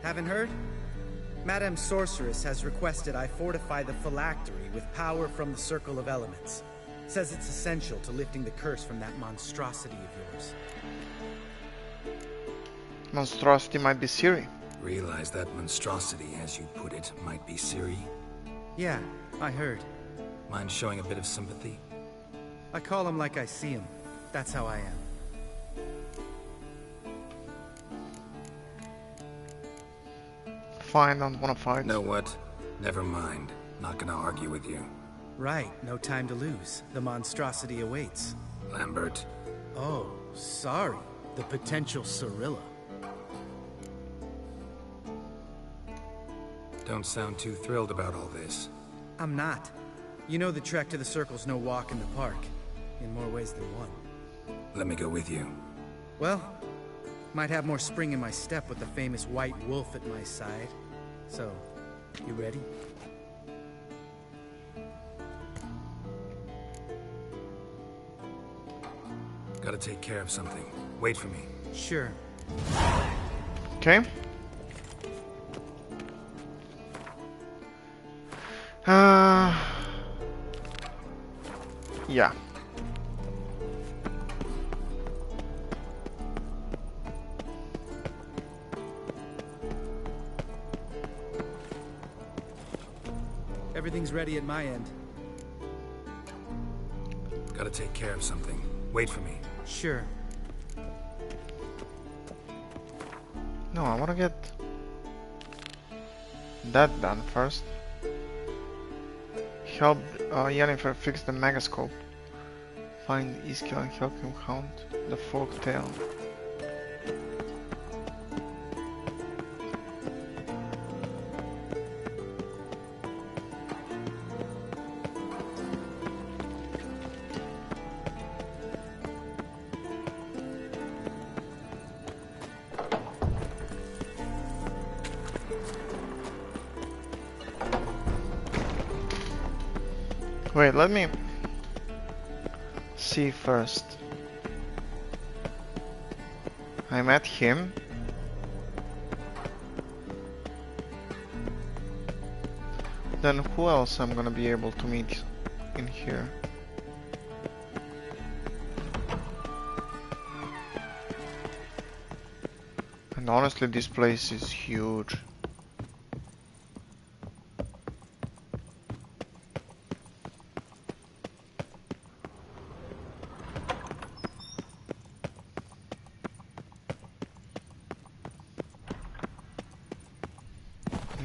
Haven't heard? Madame Sorceress has requested I fortify the phylactery with power from the Circle of Elements. Says it's essential to lifting the curse from that monstrosity of yours. Monstrosity might be Ciri. Realize that monstrosity, as you put it, might be Ciri? Yeah, I heard. Mind showing a bit of sympathy? I call him like I see him. That's how I am. Fine, don't wanna fight. Know what? Never mind. Not gonna argue with you. Right, no time to lose. The monstrosity awaits. Lambert. Oh, sorry. The potential Cirilla. Don't sound too thrilled about all this. I'm not. You know the trek to the Circle's no walk in the park. In more ways than one. Let me go with you. Well, might have more spring in my step with the famous white wolf at my side. So, you ready? Gotta take care of something. Wait for me. Sure. Okay. Yeah. Everything's ready at my end. Gotta take care of something. Wait for me. Sure. No, I wanna get that done first. Help Yennefer fix the megascope. Find Iskil and help him hunt the forked tail. Wait, let me see first. I met him. Then who else I'm gonna be able to meet in here? And honestly, this place is huge.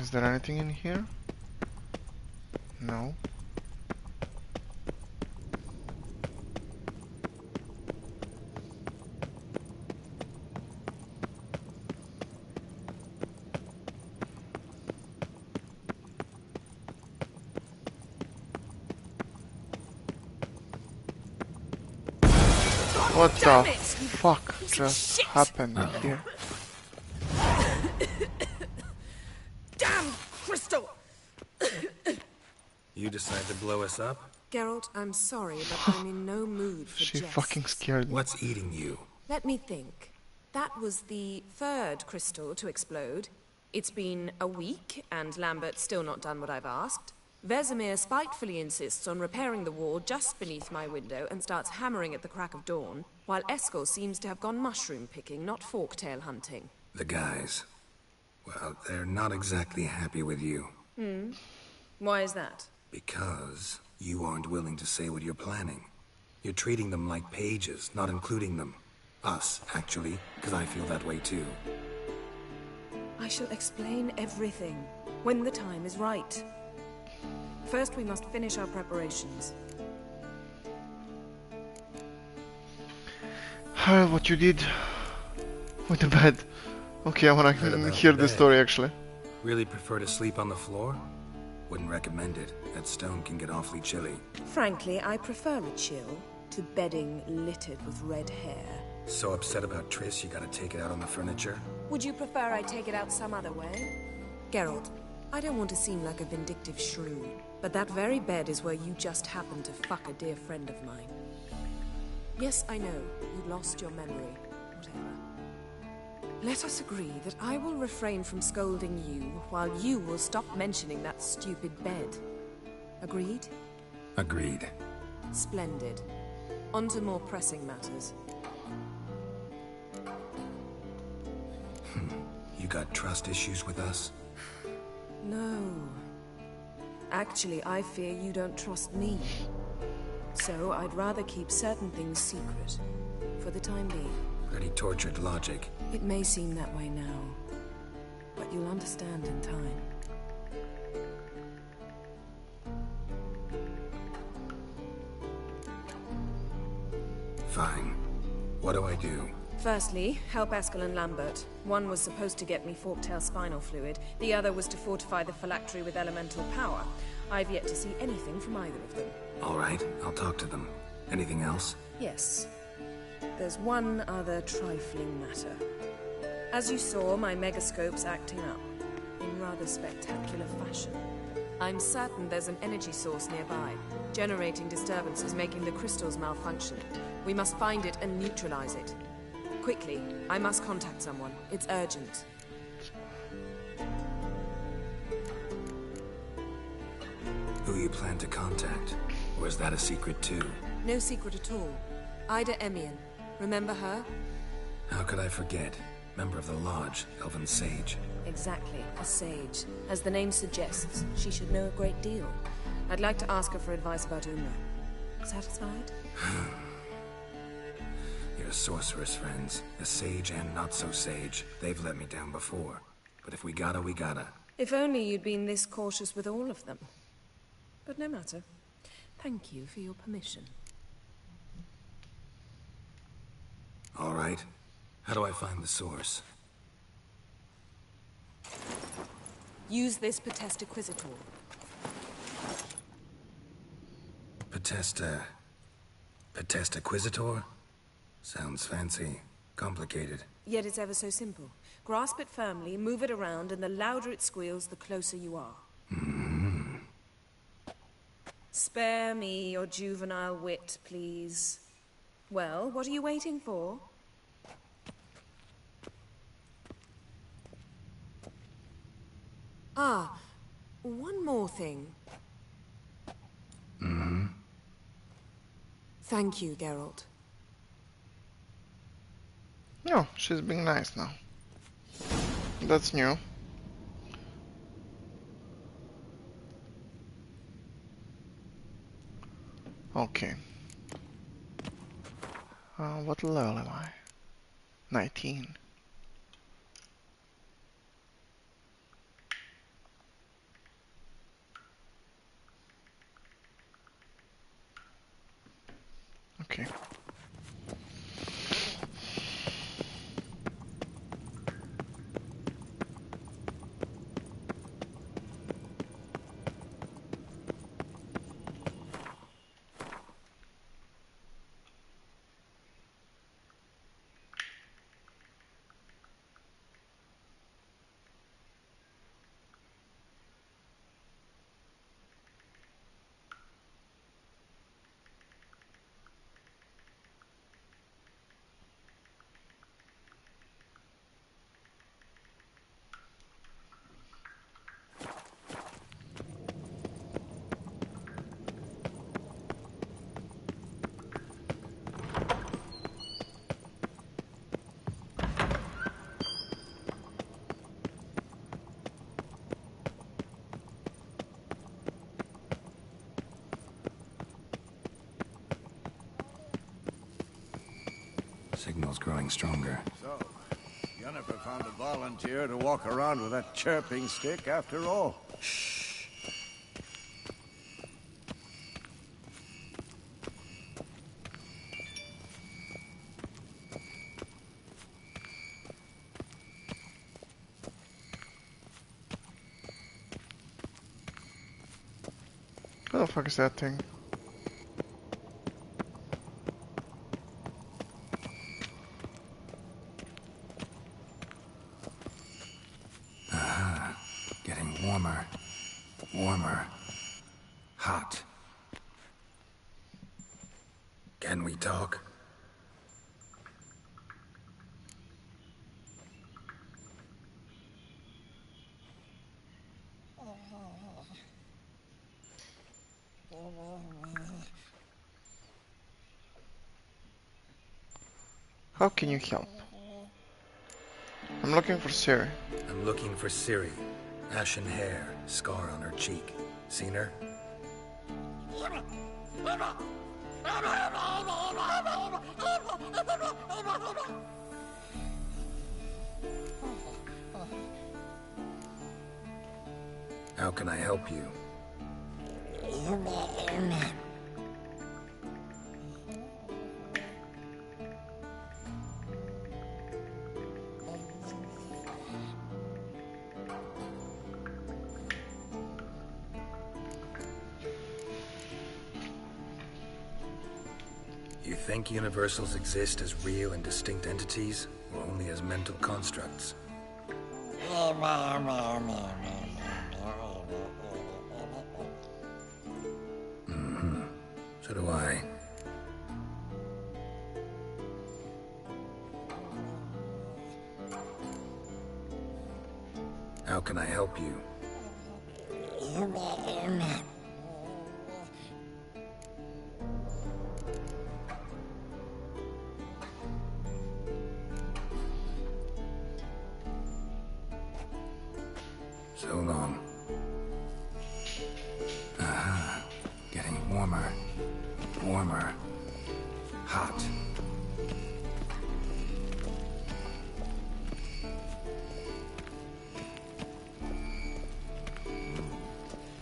Is there anything in here? No. What the fuck just happened here? Damn crystal! You decide to blow us up? Geralt, I'm sorry, but I'm in no mood for She jests. fucking scared me. What's eating you? Let me think. That was the third crystal to explode. It's been a week, and Lambert's still not done what I've asked. Vesemir spitefully insists on repairing the wall just beneath my window and starts hammering at the crack of dawn, while Eskel seems to have gone mushroom picking, not forktail hunting. The guys. Well, they're not exactly happy with you. Why is that? Because you aren't willing to say what you're planning. You're treating them like pages, not including them. Us, actually, because I feel that way too. I shall explain everything, when the time is right. First, we must finish our preparations. What you did with the bed. Okay, I wanna hear the story actually. Really prefer to sleep on the floor? Wouldn't recommend it. That stone can get awfully chilly. Frankly, I prefer a chill to bedding littered with red hair. So upset about Triss, you gotta take it out on the furniture? Would you prefer I take it out some other way? Geralt, I don't want to seem like a vindictive shrew, but that very bed is where you just happened to fuck a dear friend of mine. Yes, I know, you lost your memory. Whatever. Let us agree that I will refrain from scolding you, while you will stop mentioning that stupid bed. Agreed? Agreed. Splendid. On to more pressing matters. You got trust issues with us? No. Actually, I fear you don't trust me. So I'd rather keep certain things secret, for the time being. Pretty tortured logic. It may seem that way now, but you'll understand in time. Fine. What do I do? Firstly, help Eskel and Lambert. One was supposed to get me forktail spinal fluid, the other was to fortify the phylactery with elemental power. I've yet to see anything from either of them. All right, I'll talk to them. Anything else? Yes. There's one other trifling matter. As you saw, my megascope's acting up, in rather spectacular fashion. I'm certain there's an energy source nearby, generating disturbances, making the crystals malfunction. We must find it and neutralize it. Quickly, I must contact someone. It's urgent. Who you plan to contact? Or is that a secret too? No secret at all. Ida Emian. Remember her? How could I forget? Member of the Lodge, Elven Sage. Exactly, a sage. As the name suggests, she should know a great deal. I'd like to ask her for advice about Umra. Satisfied? Your sorceress friends, the sage and not so sage, they've let me down before. But if we gotta, we gotta. If only you'd been this cautious with all of them. But no matter. Thank you for your permission. All right. How do I find the source? Use this Potesta Quisitor. Potesta Quisitor? Sounds fancy. Complicated. Yet it's ever so simple. Grasp it firmly, move it around, and the louder it squeals, the closer you are. Spare me your juvenile wit, please. Well, what are you waiting for? Ah, one more thing. Thank you, Geralt. No, she's being nice now. That's new. Okay. What level am I? 19. Okay. Signal's growing stronger. So, Yennefer found a volunteer to walk around with that chirping stick after all. Shh. What the fuck is that thing? Getting warmer. warmer. Hot. Can we talk? How can you help? I'm looking for Siri. I'm looking for Siri. Ashen hair, scar on her cheek. Seen her? How can I help you? You think universals exist as real and distinct entities, or only as mental constructs? So do I. How can I help you? So long. Aha. Getting warmer. Warmer. Hot.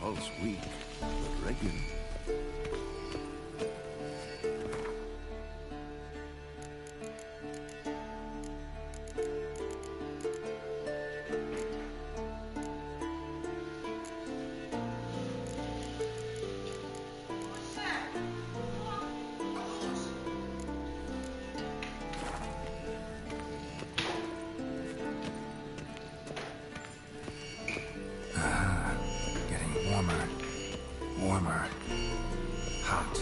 Pulse weak, but regular. Warmer. Warmer. Hot.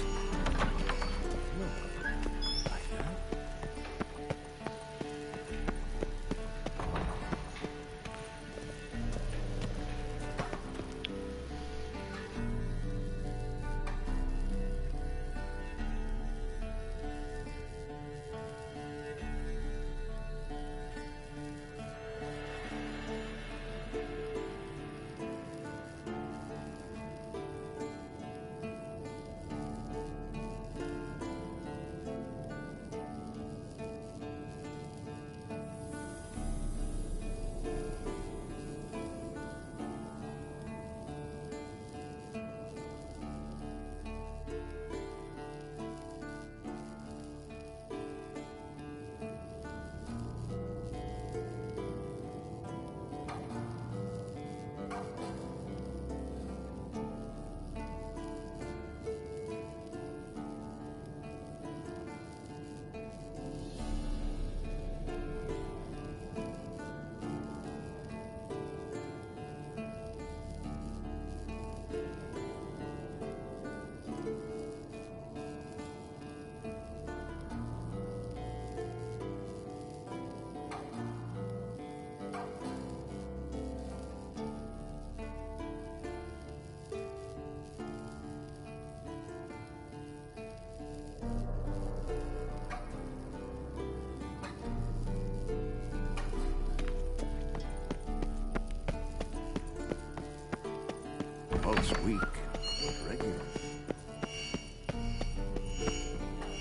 Pulse weak, but regular.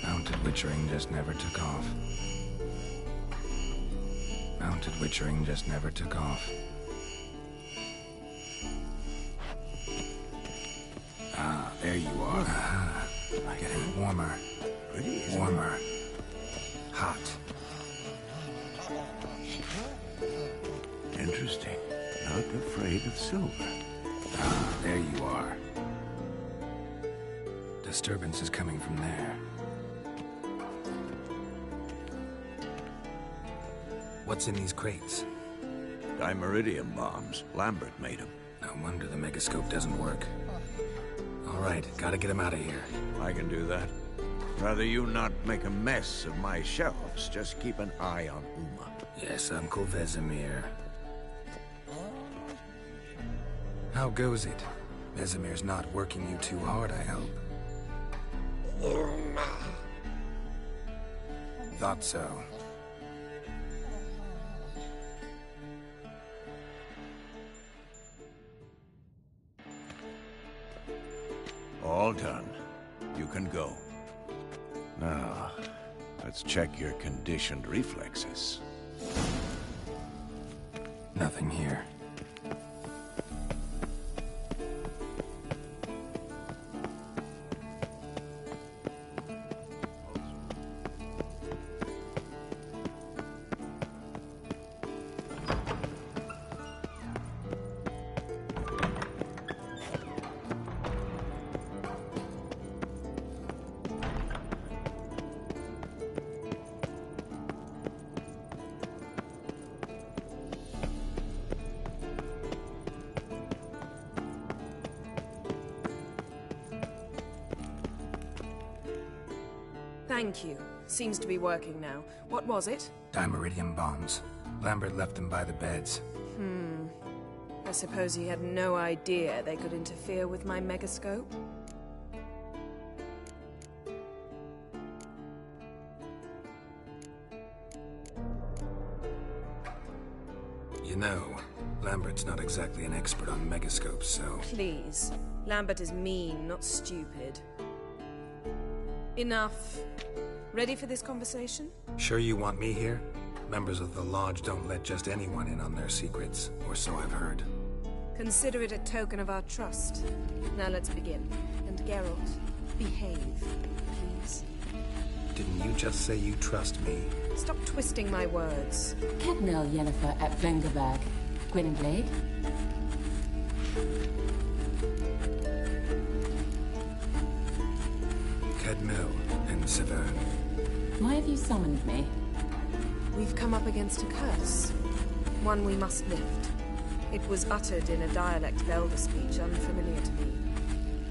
Mounted witchering just never took off. Mounted witchering just never took off. Ah, there you are. Ah, getting warmer. Warmer. Hot. Interesting. Not afraid of silver. Ah, there you are. Disturbance is coming from there. What's in these crates? Dimeridium bombs. Lambert made them. No, No wonder the megascope doesn't work. Alright, gotta get him out of here. I can do that. Rather you not make a mess of my shelves, just keep an eye on Uma. Yes, Uncle Vesemir. How goes it? Vesemir's not working you too hard, I hope. Thought so. All done. You can go. Now, let's check your conditioned reflexes. Nothing here. Thank you. Seems to be working now. What was it? Dimeridium bombs. Lambert left them by the beds. I suppose he had no idea they could interfere with my megascope? You know, Lambert's not exactly an expert on megascopes, so... Please. Lambert is mean, not stupid. Enough. Ready for this conversation? Sure you want me here? Members of the Lodge don't let just anyone in on their secrets, or so I've heard. Consider it a token of our trust. Now let's begin. And Geralt, behave, please. Didn't you just say you trust me? Stop twisting my words. Kednel Yennefer at Vengerberg. Gwynblade? Kedmil and Severn. Why have you summoned me? We've come up against a curse. One we must lift. It was uttered in a dialect of Elder speech unfamiliar to me.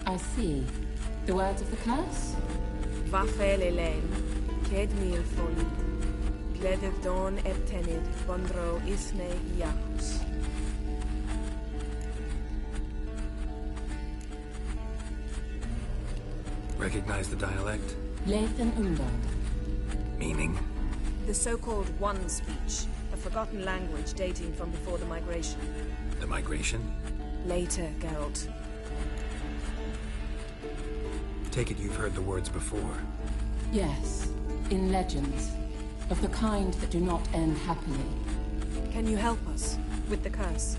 I see. The words of the curse? Vafel Elaine, Kedmil Foli, Gleder Dawn Ebtenid, Bondro Isne Iacus. Recognize the dialect? Lathan Undod. Meaning? The so-called One speech, a forgotten language dating from before the migration. The migration? Later, Geralt. Take it you've heard the words before. Yes, in legends. Of the kind that do not end happily. Can you help us with the curse?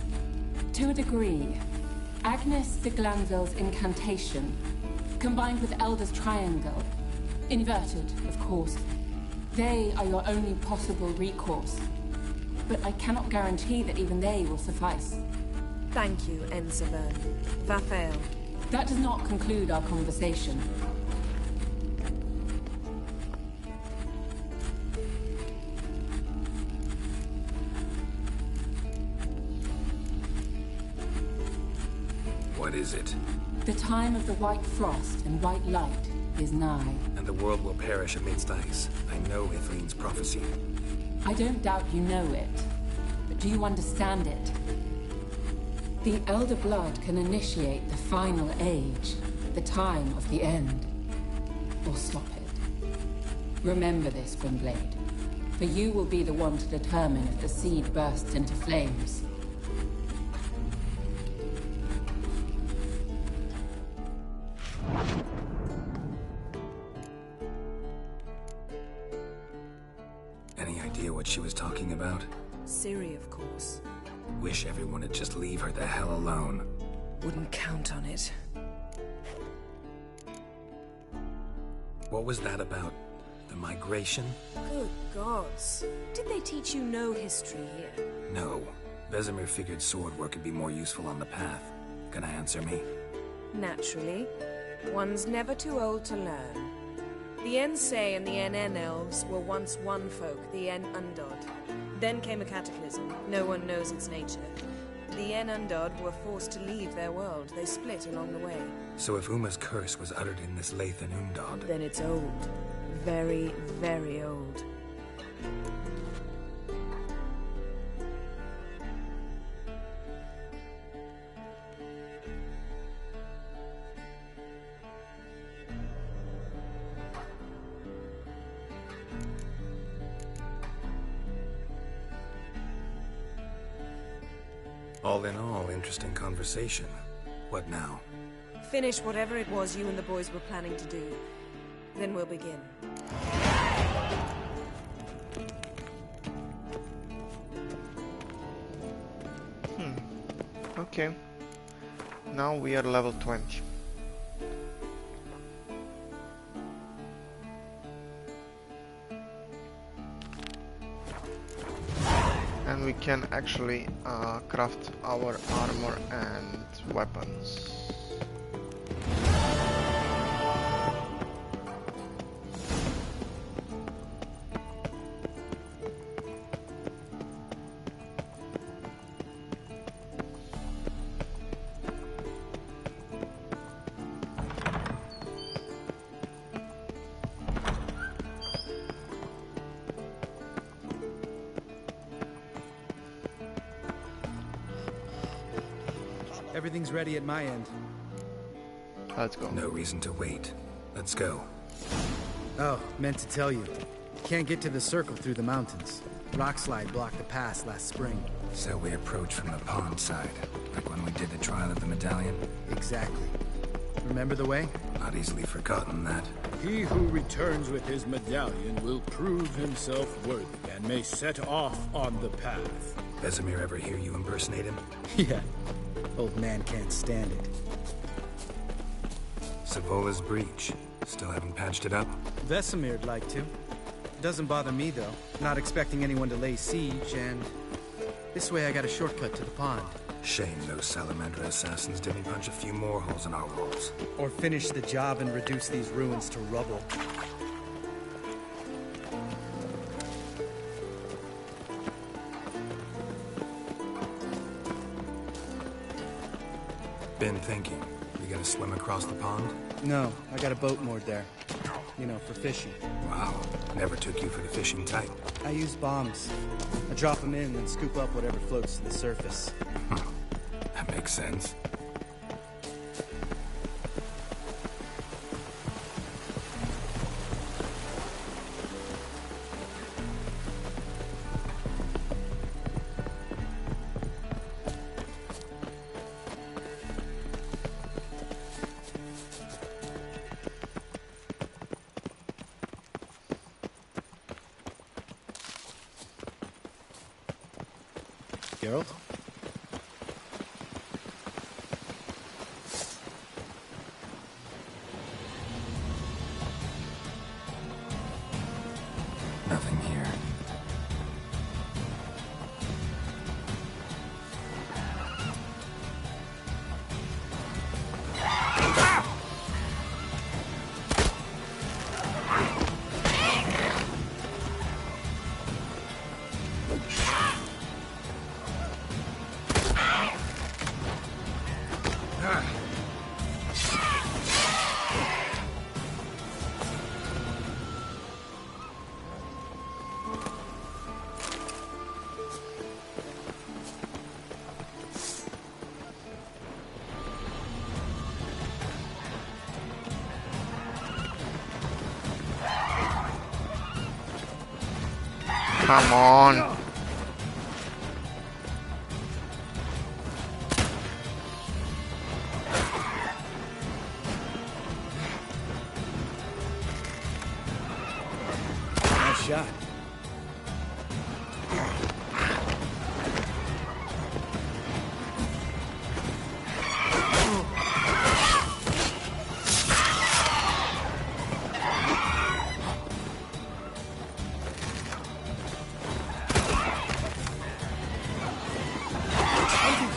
To a degree. Agnes de Glanville's incantation, combined with Elder's triangle, inverted, of course. They are your only possible recourse. But I cannot guarantee that even they will suffice. Thank you, Severn. Vafel. That does not conclude our conversation. What is it? The time of the white frost and white light is nigh. And the world will perish amidst ice. I know Ithleen's prophecy. I don't doubt you know it. But do you understand it? The Elder Blood can initiate the final age, the time of the end. Or stop it. Remember this, Gwynblade. For you will be the one to determine if the seed bursts into flames. Any idea what she was talking about? Ciri, of course. Wish everyone would just leave her the hell alone. Wouldn't count on it. What was that about? The migration? Good gods. Did they teach you no history here? No. Vesemir figured sword work could be more useful on the path. Gonna answer me? Naturally. One's never too old to learn. The Ensei and the NN elves were once one folk, the En Undod. Then came a cataclysm. No one knows its nature. The Enundod were forced to leave their world. They split along the way. So if Uma's curse was uttered in this Lathan Undod... Then it's old. Very, very old. All in all, interesting conversation. What now? Finish whatever it was you and the boys were planning to do. Then we'll begin. Okay. Now we are level 20. And we can actually craft our armor and weapons. Everything's ready at my end. Let's go. No reason to wait. Let's go. Oh, meant to tell you. Can't get to the circle through the mountains. Rockslide blocked the pass last spring. So we approach from the pond side, like when we did the trial of the medallion? Exactly. Remember the way? Not easily forgotten, that. He who returns with his medallion will prove himself worthy and may set off on the path. Vesemir ever hear you impersonate him? Yeah. Old man can't stand it. Savola's breach. Still haven't patched it up? Vesemir'd like to. Doesn't bother me, though. Not expecting anyone to lay siege, and... this way I got a shortcut to the pond. Shame those Salamandra assassins didn't punch a few more holes in our walls. Or finish the job and reduce these ruins to rubble. Been thinking. We gonna swim across the pond? No, I got a boat moored there. You know, for fishing. Wow. Never took you for the fishing type. I use bombs. I drop them in, then scoop up whatever floats to the surface. That makes sense. Geralt? Nothing here. Come on. Nice shot.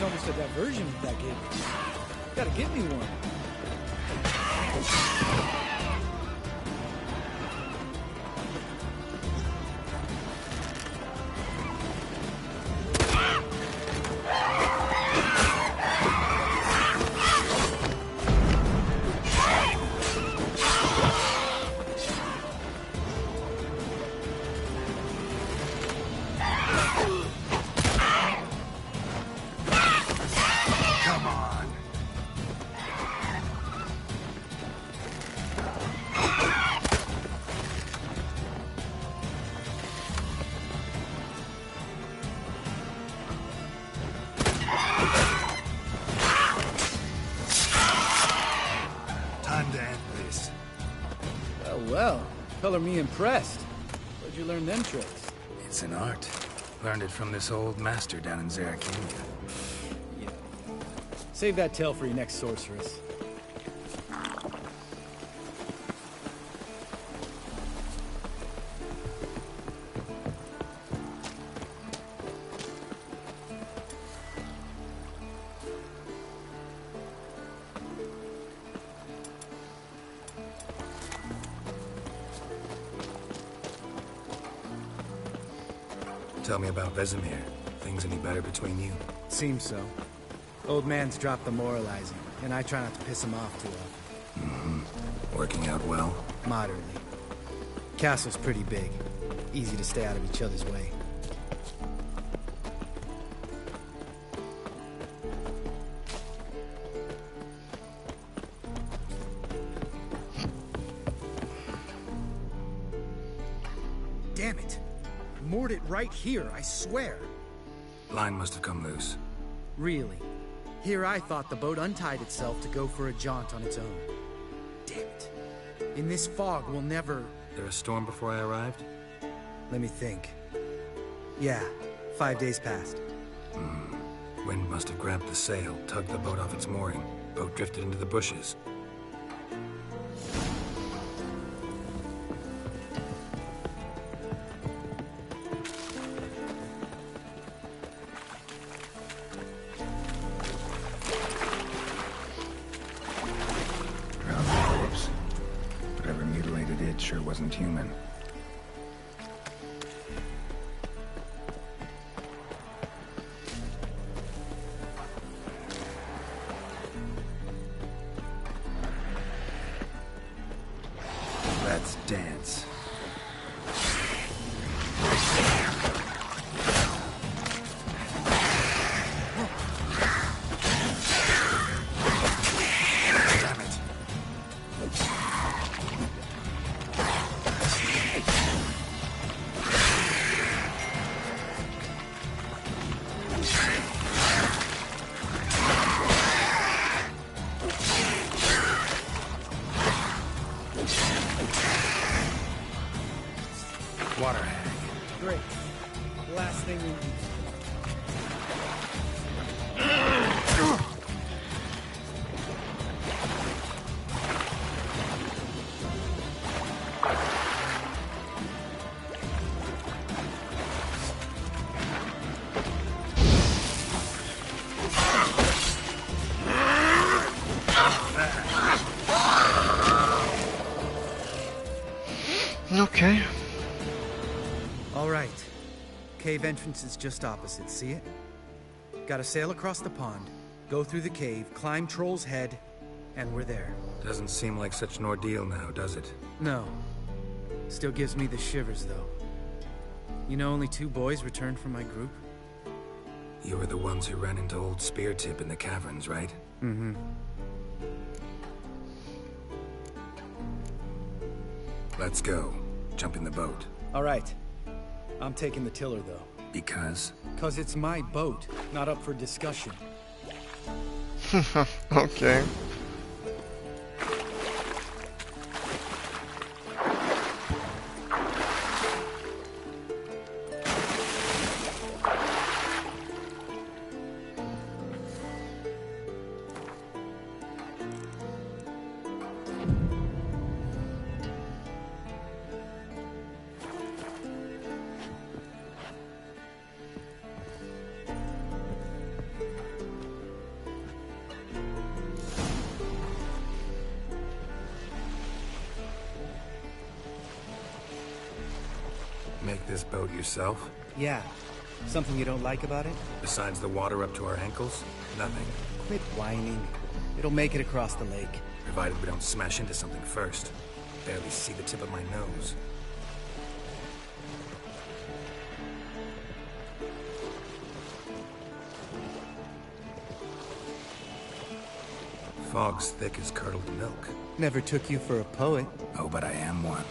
Almost a diversion with that game. Gotta give me one. color me impressed. Where'd you learn them tricks? It's an art. Learned it from this old master down in Zarakinia. Yeah. Save that tale for your next sorceress. Tell me about Vesemir. Things any better between you? Seems so. Old man's dropped the moralizing, and I try not to piss him off too often. Mm-hmm. Working out well? Moderately. Castle's pretty big. Easy to stay out of each other's way. Damn it! Moored it right here, I swear. Line must have come loose. Really? Here I thought the boat untied itself to go for a jaunt on its own. Damn it. In this fog, we'll never... There a storm before I arrived? Let me think. Yeah, 5 days passed. Wind must have grabbed the sail, tugged the boat off its mooring. Boat drifted into the bushes. Sure wasn't human. Let's dance. Water hag. Great. Last thing we need. Okay. All right. Cave entrance is just opposite, see it? Gotta sail across the pond, go through the cave, climb Troll's Head, and we're there. Doesn't seem like such an ordeal now, does it? No. Still gives me the shivers, though. You know only 2 boys returned from my group? You were the ones who ran into old Speartip in the caverns, right? Mm-hmm. Let's go. Jump in the boat. All right. I'm taking the tiller, though. Because? 'Cause it's my boat, not up for discussion. Okay. Make this boat yourself? Yeah. Something you don't like about it? Besides the water up to our ankles? Nothing. Quit whining. It'll make it across the lake. Provided we don't smash into something first. Barely see the tip of my nose. Fog's thick as curdled milk. Never took you for a poet. Oh, but I am one.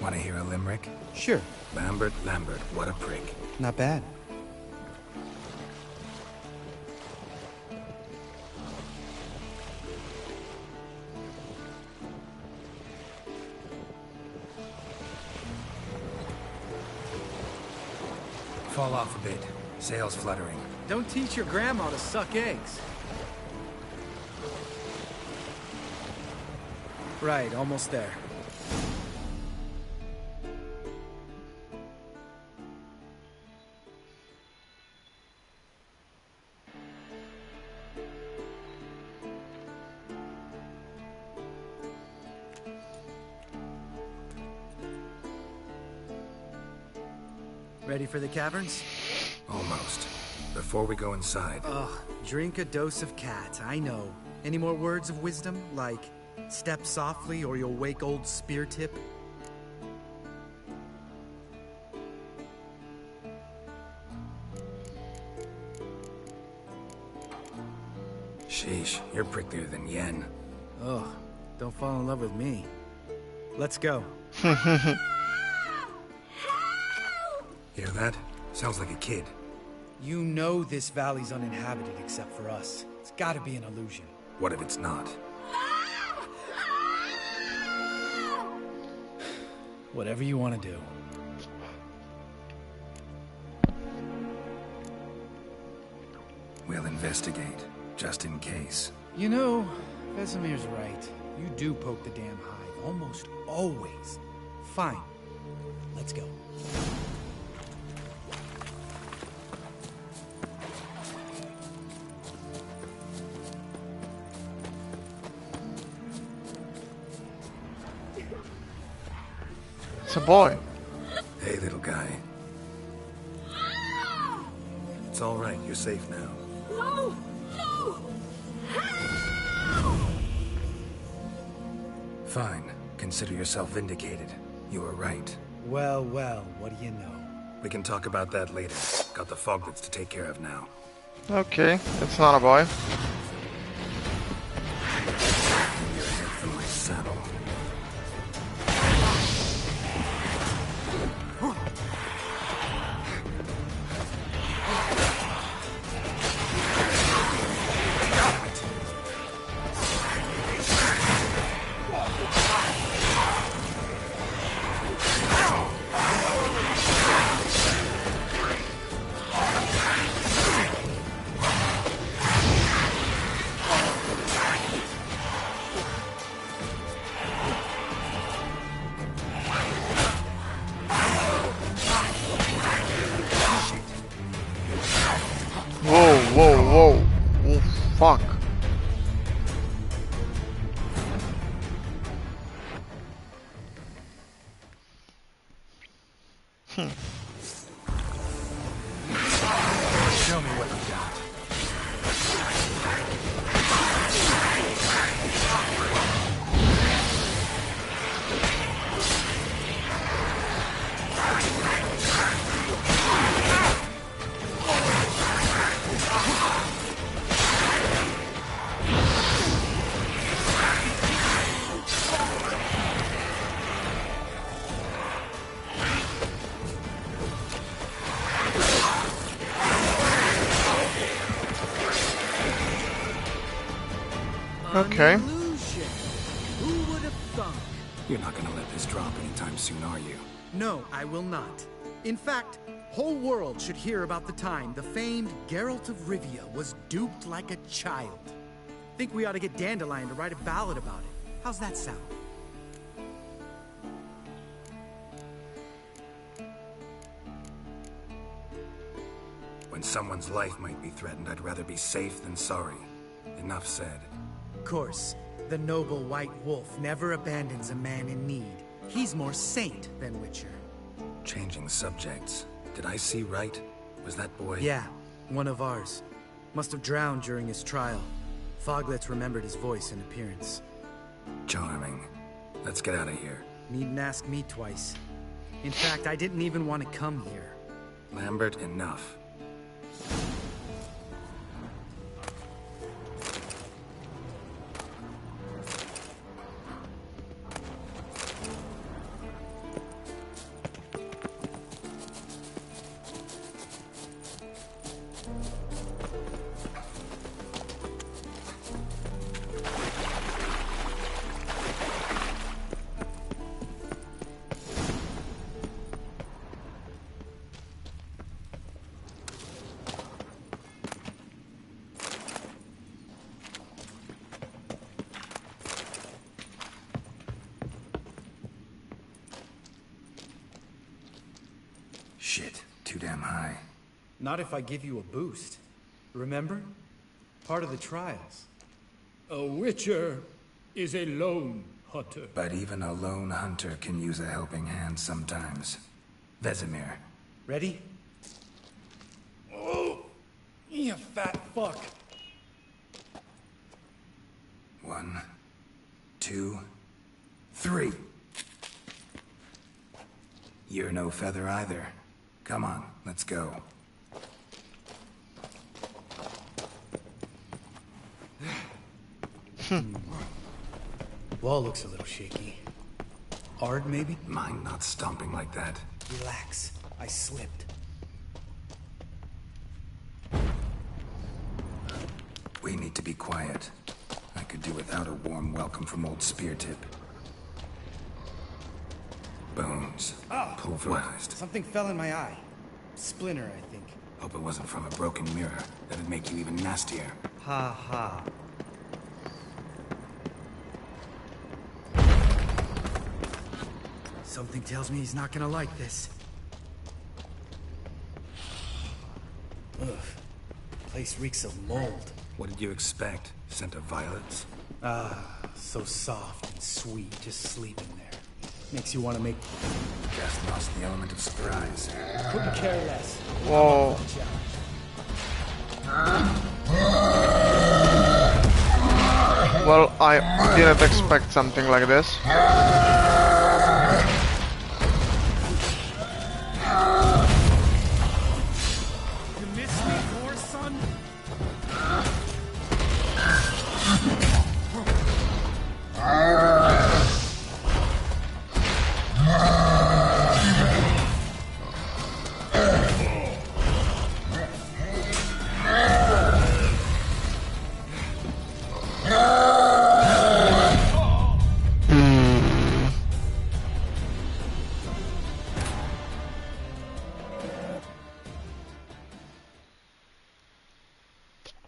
Want to hear a limerick? Sure. Lambert, Lambert, what a prick. Not bad. Fall off a bit. Sails fluttering. Don't teach your grandma to suck eggs. Right, almost there. Ready for the caverns? Almost. Before we go inside... Ugh, drink a dose of cat, I know. Any more words of wisdom? Like, step softly or you'll wake old Spear Tip? Sheesh, you're pricklier than Yen. Ugh, don't fall in love with me. Let's go. Hear that? Sounds like a kid. You know this valley's uninhabited except for us. It's gotta be an illusion. What if it's not? Whatever you want to do. We'll investigate, just in case. You know, Vesemir's right. You do poke the damn hive, almost always. Fine. Let's go. It's a boy. Hey, little guy. It's all right. You're safe now. No! No! Fine. Consider yourself vindicated. You were right. Well, well, what do you know? We can talk about that later. Got the foglets to take care of now. Okay, it's not a boy. Your head from my saddle. Whoa. Oh, fuck. Show me what you got. Okay. Who would have thunk? You're not gonna let this drop anytime soon, are you? No, I will not. In fact, whole world should hear about the time the famed Geralt of Rivia was duped like a child. Think we ought to get Dandelion to write a ballad about it. How's that sound? When someone's life might be threatened, I'd rather be safe than sorry. Enough said. Of course, the noble white wolf never abandons a man in need. He's more saint than Witcher. Changing subjects. Did I see right? Was that boy? Yeah, one of ours. Must have drowned during his trial. Foglets remembered his voice and appearance. Charming. Let's get out of here. Needn't ask me twice. In fact, I didn't even want to come here. Lambert, enough. Shit, too damn high. Not if I give you a boost. Remember? Part of the trials. A witcher is a lone hunter. But even a lone hunter can use a helping hand sometimes. Vesemir. Ready? Oh, you fat fuck. 1, 2, 3. You're no feather either. Come on, let's go. Wall looks a little shaky. Hard, maybe? Mine not stomping like that. Relax. I slipped. We need to be quiet. I could do without a warm welcome from old Speartip. Bones. Oh, Pulverized. Something fell in my eye. Splinter, I think. Hope it wasn't from a broken mirror. That'd make you even nastier. Ha ha. Something tells me he's not gonna like this. Ugh. Place reeks of mold. What did you expect? Scent of violets? Ah, so soft and sweet, just sleeping there. Makes you want to make... Just lost the element of surprise. Couldn't care less. Whoa. Well, I didn't expect something like this. You miss me more, son?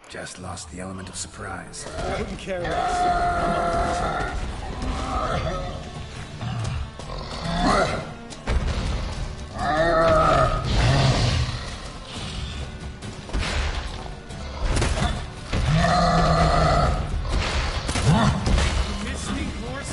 Just lost the element of surprise. Couldn't care less. You miss me more,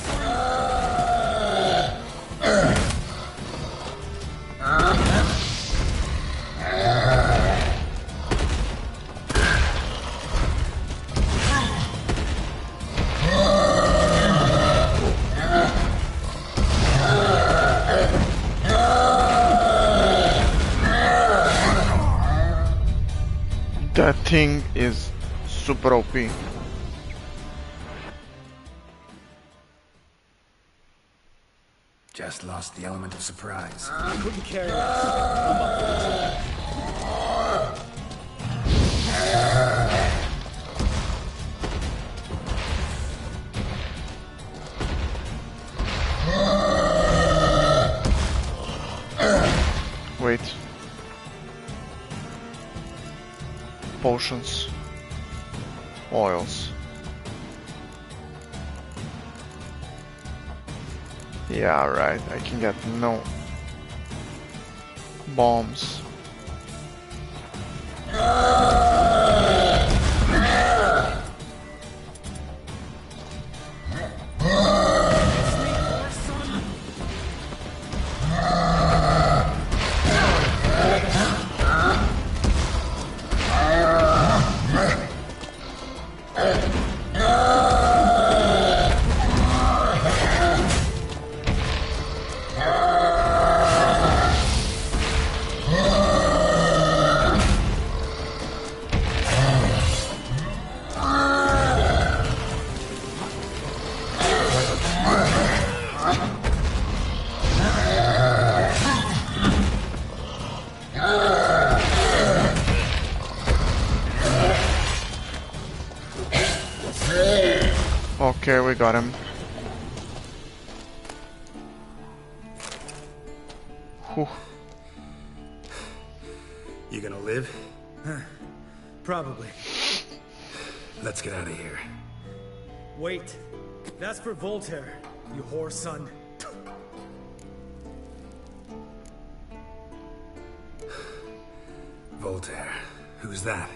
That thing is super OP. Just lost the element of surprise. Couldn't care less. Wait. Potions. Oils. Yeah, right. I can get no bombs. Okay, we got him. Whew. You gonna live? Probably. Let's get out of here. Wait. That's for Voltaire, you whore son. Voltaire. Who's that?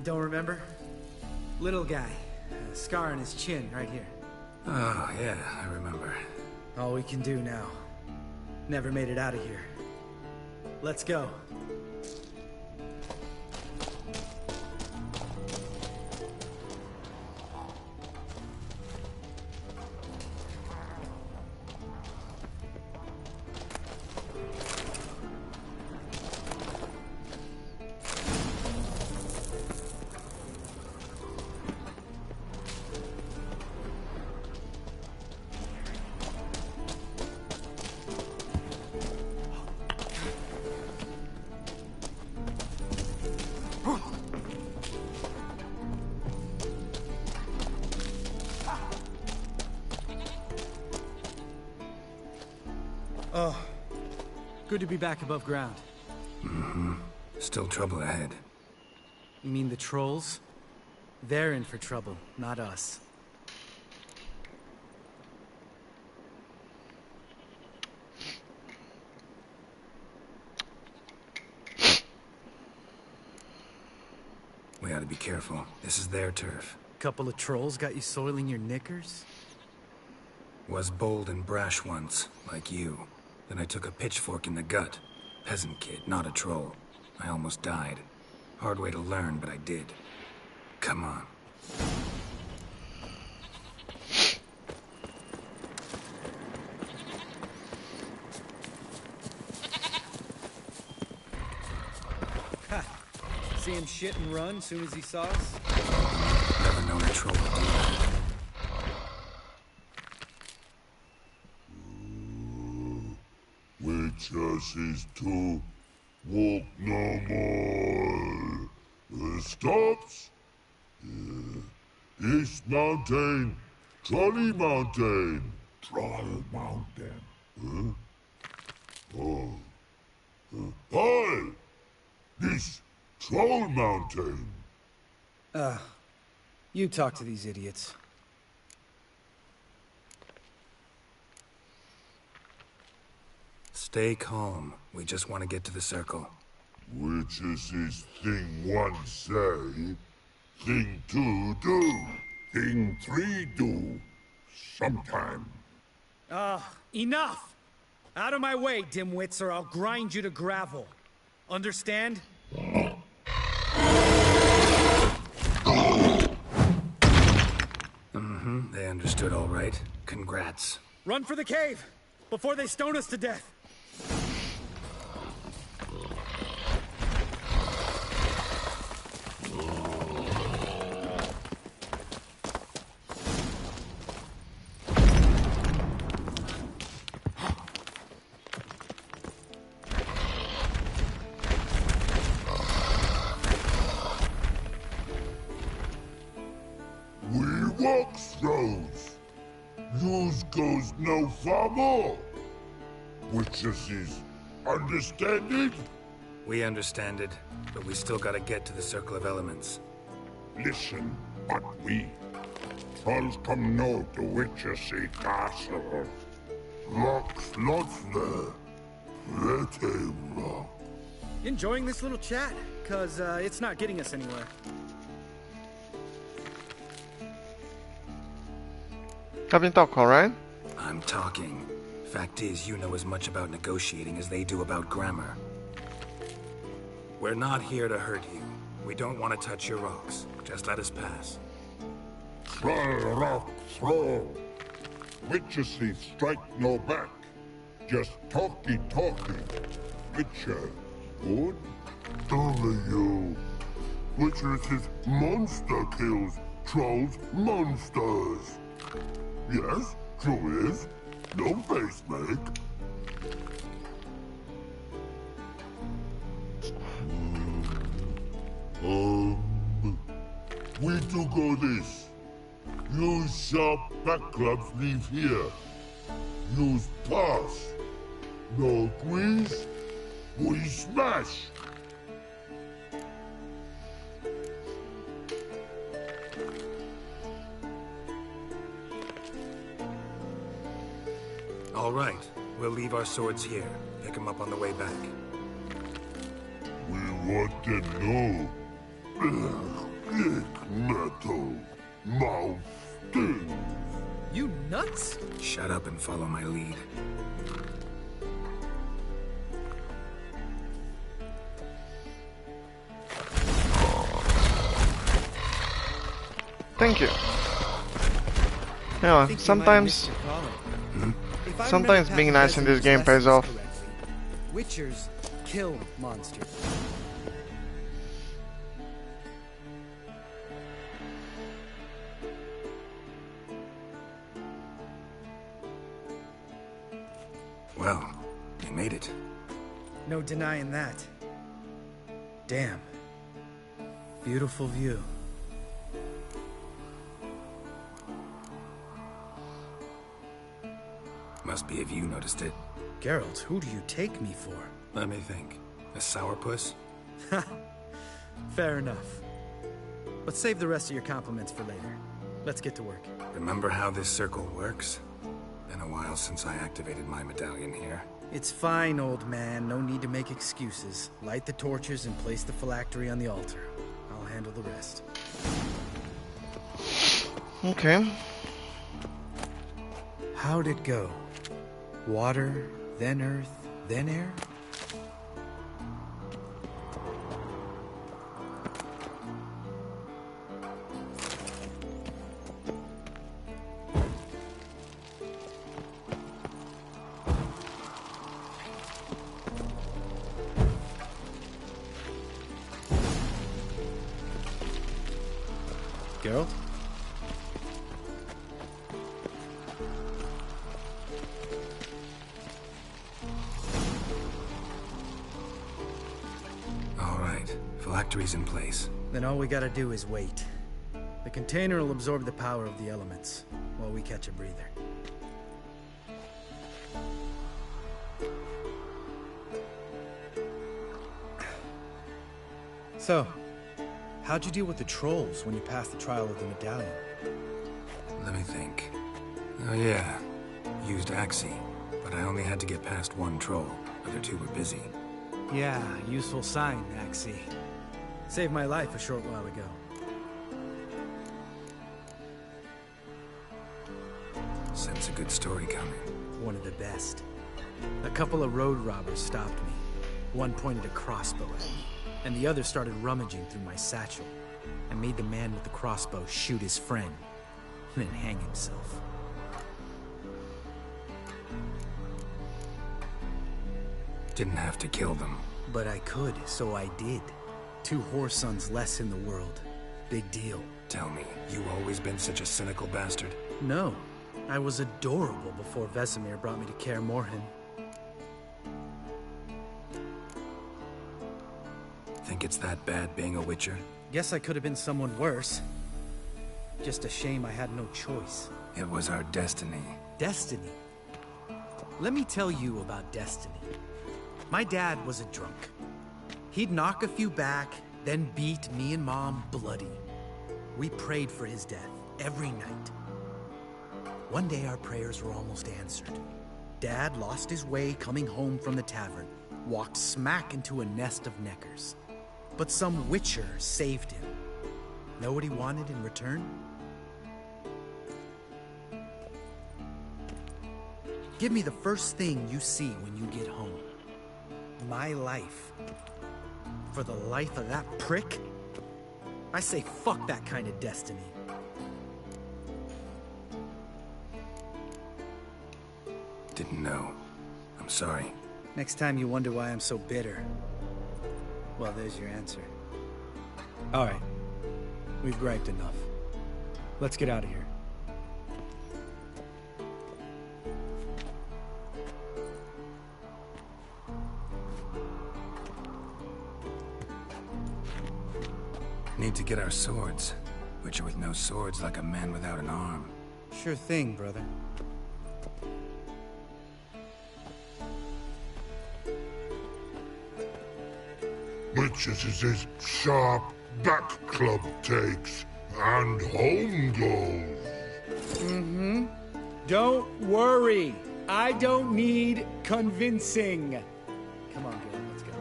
Don't remember? Little guy. A scar on his chin, right here. Oh, yeah, I remember. All we can do now. Never made it out of here. Let's go. Oh, good to be back above ground. Mm-hmm. Still trouble ahead. You mean the trolls? They're in for trouble, not us. We ought to be careful. This is their turf. Couple of trolls got you soiling your knickers? Was bold and brash once, like you. Then I took a pitchfork in the gut. Peasant kid, not a troll. I almost died. Hard way to learn, but I did. Come on. Ha! See him shit and run as soon as he saw us? Never known a troll to do that. Witches is to walk no more. Stops. East Mountain, Trolley Mountain. Troll Mountain. Oh. Hi! This Troll Mountain. You talk to these idiots. Stay calm. We just want to get to the circle. Which is his thing one say, thing two do, thing three do, sometime. Enough! Out of my way, dimwits, or I'll grind you to gravel. Understand? Mm-hmm, they understood all right. Congrats. Run for the cave! Before they stone us to death! We walk throws. Yous goes no far more. Witches is understand it? We understand it, but we still gotta get to the Circle of Elements. Listen, but we. Trolls come know the witches see castle. Locks lots there. Let him rock. Enjoying this little chat? Cause, it's not getting us anywhere. Having talk, alright? I'm talking. Fact is, you know as much about negotiating as they do about grammar. We're not here to hurt you. We don't want to touch your rocks. Just let us pass. Troll rock throw. Witches see strike no back. Just talky. Witcher, good? W. Witches is monster kills. Trolls monsters. Yes, true is. No face make. We do go this. Use sharp back clubs leave here. Use pass. No quiz. We smash. All right. We'll leave our swords here. Pick them up on the way back. want to know? Thick metal. Mouth stings. You nuts? Shut up and follow my lead. Thank you. Yeah, sometimes being nice in this game pays off. Witchers kill monsters. Well, you made it. No denying that. Damn. Beautiful view. Must be if you noticed it. Geralt, who do you take me for? Let me think. A sourpuss? Fair enough. But save the rest of your compliments for later. Let's get to work. Remember how this circle works? Been a while since I activated my medallion here. It's fine, old man. No need to make excuses. Light the torches and place the phylactery on the altar. I'll handle the rest. Okay. How'd it go? Water, then earth, then air? Geralt? All right, phylactery's in place. Then all we gotta do is wait. The container will absorb the power of the elements, while we catch a breather. So, how'd you deal with the trolls when you passed the trial of the medallion? Let me think. Oh yeah, used Axie, but I only had to get past one troll. Other two were busy. Yeah, useful sign, Axie. Saved my life a short while ago. Sense a good story coming. One of the best. A couple of road robbers stopped me. One pointed a crossbow at me, and the other started rummaging through my satchel. I made the man with the crossbow shoot his friend, and then hang himself. Didn't have to kill them. But I could, so I did. 2 whoresons less in the world. Big deal. Tell me, you always been such a cynical bastard? No. I was adorable before Vesemir brought me to Kaer Morhen. Think it's that bad being a witcher? Guess I could have been someone worse. Just a shame I had no choice. It was our destiny. Destiny? Let me tell you about destiny. My dad was a drunk. He'd knock a few back, then beat me and Mom bloody. We prayed for his death every night. One day our prayers were almost answered. Dad lost his way coming home from the tavern, walked smack into a nest of neckers. But some witcher saved him. Know what he wanted in return? Give me the first thing you see when you get home. My life. For the life of that prick? I say fuck that kind of destiny. Didn't know. I'm sorry. Next time you wonder why I'm so bitter, well, there's your answer. All right. We've griped enough. Let's get out of here. Need to get our swords. Witcher with no swords like a man without an arm. Sure thing, brother. Witches is his sharp back club takes, and home goes. Mm-hmm. Don't worry. I don't need convincing. Come on, Gil, let's go.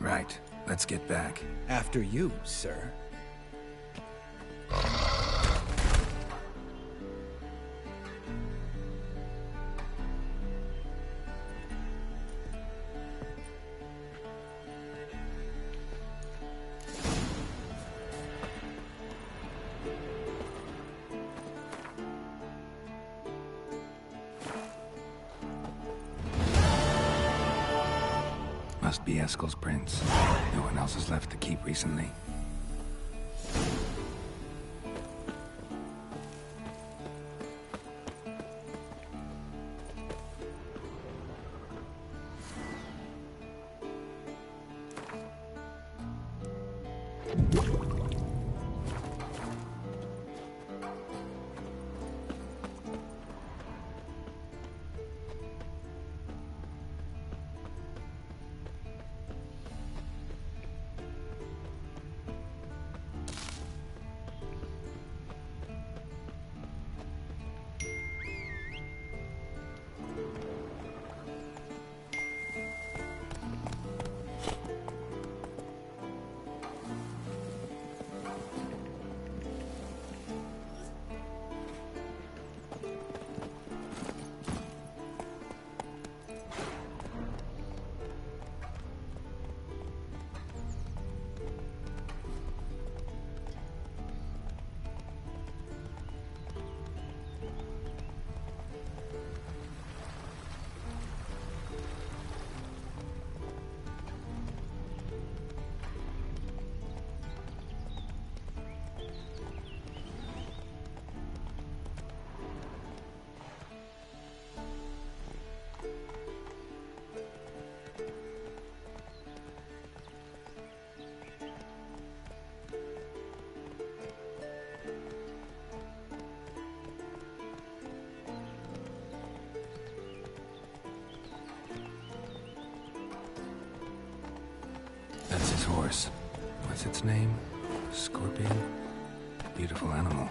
Right. Let's get back. After you, sir. Must be Eskel's prints. No one else has left the keep recently. That's his horse. What's its name? Scorpion? Beautiful animal.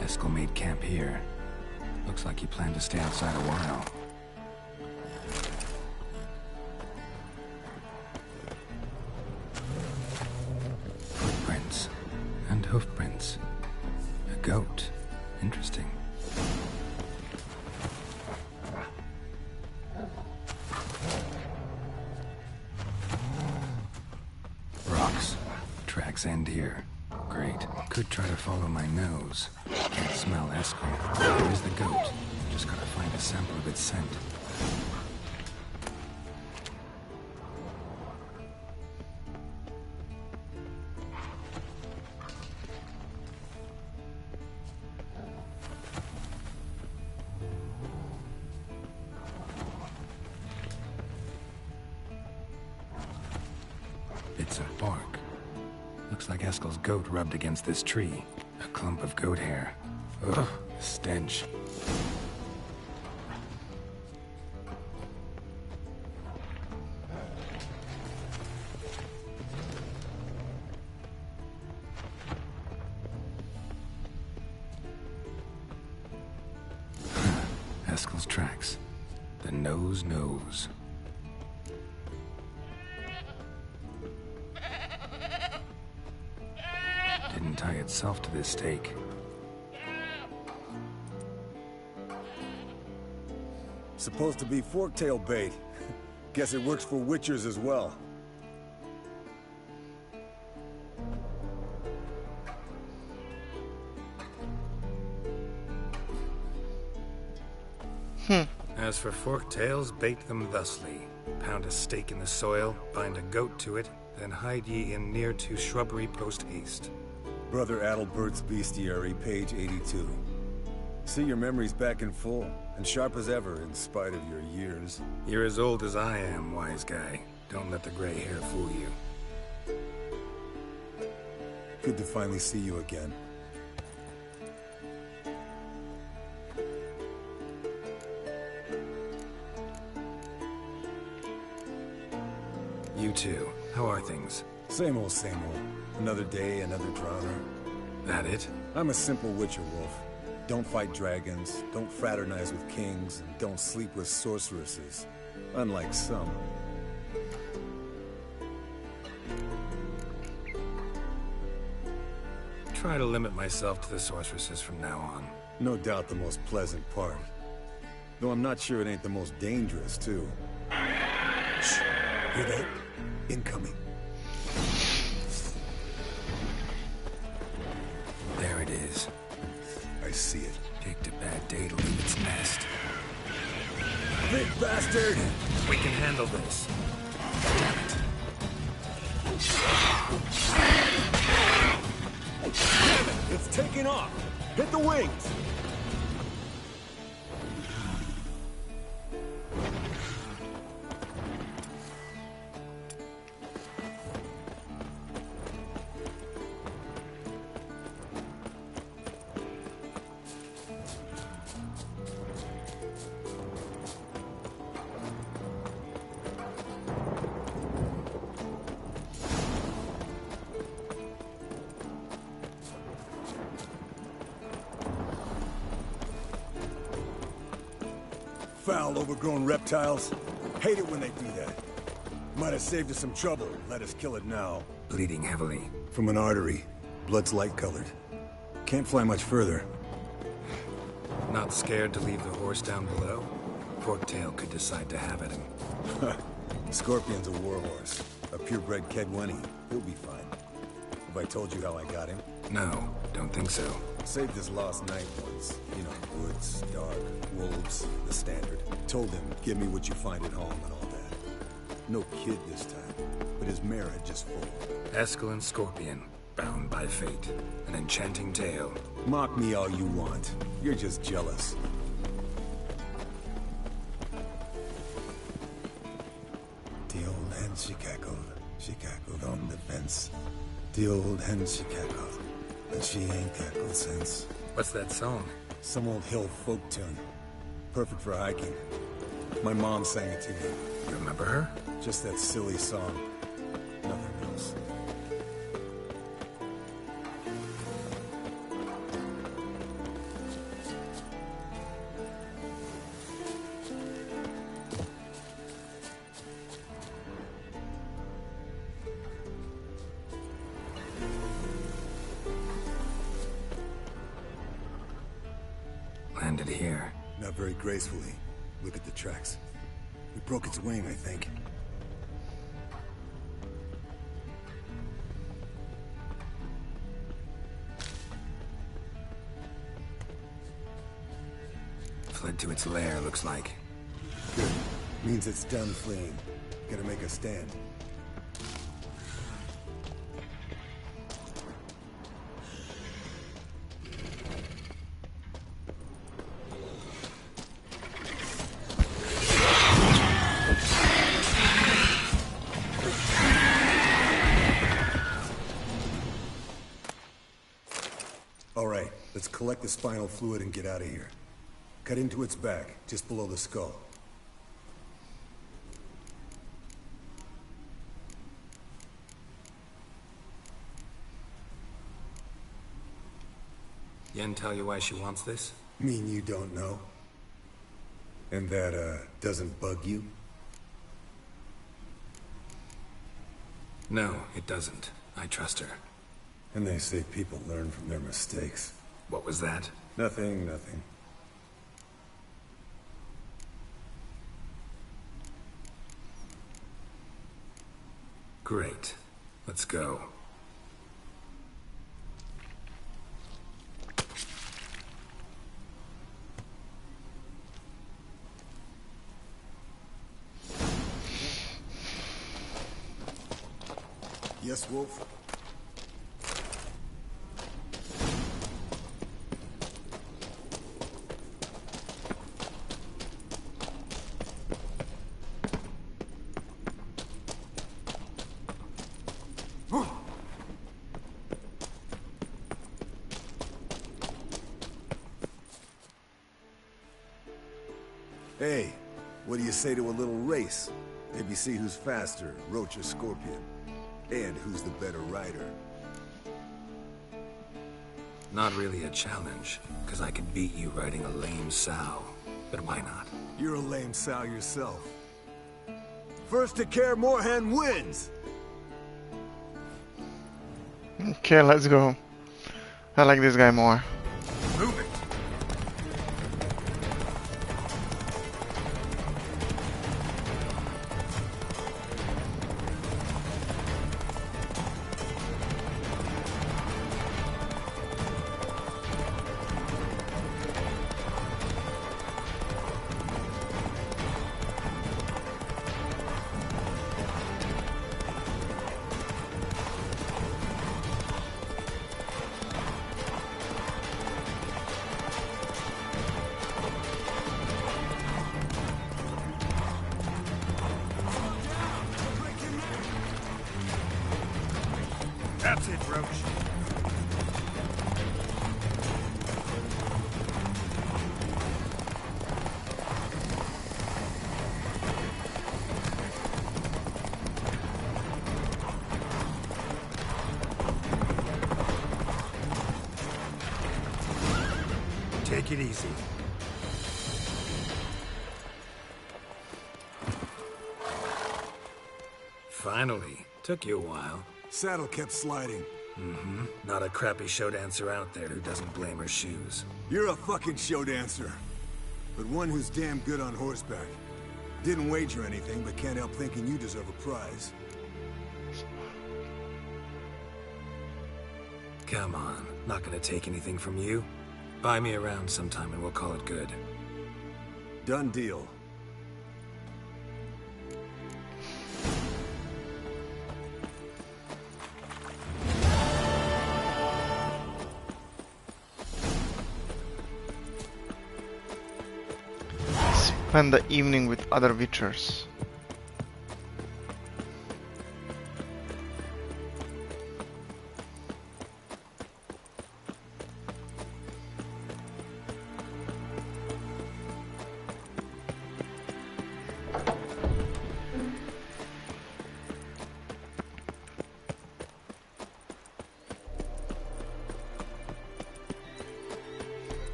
Eskel made camp here. Looks like he planned to stay outside a while. Footprints. And hoofprints. A goat. Interesting. Tracks end here. Great. Could try to follow my nose. Can't smell Eskel. There's the goat. Just gotta find a sample of its scent. Bits of bark. Looks like Eskel's goat rubbed against this tree. A clump of goat hair. Ugh, stench. Eskel's tracks. The nose knows. Didn't tie itself to this stake. Supposed to be forktail bait. Guess it works for witchers as well. As for forktails, bait them thusly. Pound a stake in the soil, bind a goat to it, then hide ye in near to shrubbery post haste. Brother Adalbert's Bestiary, page 82. See your memories back in full, and sharp as ever in spite of your years. You're as old as I am, wise guy. Don't let the gray hair fool you. Good to finally see you again. You too. How are things? Same old, same old. Another day, another drowner. That it? I'm a simple witcher wolf. Don't fight dragons, don't fraternize with kings, and don't sleep with sorceresses. Unlike some. Try to limit myself to the sorceresses from now on. No doubt the most pleasant part. Though I'm not sure it ain't the most dangerous, too. Shh. Hear that? Incoming. There it is. I see it. Picked a bad day to leave its nest. Big bastard! We can handle this. Damn it! It's taking off! Hit the wings! Foul, overgrown reptiles. Hate it when they do that. Might have saved us some trouble. Let us kill it now. Bleeding heavily. From an artery. Blood's light-colored. Can't fly much further. Not scared to leave the horse down below? Forktail could decide to have at him. Scorpion's a warhorse. A purebred Kedwenny. He'll be fine. Have I told you how I got him? No, don't think so. Saved his lost night once. You know, woods, dark, wolves, the standard. Told him, give me what you find at home and all that. No kid this time, but his mare had just full. Eskel Scorpion, bound by fate. An enchanting tale. Mock me all you want. You're just jealous. The old hen she cackled on the fence. The old hen she cackled, and she ain't cackled since. What's that song? Some old hill folk tune. Perfect for hiking. My mom sang it to me. You remember her? Just that silly song. Nothing else. Landed here. Not very gracefully. Look at the tracks. We broke its wing, I think. Fled to its lair, looks like. Good. Means it's done fleeing. Gotta make a stand. Alright, let's collect the spinal fluid and get out of here. Cut into its back, just below the skull. Yen tell you why she wants this? Mean you don't know? And that, doesn't bug you? No, it doesn't. I trust her. And they say people learn from their mistakes. What was that? Nothing, nothing. Great. Let's go. Yes, Wolf? Hey, what do you say to a little race? Maybe see who's faster, Roach or Scorpion. And who's the better rider. Not really a challenge, because I could beat you riding a lame sow. But why not? You're a lame sow yourself. First to Kaer Morhen wins! Okay, let's go. I like this guy more. Move it! That's it, Roach. Take it easy. Finally. Took you a while. Saddle kept sliding. Mm-hmm. Not a crappy show dancer out there who doesn't blame her shoes. You're a fucking show dancer. But one who's damn good on horseback. Didn't wager anything, but can't help thinking you deserve a prize. Come on. Not gonna take anything from you. Buy me around sometime and we'll call it good. Done deal. Spend the evening with other Witchers.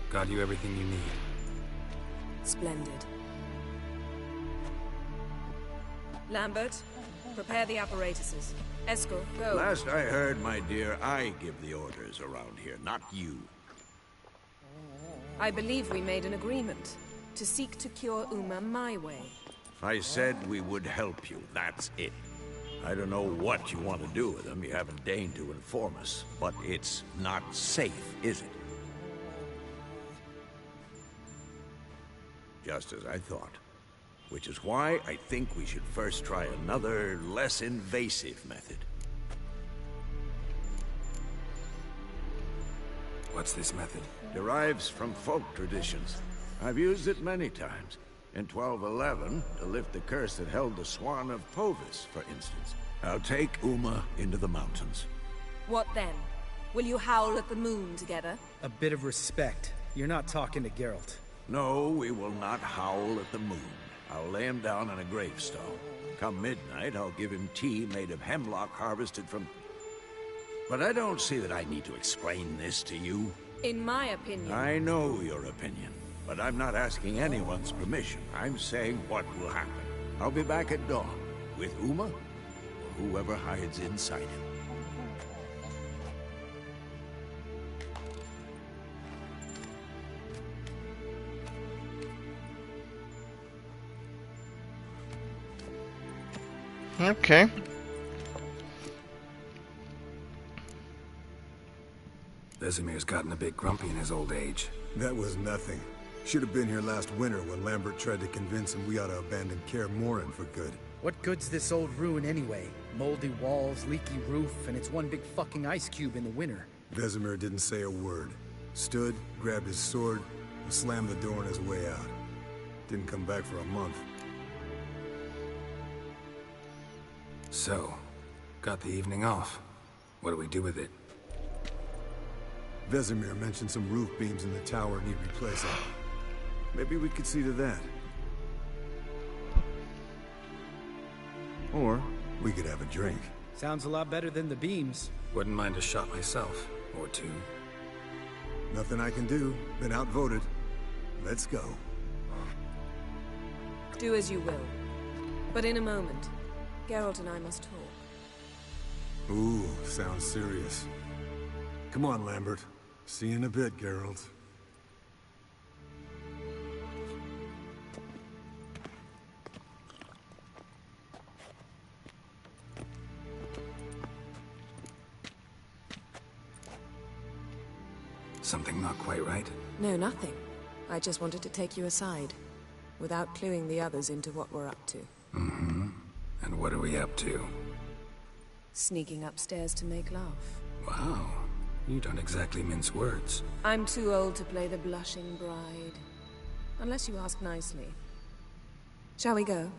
Got you everything you need. Splendid. Lambert, prepare the apparatuses. Eskel, go. Last I heard, my dear, I give the orders around here, not you. I believe we made an agreement to seek to cure Uma my way. I said we would help you, that's it. I don't know what you want to do with them, you haven't deigned to inform us, but it's not safe, is it? Just as I thought. Which is why I think we should first try another, less invasive method. What's this method? Derives from folk traditions. I've used it many times. In 1211, to lift the curse that held the Swan of Povis, for instance. I'll take Uma into the mountains. What then? Will you howl at the moon together? A bit of respect. You're not talking to Geralt. No, we will not howl at the moon. I'll lay him down in a gravestone. Come midnight, I'll give him tea made of hemlock harvested from... But I don't see that I need to explain this to you. In my opinion... I know your opinion, but I'm not asking anyone's permission. I'm saying what will happen. I'll be back at dawn, with Uma, or whoever hides inside him. Okay. Vesemir's gotten a bit grumpy in his old age. That was nothing. Should have been here last winter when Lambert tried to convince him we ought to abandon Kaer Morhen for good. What good's this old ruin anyway? Moldy walls, leaky roof, and it's one big fucking ice cube in the winter. Vesemir didn't say a word. Stood, grabbed his sword, and slammed the door on his way out. Didn't come back for a month. So, got the evening off. What do we do with it? Vesemir mentioned some roof beams in the tower need replacing. Maybe we could see to that. Or we could have a drink. Sounds a lot better than the beams. Wouldn't mind a shot myself, or two. Nothing I can do. Been outvoted. Let's go. Do as you will. But in a moment, Geralt and I must talk. Ooh, sounds serious. Come on, Lambert. See you in a bit, Geralt. Something not quite right? No, nothing. I just wanted to take you aside, without cluing the others into what we're up to. Mm-hmm. And what are we up to? Sneaking upstairs to make love. Wow. You don't exactly mince words. I'm too old to play the blushing bride. Unless you ask nicely. Shall we go?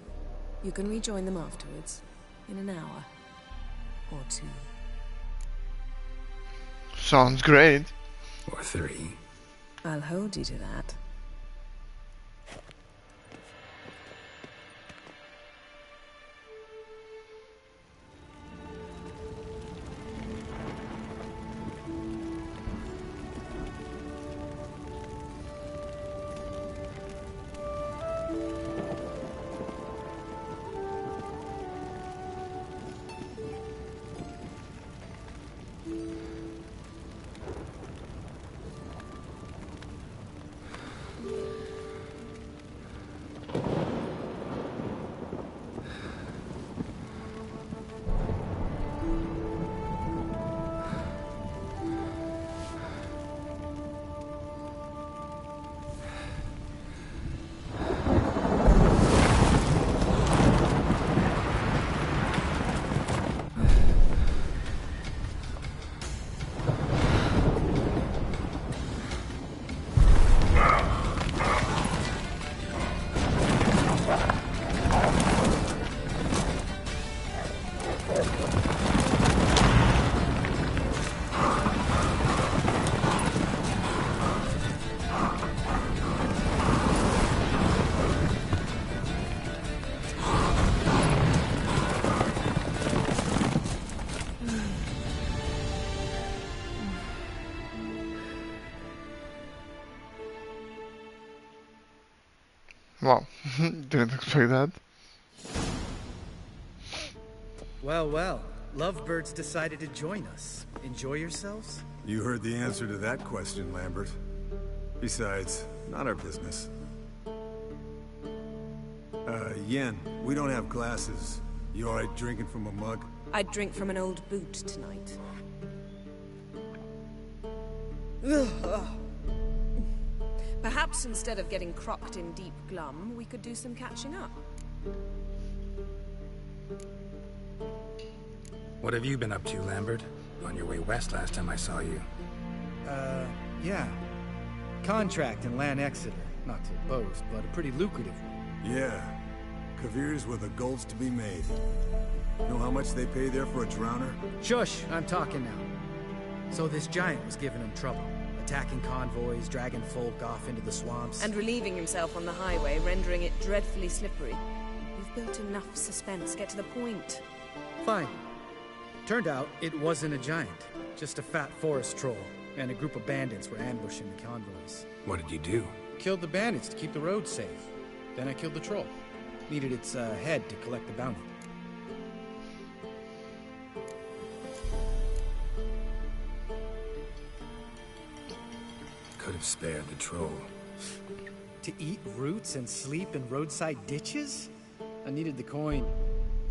You can rejoin them afterwards. In an hour. Or two. Sounds great. Or three. I'll hold you to that. Wow, didn't expect that. Well, well. Lovebirds decided to join us. Enjoy yourselves? You heard the answer to that question, Lambert. Besides, not our business. Yen, we don't have glasses. You alright drinking from a mug? I'd drink from an old boot tonight. Perhaps instead of getting crocked in deep glum, we could do some catching up. What have you been up to, Lambert? On your way west last time I saw you. Yeah. Contract in Lan Exeter. Not to boast, but a pretty lucrative one. Yeah. Kavir's where the gold's to be made. Know how much they pay there for a drowner? Shush! I'm talking now. So this giant was giving him trouble. Attacking convoys, dragging folk off into the swamps. And relieving himself on the highway, rendering it dreadfully slippery. You've built enough suspense. Get to the point. Fine. Turned out it wasn't a giant. Just a fat forest troll. And a group of bandits were ambushing the convoys. What did you do? Killed the bandits to keep the road safe. Then I killed the troll. Needed its head to collect the bounty. Could have spared the troll. To eat roots and sleep in roadside ditches? I needed the coin.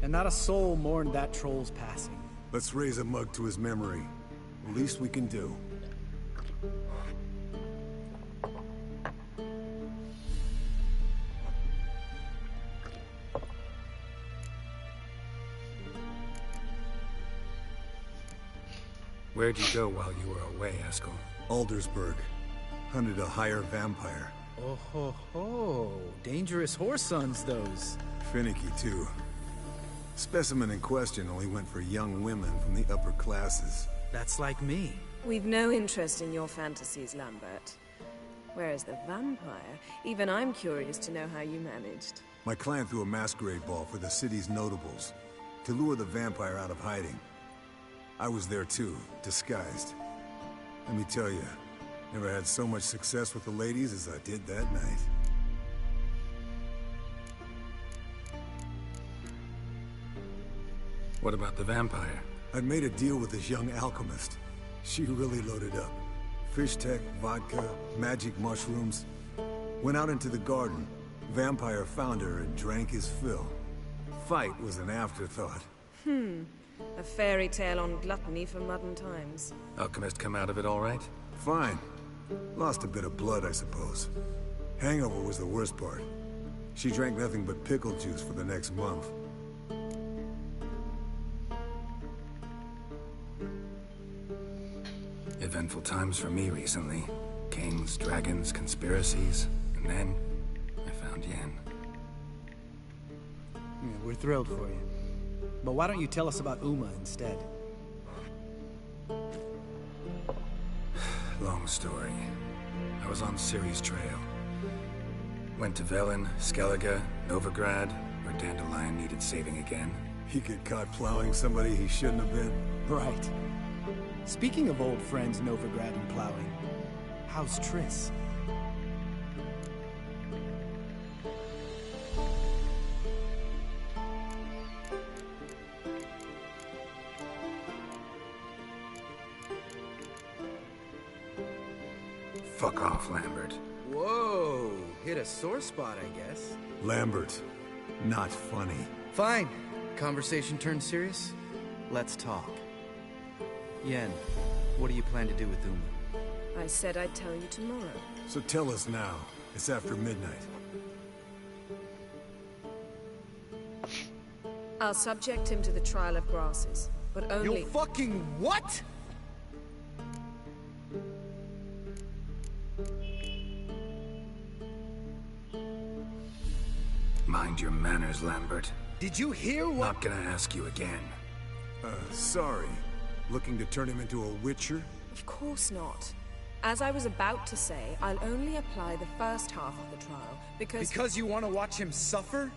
And not a soul mourned that troll's passing. Let's raise a mug to his memory. The least we can do. Where'd you go while you were away, Eskel? Aldersburg. Hunted a higher vampire. Oh ho ho. Dangerous horse sons, those. Finicky, too. Specimen in question only went for young women from the upper classes. That's like me. We've no interest in your fantasies, Lambert. Whereas the vampire, even I'm curious to know how you managed. My clan threw a masquerade ball for the city's notables, to lure the vampire out of hiding. I was there too, disguised. Let me tell you, never had so much success with the ladies as I did that night. What about the vampire? I'd made a deal with this young alchemist. She really loaded up. Fish tech, vodka, magic mushrooms. Went out into the garden. Vampire found her and drank his fill. Fight was an afterthought. A fairy tale on gluttony for modern times. Alchemist come out of it all right? Fine. Lost a bit of blood, I suppose. Hangover was the worst part. She drank nothing but pickle juice for the next month. Eventful times for me recently. Kings, dragons, conspiracies, and then I found Yen. Yeah, we're thrilled for you. But why don't you tell us about Uma instead? Long story. I was on Ciri's trail. Went to Velen, Skellige, Novigrad, where Dandelion needed saving again. He get caught plowing somebody he shouldn't have been. Right. Speaking of old friends Novigrad and plowing, how's Triss? Fuck off, Lambert. Whoa, hit a sore spot, I guess. Lambert, not funny. Fine. Conversation turned serious? Let's talk. Yen, what do you plan to do with Uma? I said I'd tell you tomorrow. So tell us now. It's after midnight. I'll subject him to the trial of grasses, but only— You fucking what?! Mind your manners, Lambert. Did you hear what— Not gonna ask you again. Sorry. Looking to turn him into a witcher? Of course not. As I was about to say, I'll only apply the first half of the trial, because— Because you want to watch him suffer?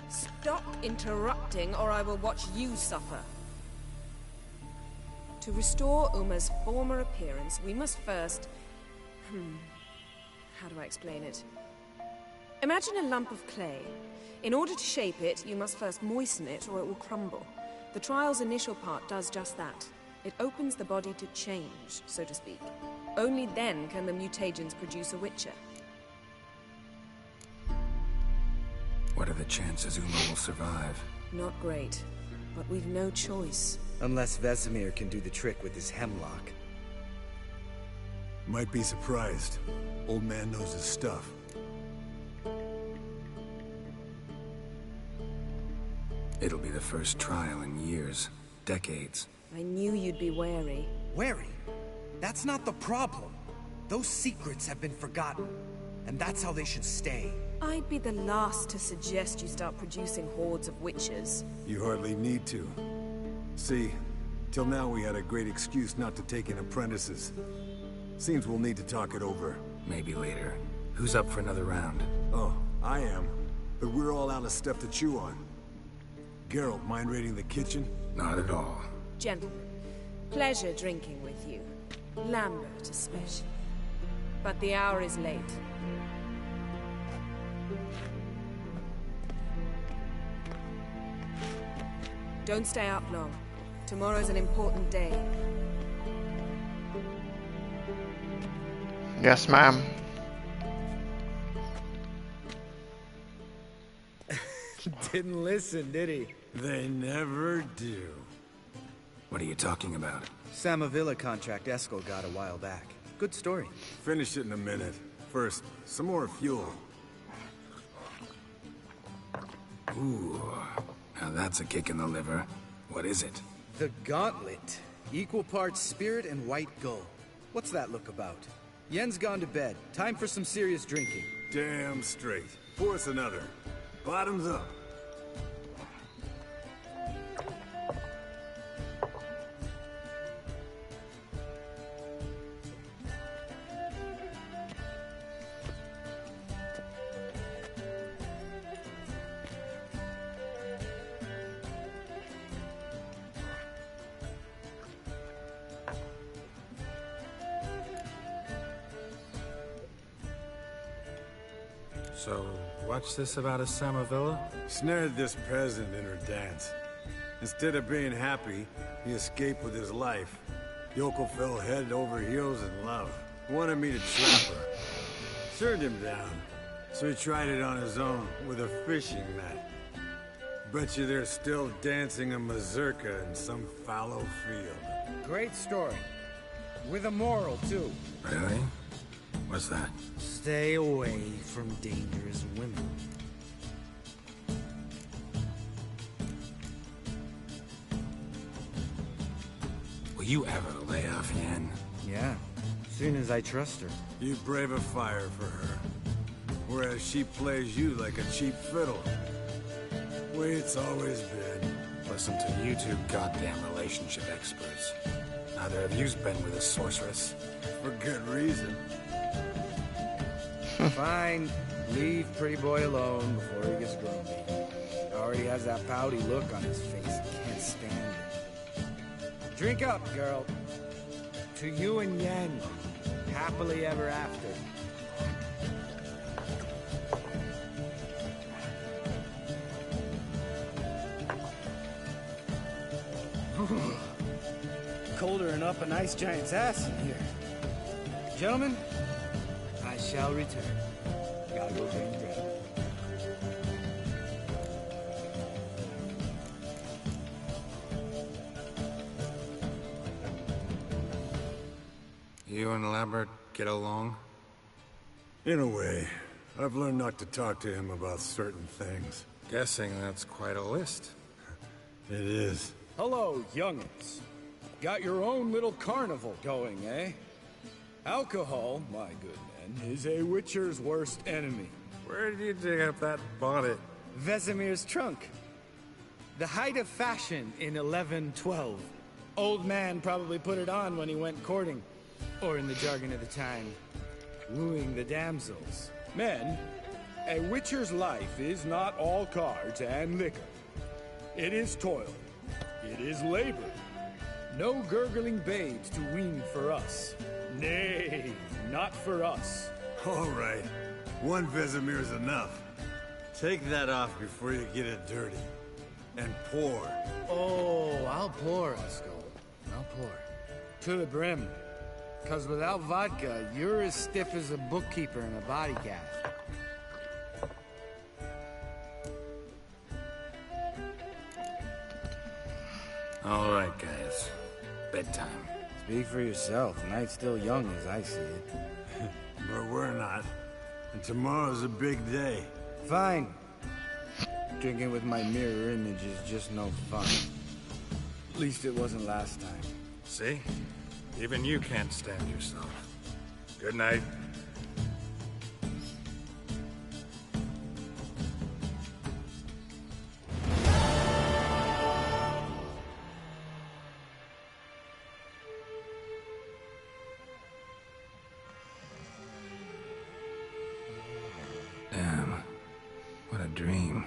Stop interrupting, or I will watch you suffer. To restore Uma's former appearance, we must first— how do I explain it? Imagine a lump of clay. In order to shape it, you must first moisten it, or it will crumble. The trial's initial part does just that. It opens the body to change, so to speak. Only then can the mutagens produce a witcher. What are the chances Uma will survive? Not great, but we've no choice. Unless Vesemir can do the trick with his hemlock. Might be surprised. Old man knows his stuff. It'll be the first trial in years. Decades. I knew you'd be wary. Wary? That's not the problem. Those secrets have been forgotten. And that's how they should stay. I'd be the last to suggest you start producing hordes of witches. You hardly need to. See, till now we had a great excuse not to take in apprentices. Seems we'll need to talk it over. Maybe later. Who's up for another round? Oh, I am. But we're all out of stuff to chew on. Geralt, mind raiding the kitchen? Not at all. Gentlemen, pleasure drinking with you. Lambert especially. But the hour is late. Don't stay up long. Tomorrow's an important day. Yes, ma'am. Didn't listen, did he? They never do. What are you talking about? Samavilla contract Eskel got a while back. Good story. Finish it in a minute. First, some more fuel. Ooh, now that's a kick in the liver. What is it? The Gauntlet. Equal parts spirit and white gull. What's that look about? Yen's gone to bed. Time for some serious drinking. Damn straight. Pour us another. Bottoms up. So, what's this about a Samavilla? Snared this peasant in her dance. Instead of being happy, he escaped with his life. Yoko fell head over heels in love. Wanted me to trap her. Turned him down. So he tried it on his own, with a fishing net. Bet you they're still dancing a mazurka in some fallow field. Great story. With a moral, too. Really? What's that? Stay away from dangerous women. Will you ever lay off, Yan? Yeah, soon as I trust her. You brave a fire for her. Whereas she plays you like a cheap fiddle. Way it's always been. Listen to you two goddamn relationship experts. Neither of you's been with a sorceress. For good reason. Fine. Leave pretty boy alone before he gets grumpy. Already has that pouty look on his face. Can't stand it. Drink up, girl. To you and Yen. Happily ever after. Colder than up a nice giant's ass in here. Gentlemen, I shall return. Gotta go change bread. You and Lambert get along? In a way. I've learned not to talk to him about certain things. Guessing that's quite a list. It is. Hello, young'uns. Got your own little carnival going, eh? Alcohol, my good men, is a witcher's worst enemy. Where did you dig up that bonnet? Vesemir's trunk. The height of fashion in 1112. Old man probably put it on when he went courting. Or in the jargon of the time, wooing the damsels. Men, a witcher's life is not all cards and liquor. It is toil. It is labor. No gurgling babes to wean for us. Nay, not for us. All right. One Vesemir's enough. Take that off before you get it dirty. And pour. Oh, I'll pour, Esco. I'll pour. To the brim. 'Cause without vodka, you're as stiff as a bookkeeper in a body cast. All right, guys. Bedtime. Speak for yourself. Night's still young as I see it. But we're not. And tomorrow's a big day. Fine. Drinking with my mirror image is just no fun. At least it wasn't last time. See? Even you can't stand yourself. Good night. Damn. What a dream.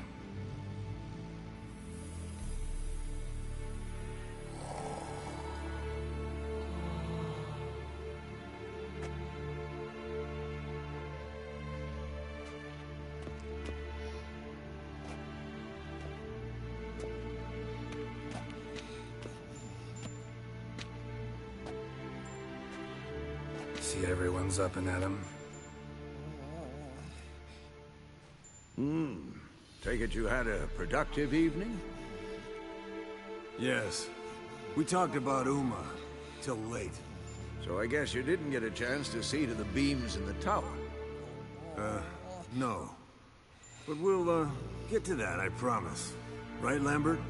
See everyone's up and at 'em. Take it you had a productive evening? Yes. We talked about Uma. Till late. So I guess you didn't get a chance to see to the beams in the tower. No. But we'll, get to that, I promise. Right, Lambert?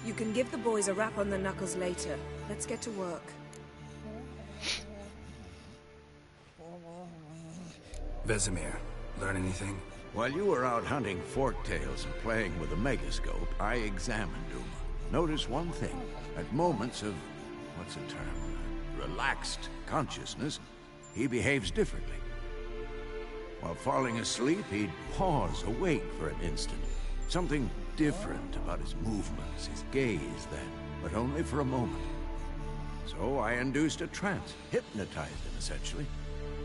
You can give the boys a rap on the knuckles later. Let's get to work. Vesemir, learn anything? While you were out hunting forktails and playing with a megascope, I examined Uma. Notice one thing. At moments of, what's the term, relaxed consciousness, he behaves differently. While falling asleep, he'd pause, awake for an instant. Something different about his movements, his gaze then, but only for a moment. So I induced a trance, hypnotized him essentially.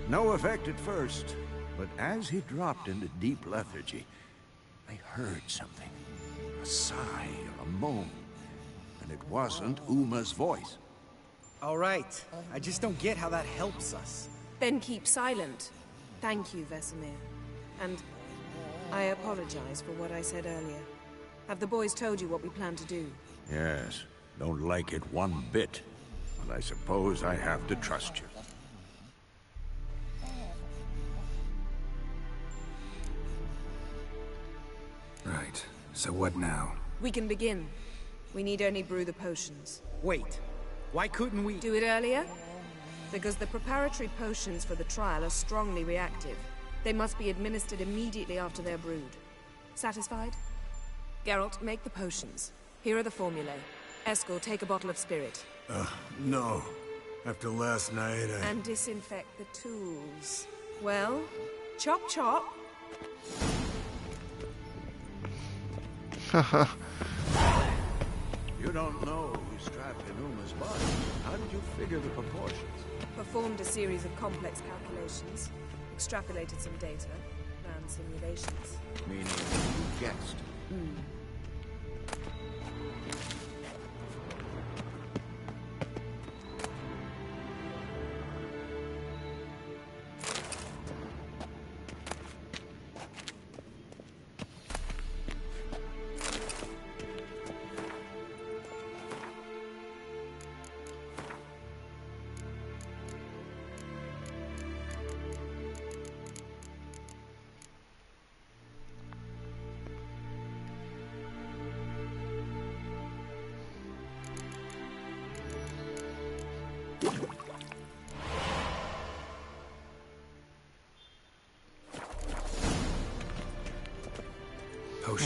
No effect at first, But as he dropped into deep lethargy, I heard something. A sigh or a moan. And it wasn't Uma's voice. All right. I just don't get how that helps us. Then keep silent. Thank you, Vesemir. And I apologize for what I said earlier. Have the boys told you what we plan to do? Yes, don't like it one bit. But I suppose I have to trust you. Right. So what now? We can begin. We need only brew the potions. Wait. Why couldn't we do it earlier? Because the preparatory potions for the trial are strongly reactive. They must be administered immediately after they're brewed. Satisfied? Geralt, make the potions. Here are the formulae. Eskel, take a bottle of spirit. No. After last night, And disinfect the tools. Well, chop chop. You don't know who's trapped in Uma's body. How did you figure the proportions? Performed a series of complex calculations. Extrapolated some data. Ran simulations. Meaning you guessed.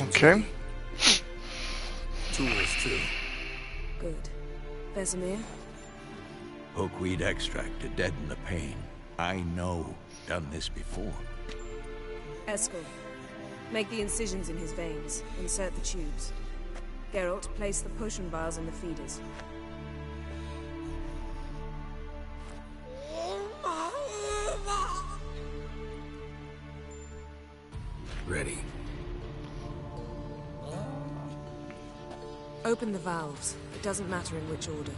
Okay. Tools, too. Good. Vesemir? Hookweed extract to deaden the pain. I know. Done this before. Eskel, make the incisions in his veins. Insert the tubes. Geralt, place the potion vials in the feeders. Ready. Open the valves. It doesn't matter in which order.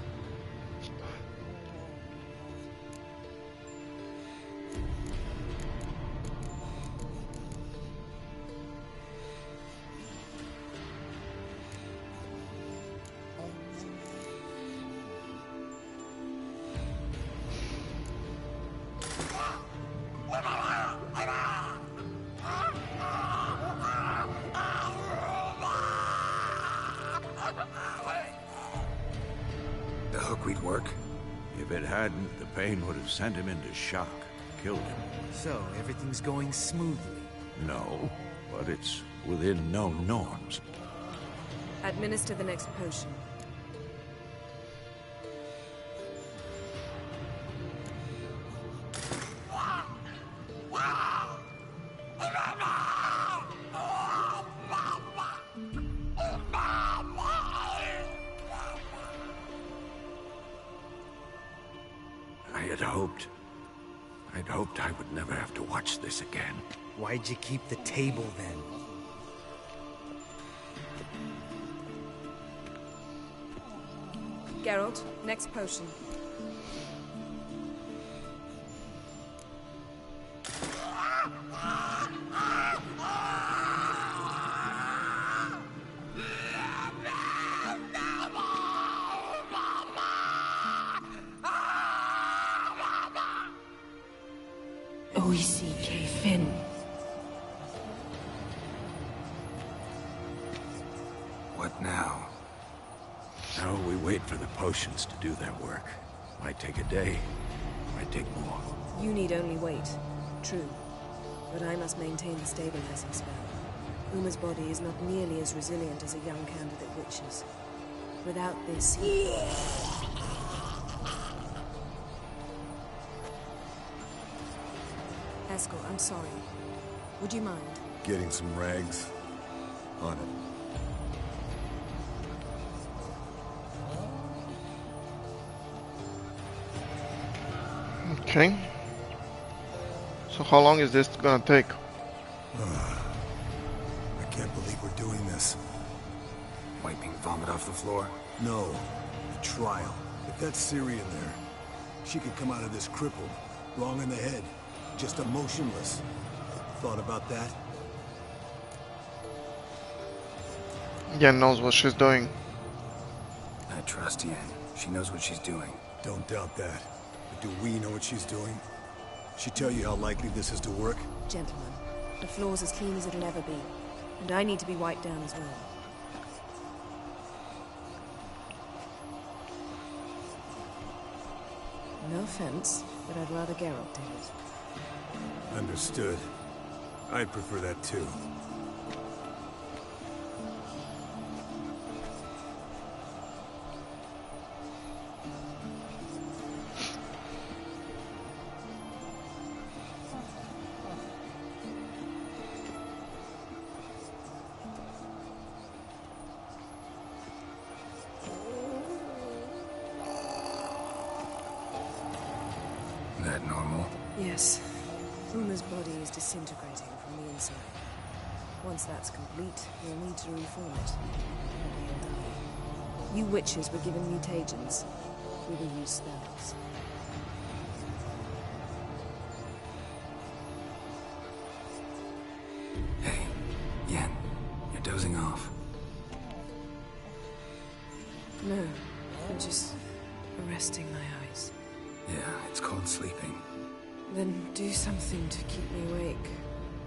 The hookweed work? If it hadn't, the pain would have sent him into shock, killed him. So, everything's going smoothly? No, but it's within known norms. Administer the next potion. I'd hoped I would never have to watch this again. Why'd you keep the table then? Geralt, next potion. What now? Now we wait for the potions to do their work. Might take a day, might take more. You need only wait. True. But I must maintain the stabilizing spell. Uma's body is not nearly as resilient as a young candidate witch's. Without this, he... Eskel, I'm sorry. Would you mind? Getting some rags on it. Okay. So how long is this gonna take? I can't believe we're doing this. Wiping vomit off the floor? No. The trial. If that's Syrian there, she could come out of this crippled, wrong in the head, just emotionless. Thought about that? Yen knows what she's doing. I trust Yen. She knows what she's doing. Don't doubt that. But do we know what she's doing? She tell you how likely this is to work? Gentlemen, the floor's as clean as it'll ever be. And I need to be wiped down as well. No offense, but I'd rather Geralt did it. Understood. I'd prefer that too. That normal? Yes. Uma's body is disintegrating from the inside. Once that's complete, we'll need to reform it. You witches were given mutagens. We will use spells. Hey, Yen, you're dozing off. No, I'm just resting my eyes. Yeah, it's called sleeping. Then do something to keep me awake.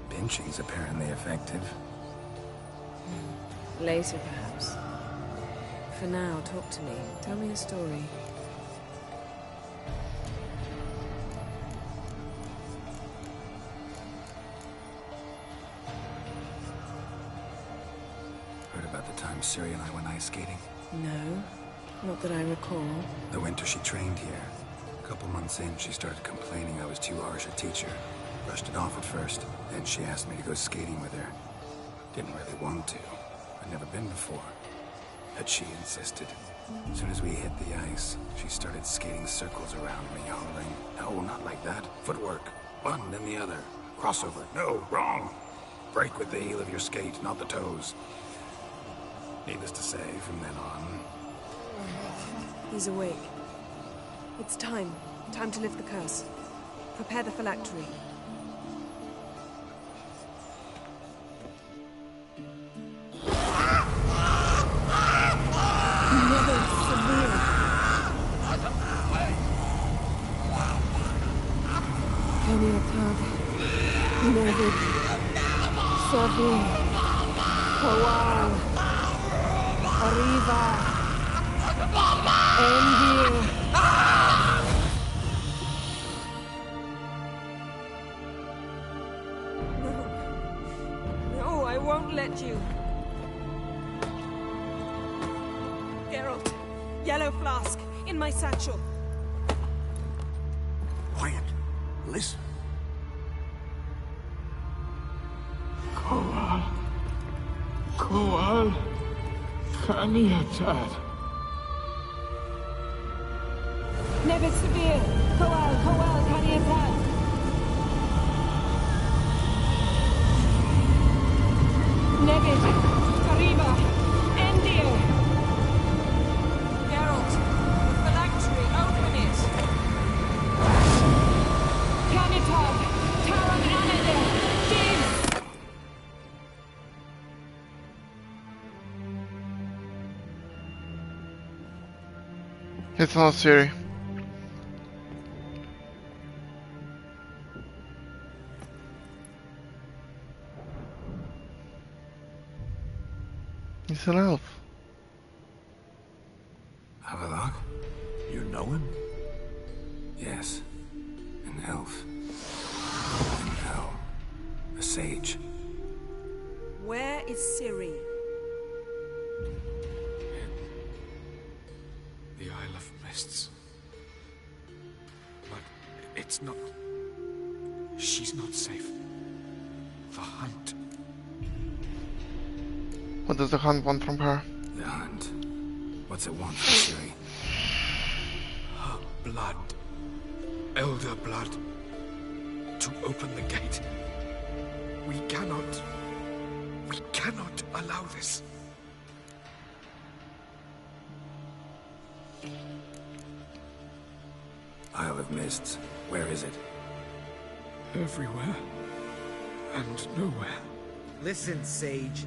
Pinching's apparently effective. Later, perhaps. For now, talk to me. Tell me a story. Heard about the time Ciri and I went ice skating? No, not that I recall. The winter she trained here. A couple months in, she started complaining I was too harsh a teacher. Brushed it off at first, then she asked me to go skating with her. Didn't really want to. I'd never been before. But she insisted. As soon as we hit the ice, she started skating circles around me, hollering, "No, not like that. Footwork. One, then the other. Crossover. No, wrong. Break with the heel of your skate, not the toes." Needless to say, from then on... He's awake. It's time. Time to lift the curse. Prepare the phylactery. Nevid, Savin, Kowal, Arriva, Endir. No, I won't let you. Geralt, yellow flask, in my satchel. Quiet. Listen. Kowal, Kaniatad. Nevid Severe, Kowal, Kaniatad. Nevid, Arriba, Endir. Geralt, the phylactery, open it. Kaniatad, Taran Anadir, Div. It's not Ciri. It's an elf. Havelock? You know him? Yes. An elf. An elf. A sage. Where is Ciri? The Isle of Mists. But it's not... She's not safe. The Hunt. What does the Hunt want from her? The Hunt. What's it want from Ciri? Her blood. Elder blood. to open the gate. We cannot allow this. Isle of Mists. Where is it? Everywhere. And nowhere. Listen, Sage.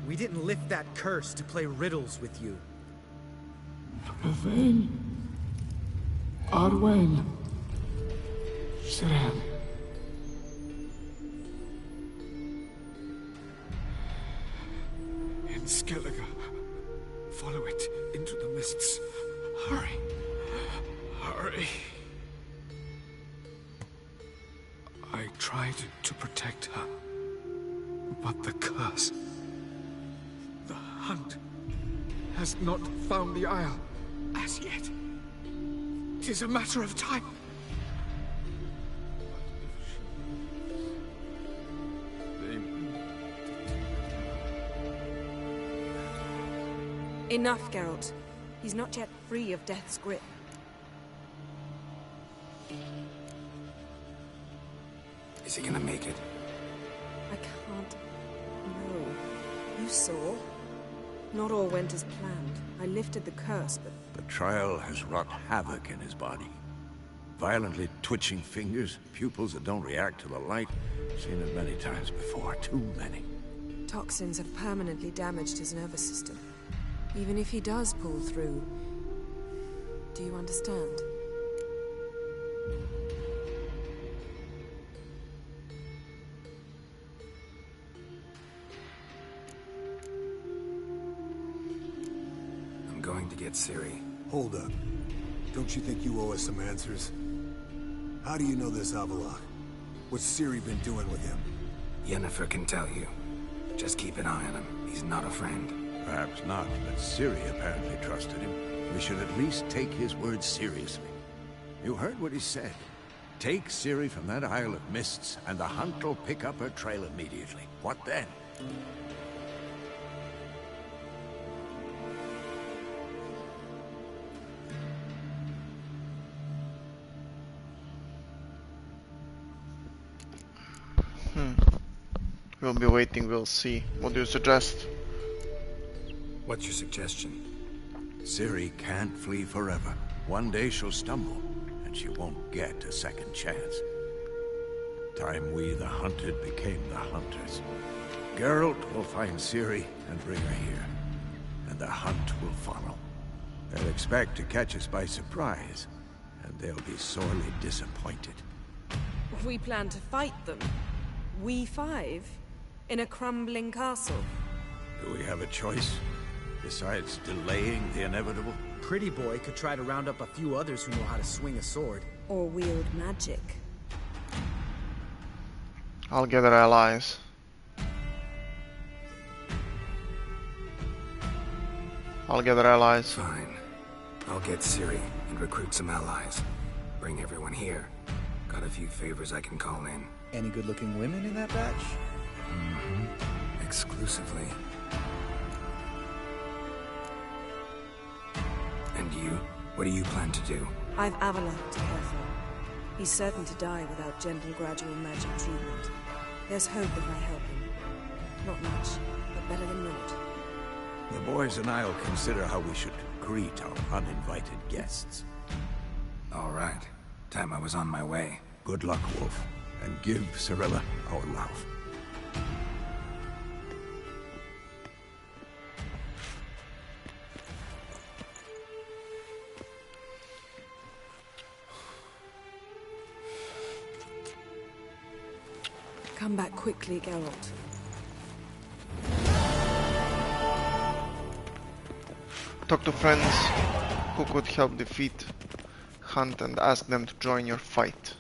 We didn't lift that curse to play riddles with you. Yvain. Arwen. Siren. In Skellige. Follow it into the mists. Hurry. Hurry. I tried to protect her. But the curse... The hunt has not found the Isle as yet. It is a matter of time. Enough, Geralt. He's not yet free of death's grip. Is he gonna make it? I can't... No. You saw? Not all went as planned. I lifted the curse, but... The trial has wrought havoc in his body. Violently twitching fingers, pupils that don't react to the light. Seen it many times before, too many. Toxins have permanently damaged his nervous system. Even if he does pull through... Do you understand? I'm going to get Ciri. Hold up. Don't you think you owe us some answers? How do you know this Avallac'h? What's Ciri been doing with him? Yennefer can tell you. Just keep an eye on him. He's not a friend. Perhaps not, but Ciri apparently trusted him. We should at least take his words seriously. You heard what he said. Take Ciri from that Isle of Mists, and the hunt will pick up her trail immediately. What then? We'll be waiting, we'll see. What do you suggest? What's your suggestion? Ciri can't flee forever. One day she'll stumble, and she won't get a second chance. Time we, the hunted, became the hunters. Geralt will find Ciri and bring her here, and the hunt will follow. They'll expect to catch us by surprise, and they'll be sorely disappointed. We plan to fight them. We five? In a crumbling castle? Do we have a choice? Besides delaying the inevitable? Pretty Boy could try to round up a few others who know how to swing a sword. Or wield magic. I'll gather allies. Fine. I'll get Ciri and recruit some allies. Bring everyone here. Got a few favors I can call in. Any good-looking women in that batch? Mm-hmm. Exclusively. And you? What do you plan to do? I've Avallac'h to care for. He's certain to die without gentle, gradual magic treatment. There's hope if I help him. Not much, but better than not. The boys and I'll consider how we should greet our uninvited guests. All right. Time I was on my way. Good luck, Wolf. And give Cirilla our love. Come back quickly, Geralt. Talk to friends who could help defeat Hunt and ask them to join your fight.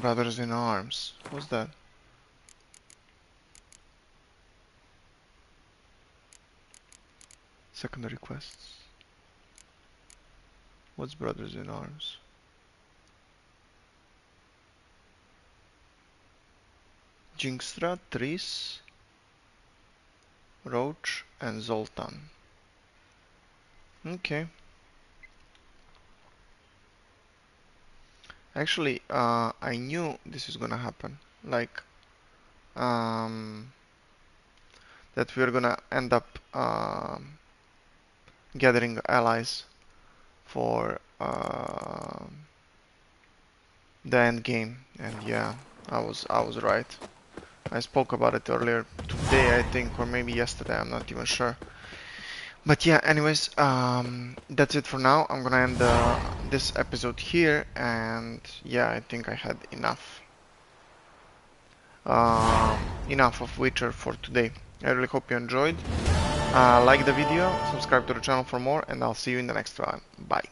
Brothers in Arms. What's that? Secondary quests. What's Brothers in Arms? Jinxtra, Tris, Roach, and Zoltan. Okay. Actually, I knew this was gonna happen. Like, that we're gonna end up gathering allies for the end game. And yeah, I was right. I spoke about it earlier today, I think, or maybe yesterday. I'm not even sure. But yeah, anyways, that's it for now. I'm gonna end this episode here, and yeah, I think I had enough of Witcher for today. I really hope you enjoyed. Like the video, subscribe to the channel for more, and I'll see you in the next one. Bye.